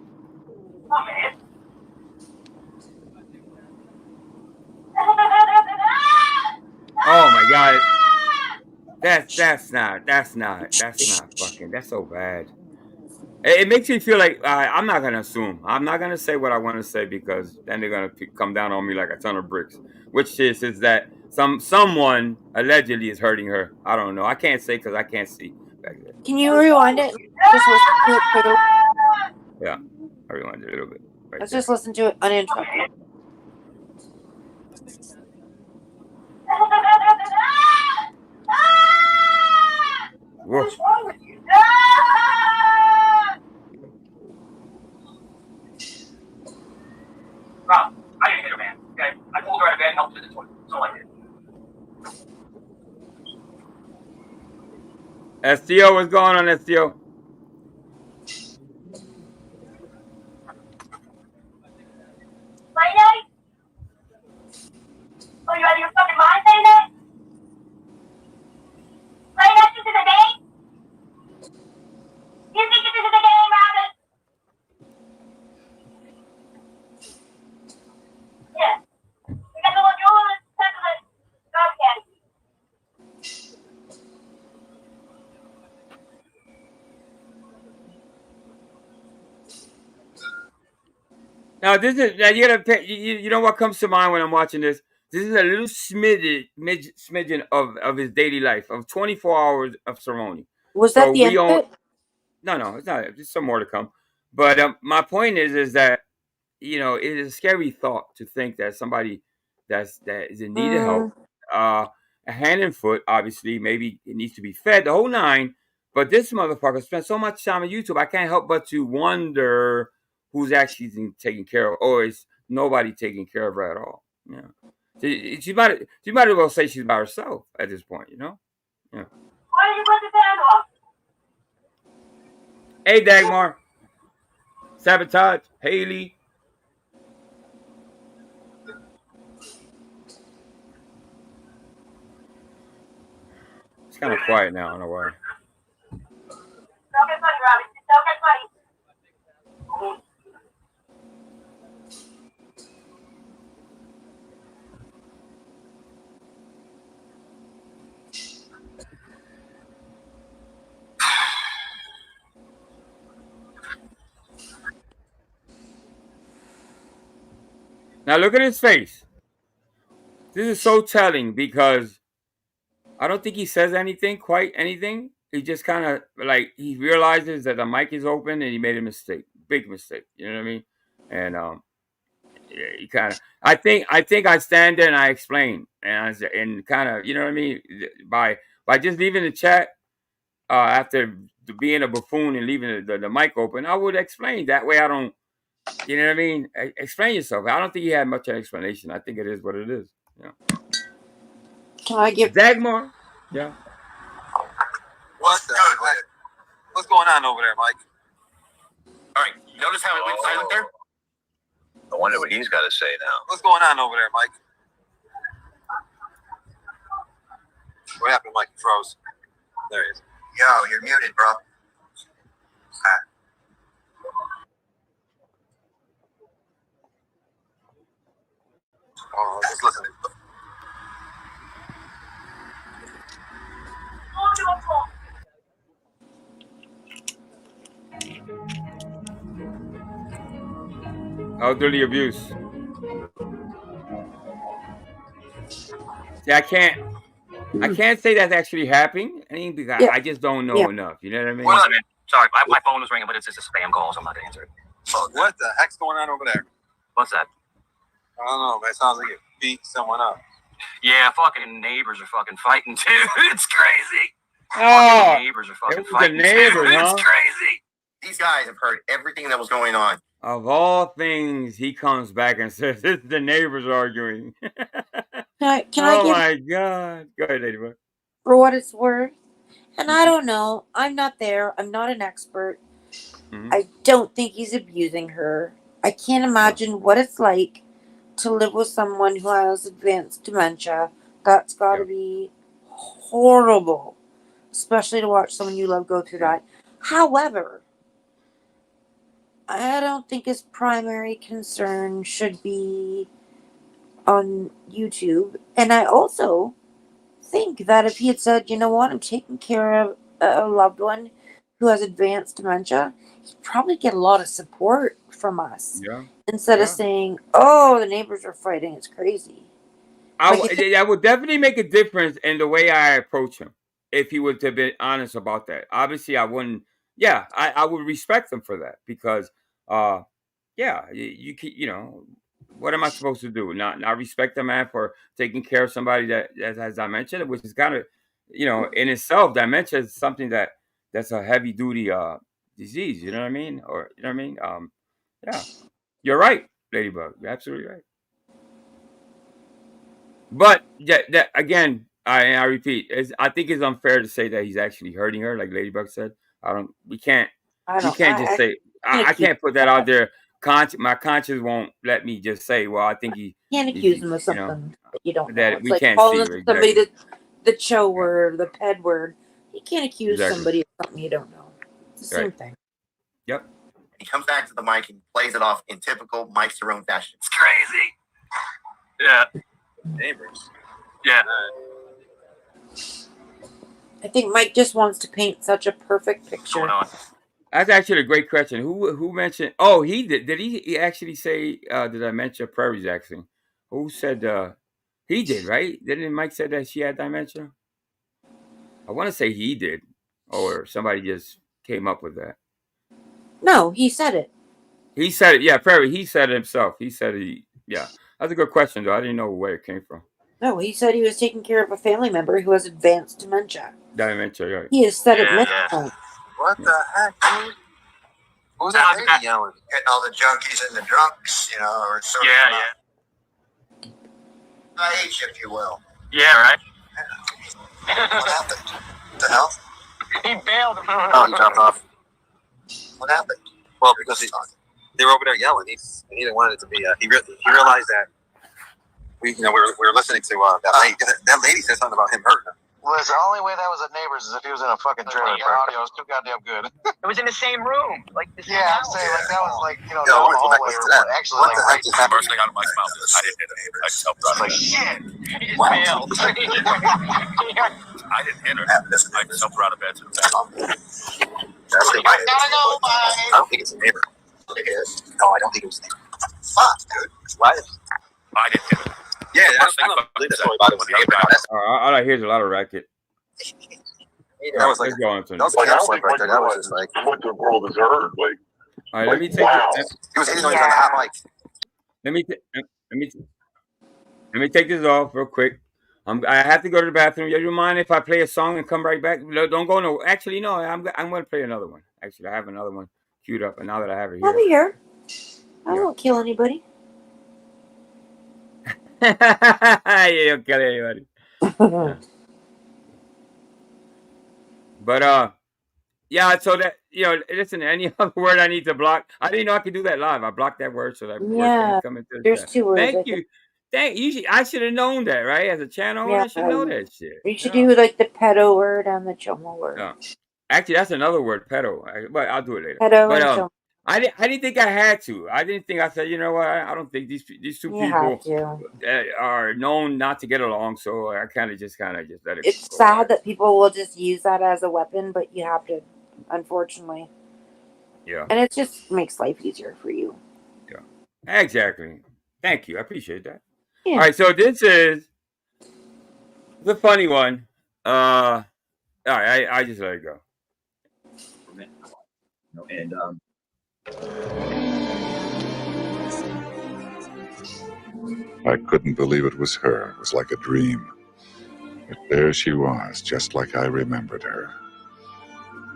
Oh my God. That's not fucking. That's so bad. It makes me feel like I'm not gonna assume. I'm not gonna say what I want to say because then they're gonna come down on me like a ton of bricks. Which is that someone allegedly is hurting her. I don't know. I can't say because I can't see back there. Can you rewind it? Just listen to it for the. Yeah, I rewind it a little bit. Right Let's there. just listen to it uninterrupted. Whoa. STO, what's going on, STO? Oh, you out of your fucking mind saying that? Play that shit to the game? You think this is a game, Robin? Yeah. We got the little jewel and the dog candy. Now this is now you gotta pay, you know what comes to mind when I'm watching this. This is a little smidgen of his daily life of 24 hours of ceremony. Was So that the we end of own it? no, it's not. There's some more to come. But my point is that it is a scary thought to think that somebody that is in need of help, Mm, a hand and foot, obviously, maybe it needs to be fed the whole nine. But this motherfucker spent so much time on YouTube, I can't help but to wonder who's actually taking care of, or is nobody taking care of her at all? Yeah, she might as well say she's by herself at this point. Yeah. Why did you put the fan off? Hey, Dagmar, Sabotage, Haley. It's kind of quiet now. I don't know why. Don't get funny, Robbie. Don't get funny. Now look at his face. This is so telling because I don't think he says quite anything. He just kind of like he realizes that the mic is open and he made a mistake, big mistake. You know what I mean? And yeah, he kind of. I think I stand there and I explain and kind of, you know what I mean, by just leaving the chat after being a buffoon and leaving the mic open. I would explain that way. I don't. You know what I mean? Explain yourself. I don't think he had much of an explanation. I think it is what it is. Yeah. Can I give Dagmar? Yeah. What's going on over there, Mike? All right, notice how it went silent there? I wonder what he's got to say now. What's going on over there, Mike? What happened, Mike? He froze. There he is. Yo, you're muted, bro. Oh, just listen. Elderly abuse. See, I can't say that's actually happening. I mean, because I just don't know enough. You know what I mean? Well, sorry, my phone was ringing, but it's just a spam call, so I'm not going to answer it. What the heck's going on over there? What's that? I don't know, man. It sounds like it beat someone up. Yeah, fucking neighbors are fucking fighting too. It's crazy. Oh, fucking neighbors are fucking fighting the neighbors, too. huh? It's crazy. These guys have heard everything that was going on. Of all things, he comes back and says, "It's the neighbors arguing." Can I Oh give my God! Go ahead, Ladybug. for what it's worth? And I don't know. I'm not there. I'm not an expert. I don't think he's abusing her. I can't imagine what it's like to live with someone who has advanced dementia. That's got to be horrible, especially to watch someone you love go through that. However, I don't think his primary concern should be on YouTube. And I also think that if he had said, you know what, I'm taking care of a loved one who has advanced dementia, he'd probably get a lot of support from us. Yeah. Instead of saying, oh, the neighbors are fighting, it's crazy. I would definitely make a difference in the way I approach him if he would have been honest about that. Obviously, I wouldn't. Yeah, I would respect him for that because, yeah, you know, what am I supposed to do? Not respect the man for taking care of somebody that has dementia, which is kind of, in itself, dementia is something that's a heavy duty disease. You know what I mean? Or you know what I mean? Yeah, you're right, Ladybug. You're absolutely right. But again, I repeat, I think it's unfair to say that he's actually hurting her, like Ladybug said. We can't just say I can't put that out there. My conscience won't let me just say, well, I think you can't accuse him of something that you don't know. that It's we like can't calling see somebody exactly. the cho word, the ped word. You can't accuse Exactly. somebody of something you don't know. It's the same Right. thing. Yep. He comes back to the mic and plays it off in typical Mike Cerrone fashion. It's crazy. Yeah. Neighbors. Yeah. I think Mike just wants to paint such a perfect picture. That's actually a great question. Who mentioned? Oh, he did. Did he actually say? Did I mention Prairie's accent? Who said? He did, right? Didn't Mike say that she had dementia? I want to say he did, or somebody just came up with that. No, he said it. He said it. Yeah, Prairie. He said it himself. He said he. Yeah, that's a good question, though. I didn't know where it came from. No, he said he was taking care of a family member who has advanced dementia. Dementia, right? He has said it many times. What the heck, dude? Who's that lady yelling? Getting all the junkies and the drunks, you know, or sort of. Age, if you will. Yeah, right. What happened? What the hell? He bailed him. Oh, he dropped off. What happened? Well, because they were over there yelling. He didn't want it to be. He realized that we were listening to that lady. That lady said something about him hurting her. Well, the only way that was at Neighbors is if he was in a fucking trailer. Your audio was too goddamn good. It was in the same room, like the same Yeah, I'm house. saying like that was like down the hallway or actually What like the right. heck just happened? First thing out of Mike's mouth is I didn't hit her. I just helped her out. Like shit. He just bailed. I didn't hit her. I just helped her out of bed to the bathroom. I don't think it's a neighbor. It is. No, I don't think it was a neighbor. Fuck, dude. What? I didn't hit her. Yeah, I don't believe the story about it was a neighbor. All I hear is a lot of racket. That was like let's go on to that was like right there. That was just like what the world has heard. Like, all right, let me take he was hitting on the hot mic. let me take this off real quick. I have to go to the bathroom. You mind if I play a song and come right back? No, don't go no. Actually, no. I'm going to play another one. Actually, I have another one queued up, and now that I have it I'll be here, here. I won't kill anybody. You don't kill anybody. Yeah. But yeah. So that listen. Any other word I need to block? I didn't know I could do that live. I blocked that word so that word can't come into the there's chat. 2 words. Thank you. I should have known that, right? As a channel owner, I should know that shit. You should do like the pedo word and the chomo word. Yeah. Actually, that's another word, pedo. But I'll do it later. Pedo But and chomo. I didn't think I had to. I didn't think I said, you know what? I don't think these 2 people are known not to get along. So I kind of just let it. It's sad that people will just use that as a weapon, but you have to, unfortunately. Yeah. And it just makes life easier for you. Yeah. Exactly. Thank you. I appreciate that. Yeah. All right. So this is the funny one. All right. I just let it go. And I couldn't believe it was her. It was like a dream. But there she was, just like I remembered her.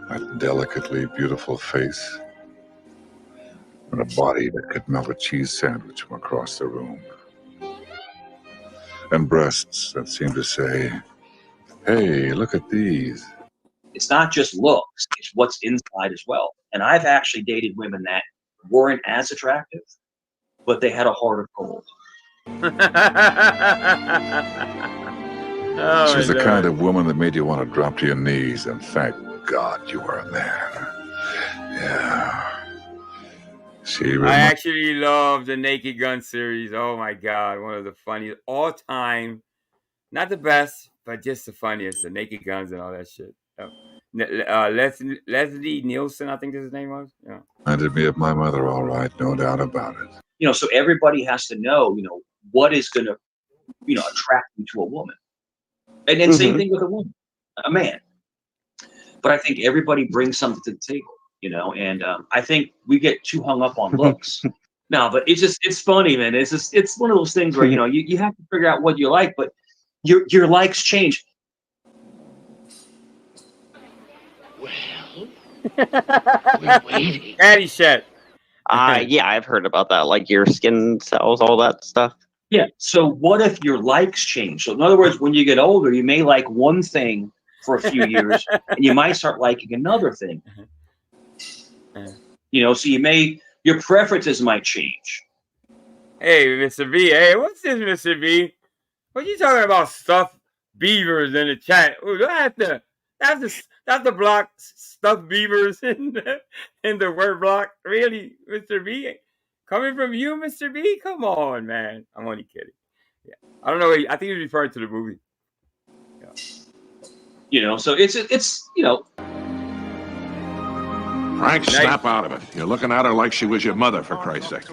That delicately beautiful face, and a body that could melt a cheese sandwich from across the room. And breasts that seemed to say, hey, look at these. it's not just looks, it's what's inside as well. And I've actually dated women that weren't as attractive, but they had a heart of gold. She's the kind of woman that made you want to drop to your knees and thank God you were a man. Yeah. I actually love the Naked Gun series. Oh my God, one of the funniest all time. Not the best, but just the funniest. The Naked Guns and all that shit. Leslie Nielsen, I think his name was. Yeah. Reminded me of my mother, all right, no doubt about it. So everybody has to know, what is going to, attract you to a woman. And then same thing with a man. But I think everybody brings something to the table, and I think we get too hung up on looks. No, but it's funny, man. It's one of those things where, you have to figure out what you like, but your likes change. We're waiting. Caddyshack. Yeah, I've heard about that. Like your skin cells, all that stuff. Yeah. So what if your likes change? So in other words, when you get older, you may like one thing for a few years, and you might start liking another thing. So your preferences might change. Hey, Mr. B. Hey, what's this, Mr. B? What you talking about? Stuffed beavers in the chat? Ooh, that's the block stuffed beavers in the word block. Really, Mr. B? Coming from you, Mr. B? Come on, man. I'm only kidding. Yeah, I don't know. I think he's referring to the movie. Yeah. So it's Frank, snap out of it. You're looking at her like she was your mother, for Christ's sake.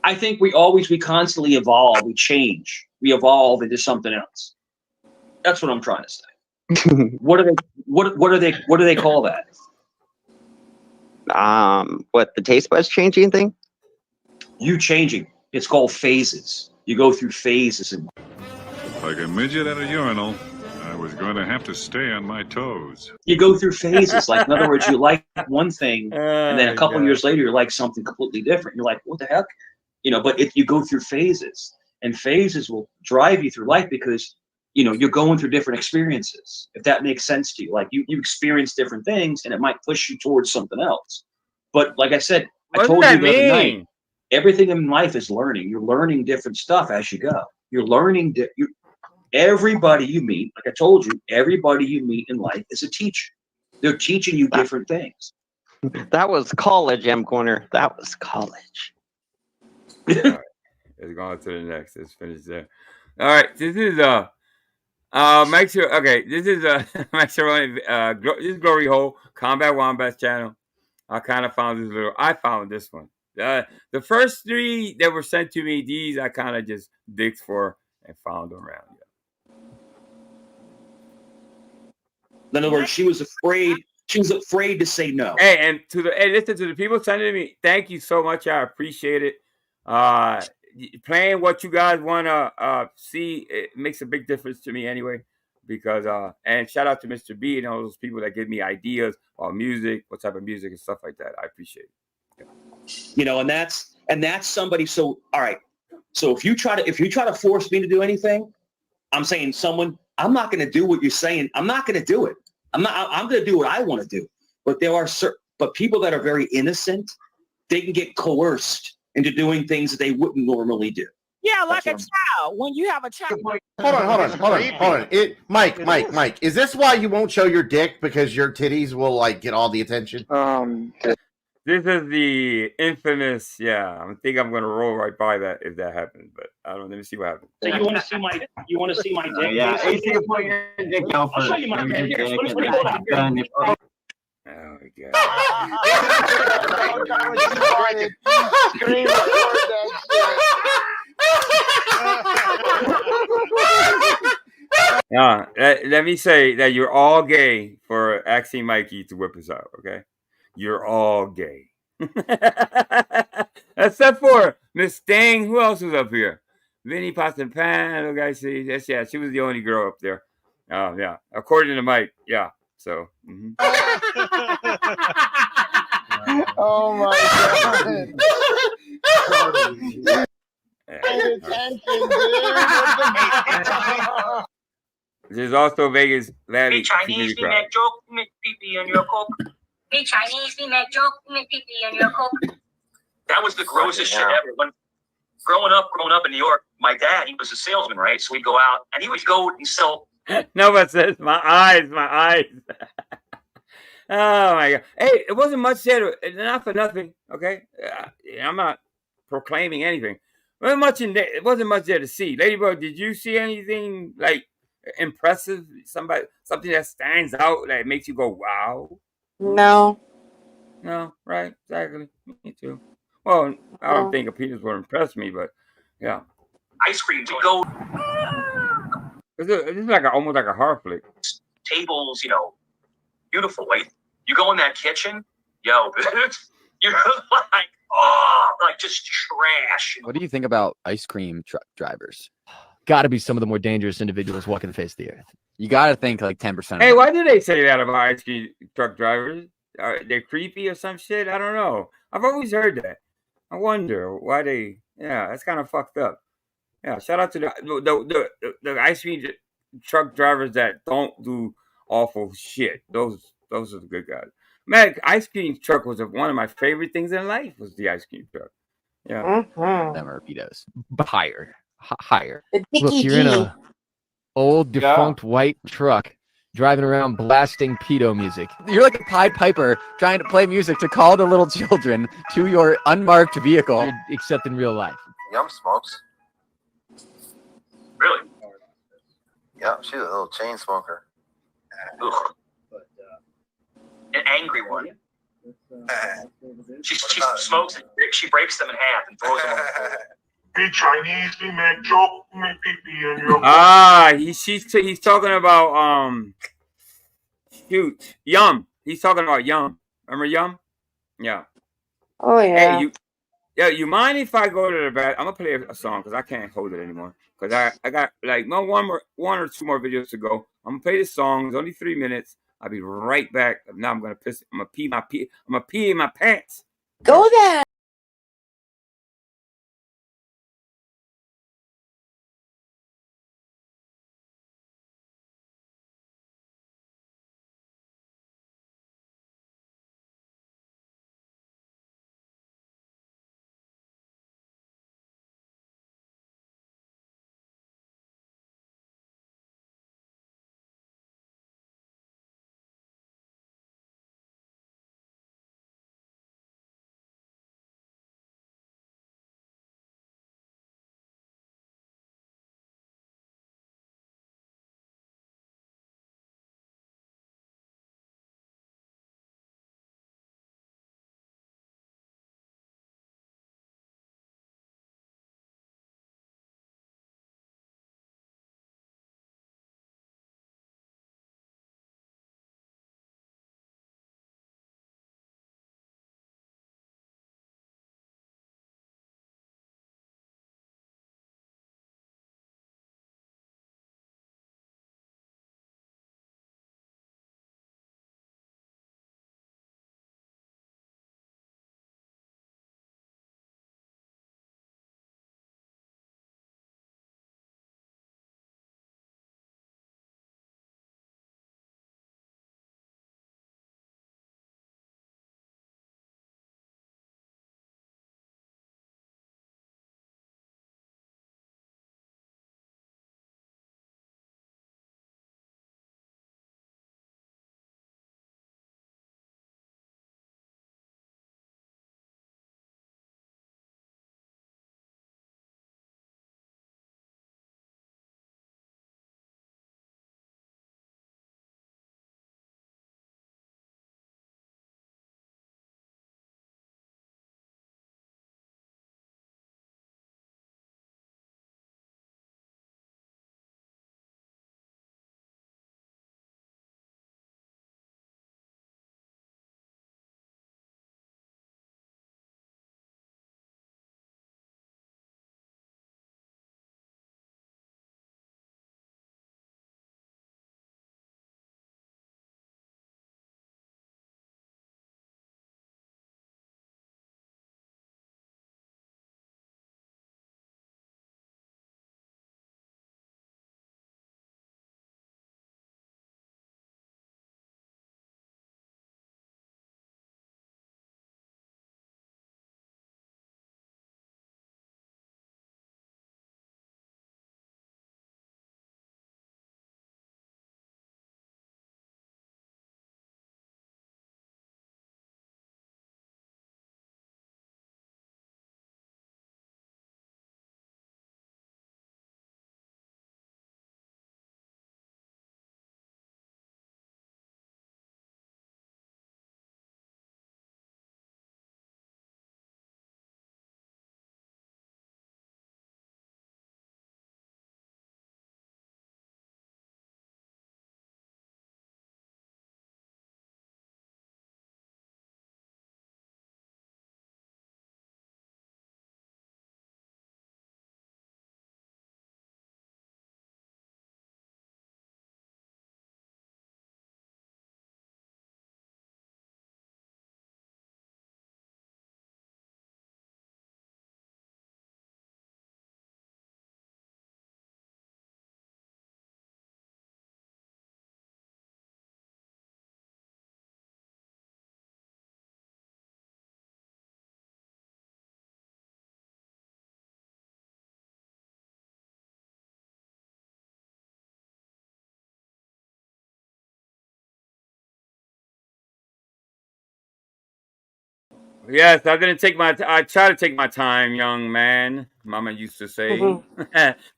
I think we constantly evolve, we change, we evolve into something else. That's what I'm trying to say. What do they call that? What, the taste buds changing thing? You changing. It's called phases. You go through phases. Like a midget at a urinal, I was going to have to stay on my toes. You go through phases. Like, in other words, you like one thing, and then a couple years later, you like something completely different. You're like, what the heck? But if you go through phases, and phases will drive you through life because, you're going through different experiences, if that makes sense to you. Like, you experience different things, and it might push you towards something else. But like I said, I told you the other night, everything in life is learning. You're learning different stuff as you go. You're learning. Everybody you meet, like I told you, everybody you meet in life is a teacher. They're teaching you different things. That was college, M. Corner. That was college. All right. Let's go on to the next. Let's finish there. All right. This is Mike Sir. Okay, this is Mike Sir. This is Glory Hole Combat Wombat's channel. I kind of found this I found this one. The first three that were sent to me, these I kind of just digged for and found them around. In other words, she was afraid. She was afraid to say no. Hey, and listen to the people sending me. Thank you so much. I appreciate it. Playing what you guys want to see, it makes a big difference to me anyway. Because and shout out to Mr. B and all those people that give me ideas on music, what type of music and stuff like that. I appreciate it. And that's somebody. So all right. So if you try to force me to do anything, I'm saying I'm not going to do what you're saying. I'm not going to do it. I'm going to do what I want to do. But there are but people that are very innocent, they can get coerced into doing things that they wouldn't normally do. Yeah, like a child. When you have a child. Hold on. Mike, is this why you won't show your dick? Because your titties will get all the attention? This is the infamous, I think I'm gonna roll right by that if that happens, but I don't know. Let me see what happens. So you want to see my dick? Yeah, put your dick out first. I'll show you my dick. Oh my god. Let me say that you're all gay for asking Mikey to whip us out, okay? You're all gay. Except for Miss Dang. Who else was up here? Vinny Pasta Pan. Oh, guys, see, she was the only girl up there. Yeah, according to Mike. Yeah. So. Oh my god. There's also Vegas Larry. Hey Chinese, me make joke, make pee-pee on your coke. Hey Chinese, me make joke, make pee-pee on your coke. That was the grossest shit ever. When growing up in New York, my dad, he was a salesman, right? So we'd go out and he would go and sell. No, but says my eyes. Oh my god! Hey, it wasn't much there. Not for nothing. Okay, I'm not proclaiming anything. It wasn't much there to see. Ladybug, did you see anything impressive? Something that stands out that makes you go wow? No. No, right? Exactly. Me too. Well, I don't think a penis would impress me, but yeah. Ice cream to go. This is almost like a horror flick. Tables, beautiful. Like you go in that kitchen, you're like just trash. What do you think about ice cream truck drivers? Got to be some of the more dangerous individuals walking the face of the earth. You got to think 10%. Hey, why do they say that about ice cream truck drivers? They're creepy or some shit? I don't know. I've always heard that. I wonder why they. Yeah, that's kind of fucked up. Yeah, shout out to the ice cream truck drivers that don't do awful shit. Those are the good guys. Man, ice cream truck was one of my favorite things in life. Was the ice cream truck? Yeah. Them are pedos. Higher. Higher. The Look, Dickie you're in D. a old defunct white truck driving around blasting pedo music. You're like a Pied Piper trying to play music to call the little children to your unmarked vehicle, except in real life. Yum smokes. Really? Yeah, she's a little chain smoker. Ugh. An angry one. She smokes it. She breaks them in half and throws them on the floor. Hey Chinese, we make joke, make pee in your He's talking about shoot, Yum. He's talking about Yum. Remember Yum? Yeah. Oh Hey, yeah. you mind if I go to the back? I'm gonna play a song because I can't hold it anymore. Cause I got like one or two more videos to go. I'm gonna play this song. It's only 3 minutes. I'll be right back. Now I'm gonna piss. I'm gonna pee in my pants. Go then. Yes, I didn't take my. I try to take my time, young man. Mama used to say.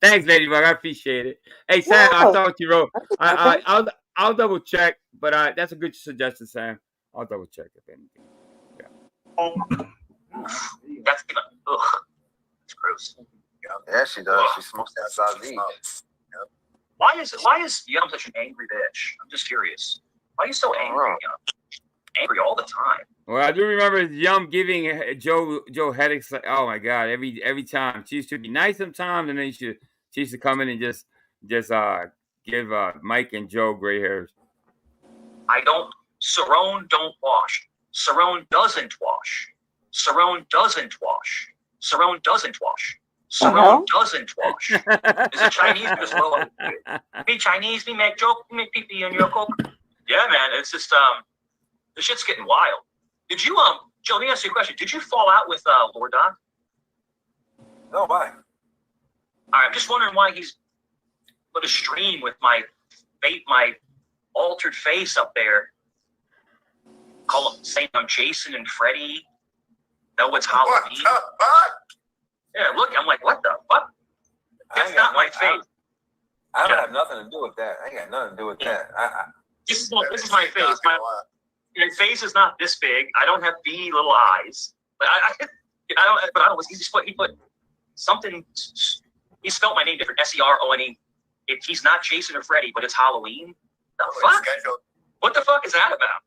Thanks, Ladybug. I appreciate it. Hey, Sam, I No, thought you wrote. that's okay. I'll double check, but that's a good suggestion, Sam. I'll double check if anything. That's ugh. It's gross. Yeah, she does. She smokes that Sazi. Why is Yum such an angry bitch? I'm just curious. Why are you so angry, Yum? Angry all the time. Well, I do remember Yum giving Joe headaches. Like, oh my God, every time she used to be nice sometimes, and then she used to come in and just give Mike and Joe gray hairs. I don't. Cerrone don't wash. Cerrone doesn't wash. Cerrone doesn't wash. Cerrone doesn't wash. Cerrone doesn't wash. Is it Chinese or just low? Me Chinese, me make joke, me make pee in your coke. Yeah, man, it's just the shit's getting wild. Did you Joe? Let me ask you a question. Did you fall out with Lord Don? No, why? All right, I'm just wondering why he's put a stream with my altered face up there. Call him saying I'm Jason and Freddy. No, it's Halloween. What the fuck? Yeah, look, I'm like, what the fuck? That's not my face. I don't have nothing to do with that. I ain't got nothing to do with that. This is my face. My face is not this big. I don't have beady little eyes. But I don't. He put something. He spelled my name different. Serone. He's not Jason or Freddy, but it's Halloween. The fuck? What the fuck is that about?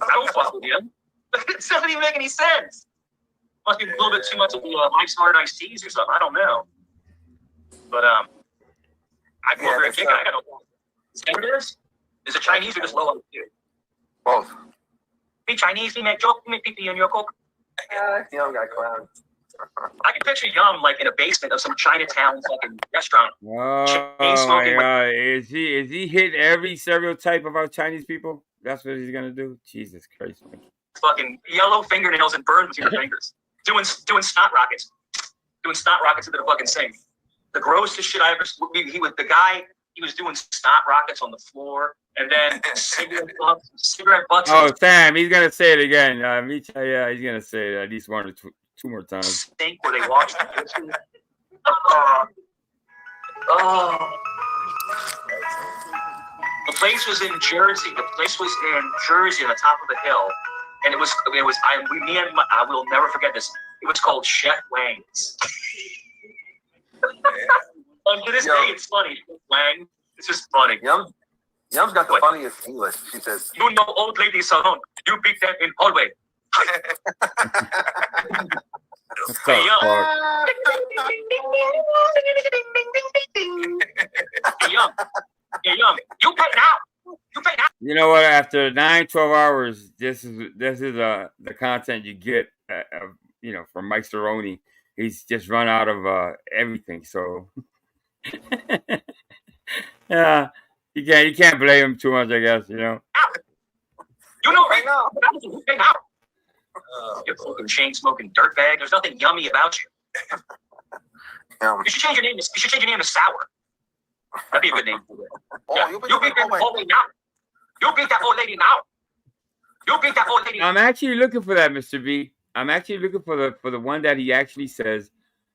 I don't fuck with him. It doesn't even make any sense. Must be a little bit too much of Mike's Hard Iced Teas or something. I don't know. But I go over and kick it. I got no. Is that what it is? Is it Chinese or just low on the Both. Be Chinese, we make joke, we make pee in your coke. Yum got clown. I can picture Yum like in a basement of some Chinatown fucking restaurant. Oh my God! Is he hitting every stereotype of our Chinese people? That's what he's gonna do. Jesus Christ, man. Fucking yellow fingernails and burns in your fingers. Doing snot rockets. Doing snot rockets into the fucking sink. The grossest shit I ever. He was the guy. He was doing snot rockets on the floor, and then cigarette butts. Oh, Sam, he's gonna say it again. Yeah, he's gonna say it at least one or two more times. Sink where they wash the dishes. The place was in Jersey. The place was in Jersey on the top of the hill, and it was. I will never forget this. It was called Chef Wang's. To this day, it's funny. Wang. It's just funny. Yum's got the funniest English. She says, "You know, old lady salon. You beat them in hallway." Hey, Yum, you pay now. You pay now. You know what? After 9-12 hours, this is the content you get. From Mike Cerrone. He's just run out of everything. So yeah, you can't blame him too much, I guess. You know right now. You pay now. You fucking chain smoking dirtbag. There's nothing yummy about you. You should change your name. You should change your name to Sour. That'd be a good name for it. You beat that old lady now. You beat that old lady now. You beat that old lady. I'm actually looking for that, Mr. B. I'm actually looking for the one that he actually says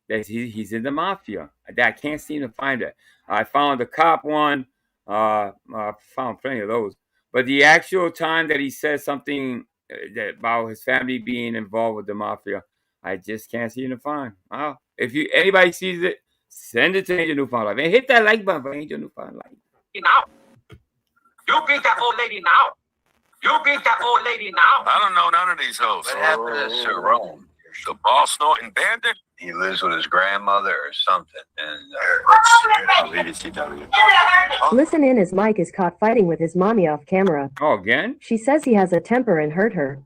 that he's in the mafia. I can't seem to find it. I found the cop one. I found plenty of those. But the actual time that he says something about his family being involved with the mafia, I just can't seem to find. Wow. If anybody sees it, send it to Angel Newfound Life. And hit that like button for Angel Newfound Life. Now. You beat that old lady now. You beat that old lady now. I don't know none of these hoes. What happened to Cerrone? The ball snorting bandit? He lives with his grandmother or something. And Listen in as Mike is caught fighting with his mommy off camera. Oh, again? She says he has a temper and hurt her.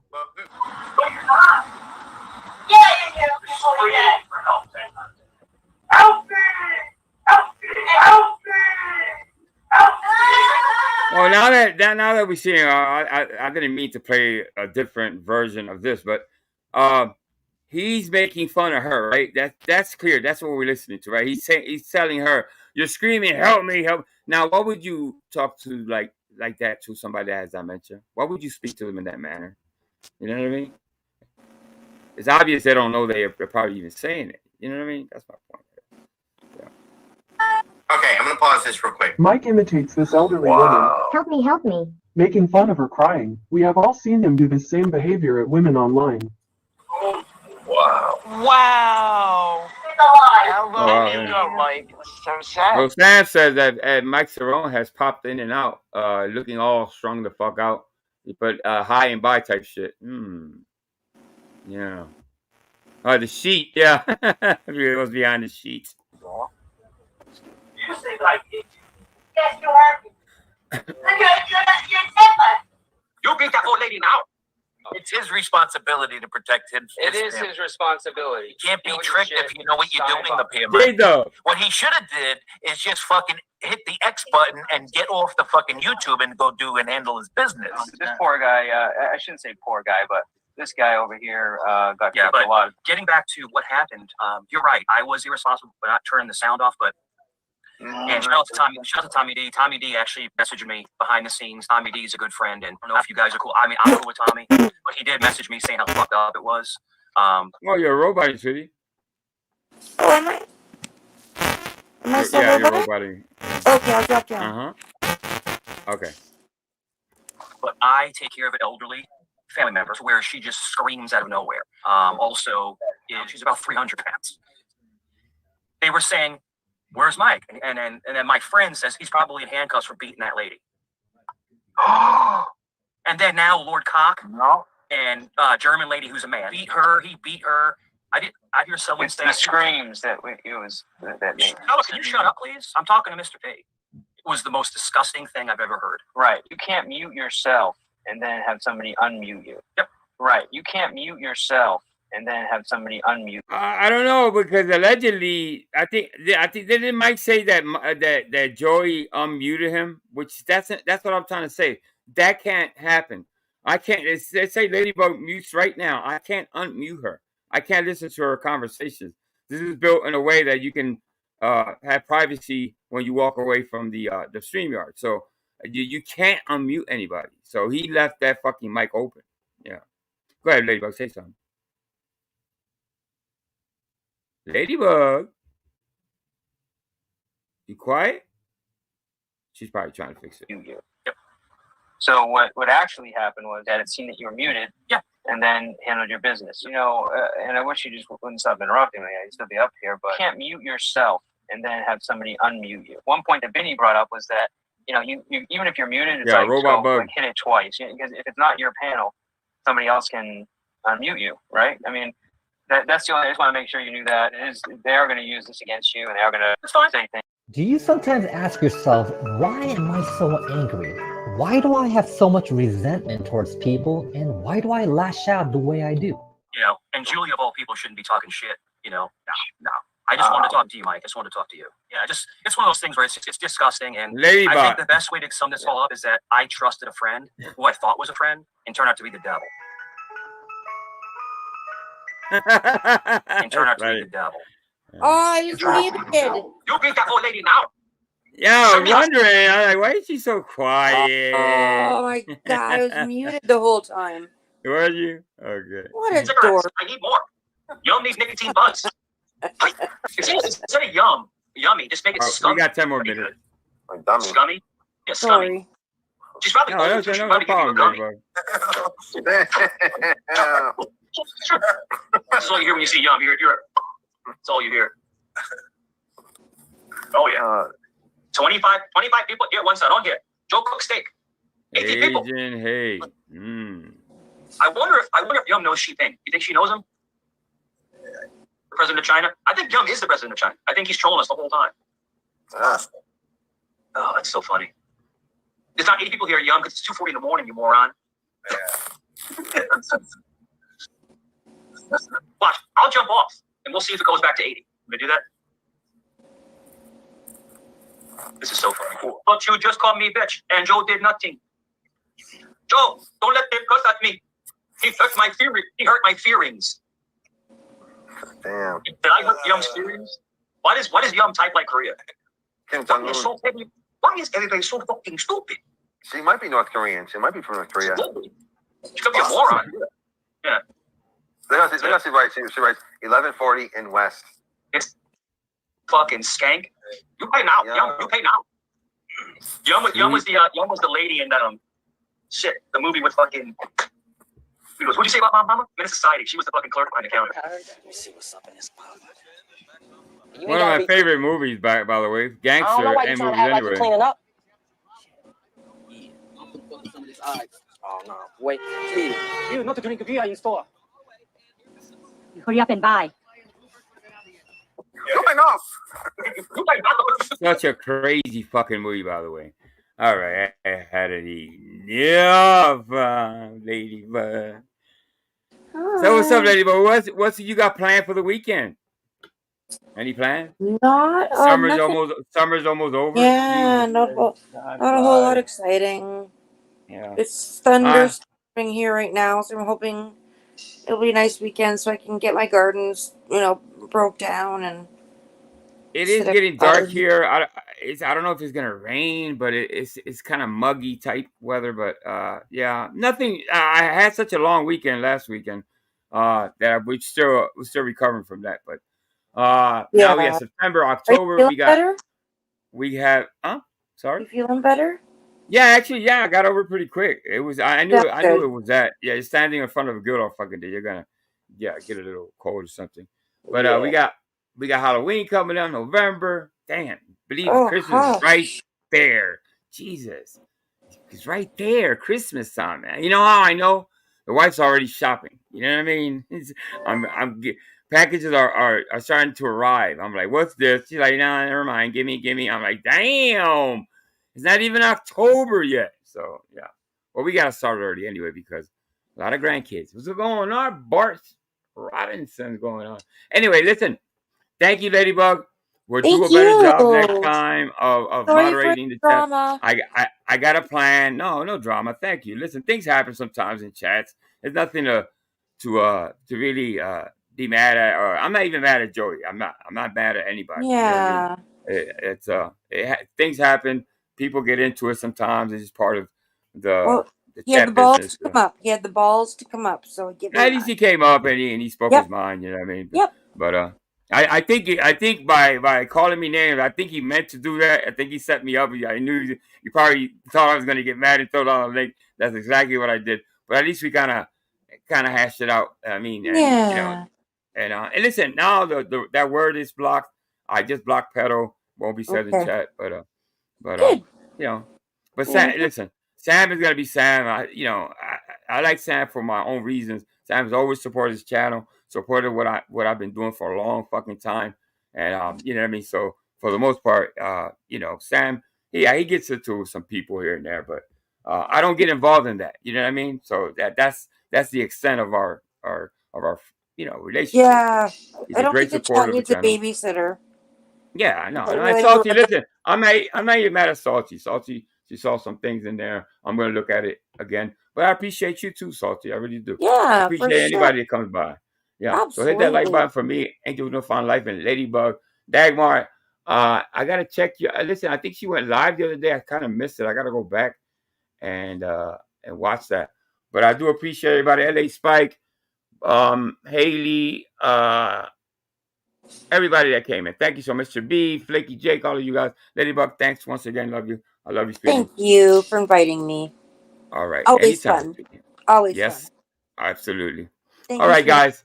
Well, now that we see, I didn't mean to play a different version of this, but he's making fun of her, right? That's clear. That's what we're listening to, right? He's telling her, "You're screaming, help me, help." Now, what would you talk to like that to somebody that has dementia? Why would you speak to them in that manner? You know what I mean? it's obvious they don't know they're probably even saying it. You know what I mean? That's my point. Okay, I'm gonna pause this real quick. Mike imitates this elderly woman, Help me, help me. making fun of her crying. We have all seen him do the same behavior at women online. Wow. Wow. How Oh, low wow, can you yeah. go, Mike? It's so sad. Well, Sam says that Mike Cerrone has popped in and out, looking all strung the fuck out, but high and by type shit. Yeah. The sheet, yeah. It was behind the sheet. You say like it. Yes, you are. You're different. You beat that old lady now. It's his responsibility to protect him. It is his responsibility. You can't be tricked if you know what you're doing up here, They man. though. What he should have did is just fucking hit the X button and get off the fucking YouTube and go do and handle his business. This poor guy, I shouldn't say poor guy, but this guy over here got Yeah, kicked but a lot. getting back to what happened, you're right. I was irresponsible for not turning the sound off, but and shout out to Tommy. Shout out to Tommy D. Tommy D actually messaged me behind the scenes. Tommy D is a good friend, and I don't know if you guys are cool. I mean, I'm cool with Tommy, but he did message me saying how fucked up it was. Oh, you're a robot, City. Oh, am I? Am I still Yeah, you're roboting? roboting. Okay, I'll drop down. Okay. But I take care of an elderly family members where she just screams out of nowhere. Also, she's about 300 pounds. They were saying, "Where's Mike?" And then my friend says he's probably in handcuffs for beating that lady. And then now Lord Cock and German lady who's a man beat her. He beat her. I hear someone It's say the screams that it was that made. Alex, can you shut up, please? I'm talking to Mr. P. It was the most disgusting thing I've ever heard. Right. You can't mute yourself and then have somebody unmute you. Yep. Right. You can't mute yourself and then have somebody unmute. I don't know, because allegedly, I think didn't Mike say that that Joey unmuted him? Which that's what I'm trying to say. That can't happen. I can't. They say Ladybug mutes right now. I can't unmute her. I can't listen to her conversations. This is built in a way that you can have privacy when you walk away from the StreamYard. So you can't unmute anybody. So he left that fucking mic open. Yeah. Go ahead, Ladybug. Say something. Ladybug. You quiet? She's probably trying to fix it. Yep. So what actually happened was that it seemed that you were muted. Yeah. And then handled your business. You know, and I wish you just wouldn't stop interrupting me. I'd still be up here, but you can't mute yourself and then have somebody unmute you. One point that Vinny brought up was that, you know, you even if you're muted, it's like, robot bug. like hit it twice. Because if it's not your panel, somebody else can unmute you, right? I mean, that's the only. I just want to make sure you knew that they are going to use this against you, and they are going to say things. Do you sometimes ask yourself, why am I so angry? Why do I have so much resentment towards people? And why do I lash out the way I do? You know, and Julia of all people shouldn't be talking shit. You know, no. I just wanted to talk to you, Mike. I just wanted to talk to you. Yeah, it's one of those things where it's disgusting. And Ladybug. I think the best way to sum this all up is that I trusted a friend who I thought was a friend and turned out to be the devil. And turned out to be the devil. Oh, he's muted. You beat that old lady now. Yeah, I was wondering. I'm like, why is she so quiet? Oh my god, I was muted the whole time. Were you? Okay. What a Cigarettes. dork. I need more. Yum these nicotine buds. Instead of yummy, just make it We scummy. got 10 more minutes. Scummy? Yeah, scummy. Sorry. She's probably No, old, so she's no probably giving you a problem, gummy. Ladybug. That's all you hear when you see yum. That's all you hear. Oh yeah. 25 people here, one side on here. Joe Cook steak. 18 people. Asian hate. I wonder if Yum knows Xi Jinping. You think she knows him? The president of China? I think Yum is the president of China. I think he's trolling us the whole time. Oh, that's so funny. There's not 80 people here, Yum, because it's 2:40 in the morning, you moron. Watch, I'll jump off, and we'll see if it goes back to 80. You gonna do that? This is so funny. But you just called me bitch, and Joe did nothing. Joe, don't let them cuss at me. He hurt my feelings. He hurt my feelings. Damn. Did I hurt Yum's feelings? Why does Yum type like Korea? Why is everybody so fucking stupid? She might be North Korean. She might be from North Korea. She could be a moron. Yeah. They got right. She writes 1140 in West. It's fucking skank. You pay now. Young, you pay now. Young was the lady in shit. The movie with fucking. What'd you say about Mama? Menace Society. She was the fucking clerk behind the counter. Let me see what's up in this motherfucker. One of my favorite movies, by the way, gangster and movies anyway. Cleaning up. Oh no! Wait, please. You not to drink beer in store. Hurry up and buy. You pay now. Such a crazy fucking movie, by the way. All right, I had it enough, Ladybug. So what's up, Ladybug? What's you got planned for the weekend? Any plans? Not Summer's nothing. almost over. Yeah, not a whole lot exciting. Yeah. It's thunderstorming here right now, so I'm hoping it'll be a nice weekend so I can get my gardens, broke down and. It is getting dark here. I don't know if it's gonna rain, but it's kind of muggy type weather. But yeah, nothing. I had such a long weekend last weekend that we're still recovering from that. But now we have September, October. We have sorry. You feeling better? Yeah, actually, yeah, I got over it pretty quick. It was I knew it was that. Yeah, standing in front of a good old fucking day, you're gonna get a little cold or something. But we got Halloween coming up November. Damn, believe Christmas is right there. Jesus, it's right there. Christmas time, man. You know how I know? The wife's already shopping. You know what I mean? Packages are starting to arrive. I'm like, what's this? She's like, nah, never mind. Give me. I'm like, damn. It's not even October yet. So, yeah. Well, we got to start early anyway because a lot of grandkids. What's going on? Bart Robinson's going on. Anyway, listen. Thank you, Ladybug. We'll do a better job next time of moderating the chat. I got a plan. No drama. Thank you. Listen, things happen sometimes in chats. There's nothing to really be mad at. Or I'm not even mad at Joey. I'm not mad at anybody. Yeah. You know what I mean? Things happen. People get into it sometimes. It's just part of the he had the balls to come up. He had the balls to come up. So at least he came up and he spoke his mind. You know what I mean? Yep. But I think by calling me names, I think he meant to do that. I think he set me up. I knew you probably thought I was going to get mad and throw down a link. That's exactly what I did. But at least we kind of hashed it out. I mean, and listen, now that word is blocked. I just blocked Pedal. Won't be said in chat, but Sam, listen, Sam is gonna be Sam. I like Sam for my own reasons. Sam's always supported his channel, supported what I've been doing for a long fucking time, and you know what I mean. So for the most part, Sam, he gets it to some people here and there, but I don't get involved in that. You know what I mean? So that's the extent of our relationship. Yeah, He's I don't great think the supporter chat of needs the a channel. babysitter. Yeah, no. Salty, listen, I'm not even mad at Salty. Salty, she saw some things in there. I'm going to look at it again. But I appreciate you too, Salty. I really do. Yeah, I appreciate anybody that comes by. Yeah. Absolutely. So hit that like button for me. Angel No Fun Life and Ladybug. Dagmar, I got to check you. Listen, I think she went live the other day. I kind of missed it. I got to go back and watch that. But I do appreciate everybody. LA Spike, Haley, everybody that came in. Thank you so much. Mr. B, Flaky Jake, all of you guys. Ladybug, thanks once again. Love you. I love you, Speedy. Thank you for inviting me. All right. Always Anytime. fun. Always yes, fun. Absolutely. Thank all you, right, Speedy. guys.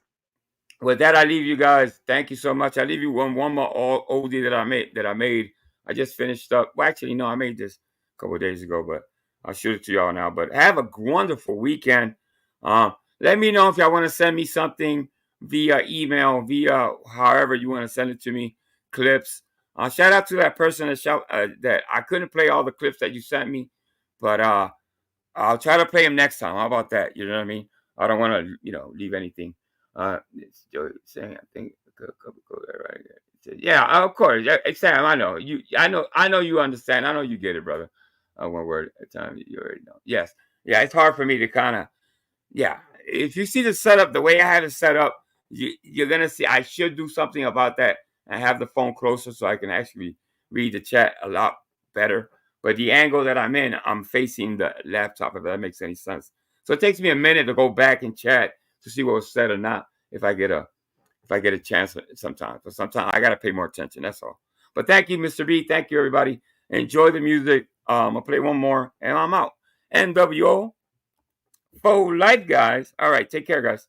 With that, I leave you guys. Thank you so much. I leave you one more oldie that I made. I just finished up. Well, actually, no, I made this a couple of days ago, but I'll shoot it to y'all now. But have a wonderful weekend. Let me know if y'all want to send me something via email, via however you want to send it to me, clips. Shout out to that person that I couldn't play all the clips that you sent me, but I'll try to play them next time. How about that? You know what I mean? I don't want to, leave anything. It's Joey saying, I think a couple go there right there. Yeah, of course. Sam, I know you. I know you understand. I know you get it, brother. One word at a time. You already know. Yes. Yeah, it's hard for me to kind of. Yeah, if you see the setup, the way I have it set up, you're gonna see. I should do something about that and have the phone closer so I can actually read the chat a lot better. But the angle that I'm in, I'm facing the laptop. If that makes any sense. So it takes me a minute to go back and chat to see what was said or not. if I get a chance sometimes. But sometimes I gotta pay more attention. That's all. But thank you, Mr. B. Thank you, everybody. Enjoy the music. I'll play one more, and I'm out. MWO for life, guys. All right, take care, guys.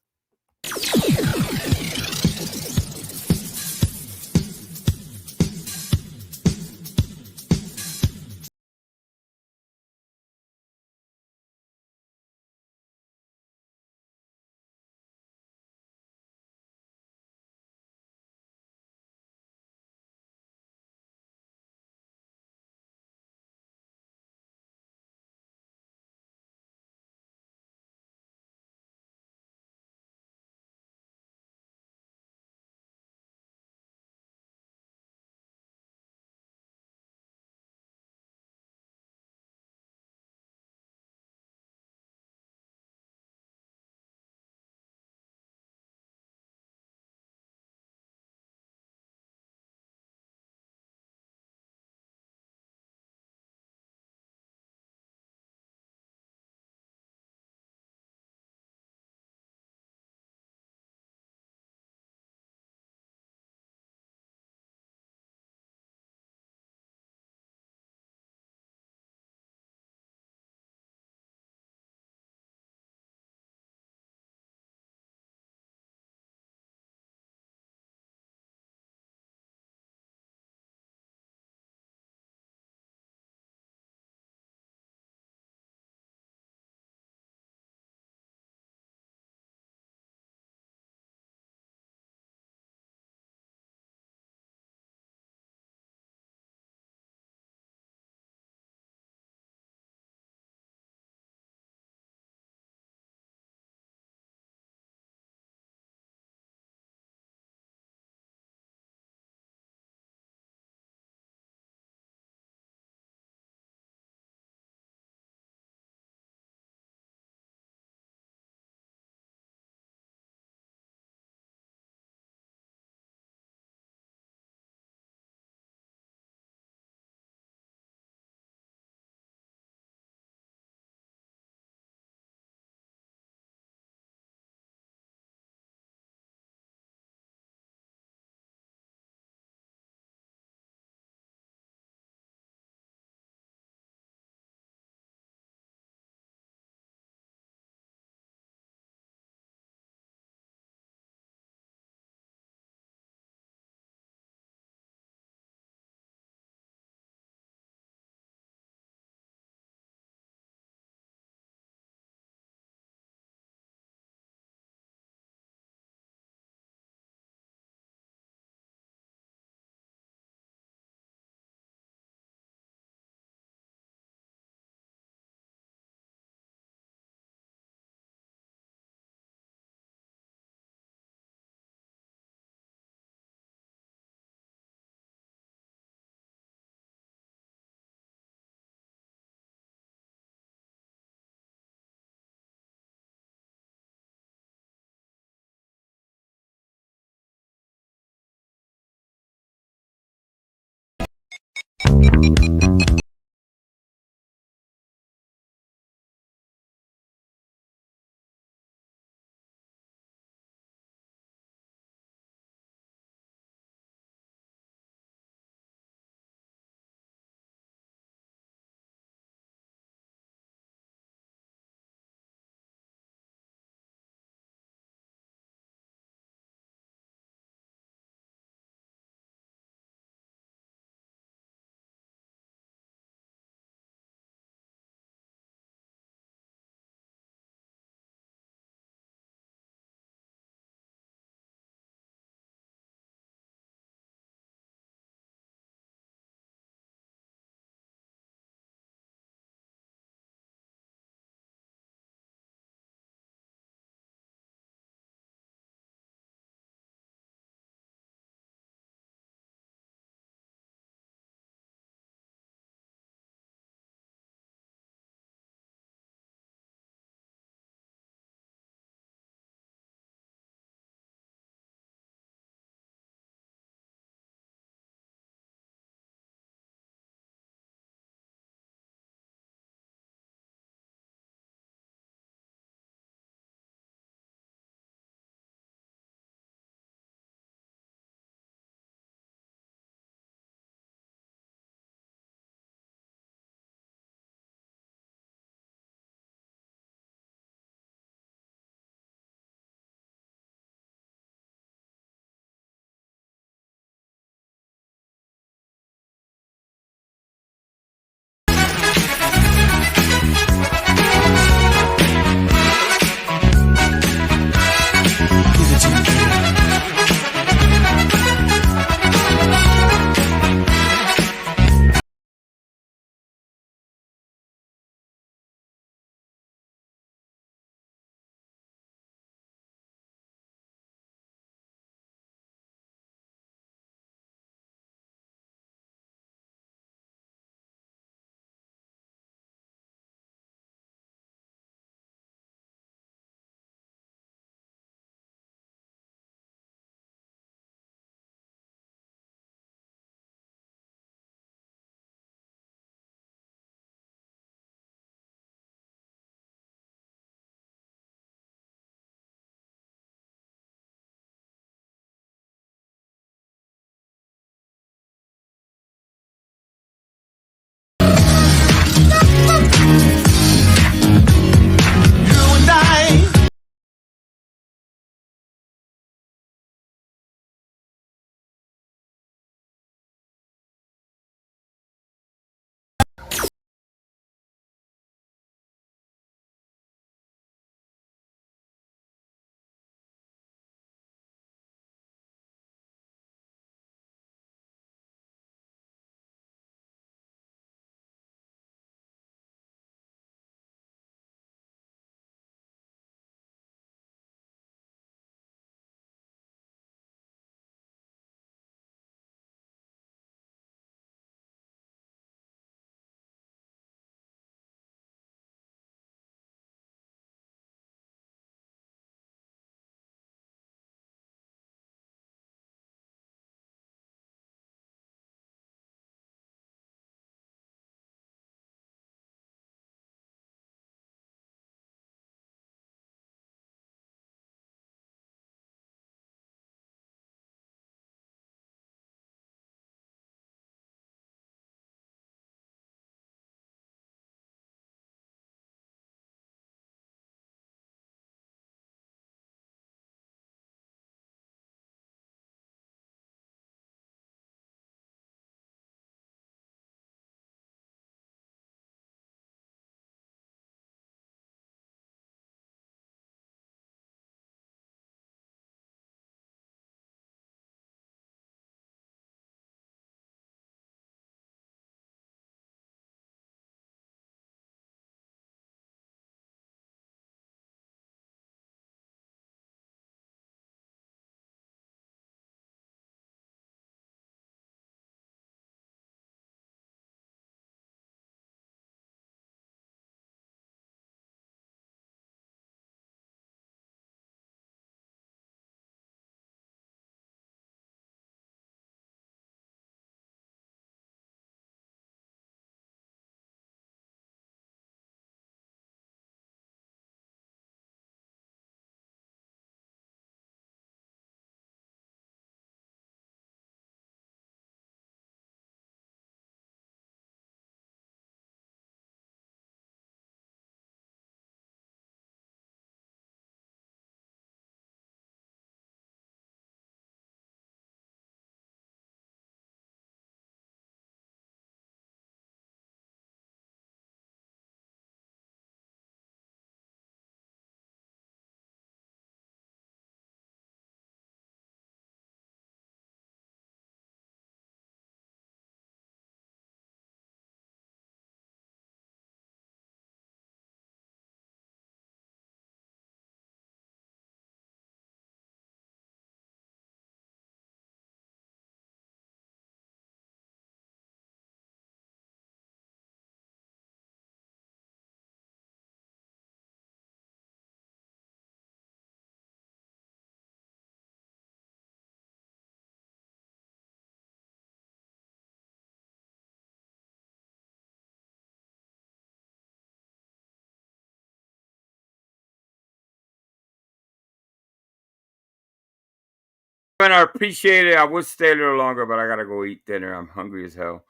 And I appreciate it. I would stay a little longer, but I gotta go eat dinner. I'm hungry as hell.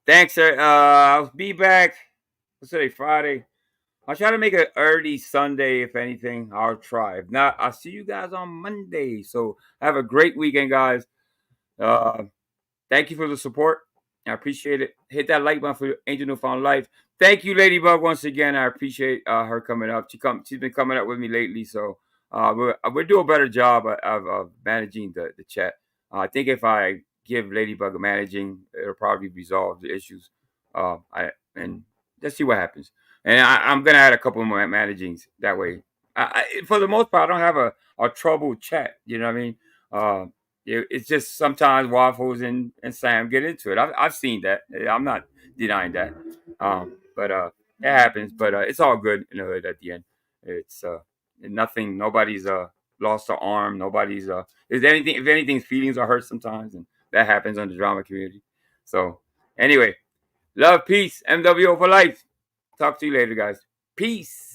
Thanks, sir. I'll be back. What's today? Friday. I'll try to make it early Sunday, if anything. I'll try. If not, I'll see you guys on Monday. So have a great weekend, guys. Thank you for the support. I appreciate it. Hit that like button for Angel Newfound Life. Thank you, Ladybug, once again. I appreciate her coming up. She's been coming up with me lately, so we're doing a better job of managing the chat. I think if I give Ladybug a managing, it'll probably resolve the issues. And let's see what happens. And I'm gonna add a couple more managings that way. For the most part, I don't have a troubled chat. You know what I mean? It's just sometimes Waffles and Sam get into it. I've seen that. I'm not denying that. But it happens. But it's all good in the hood at the end. It's nothing. Nobody's lost an arm. Nobody's if anything's feelings are hurt sometimes, and that happens in the drama community. So anyway, love, peace, MWO for life. Talk to you later, guys. Peace.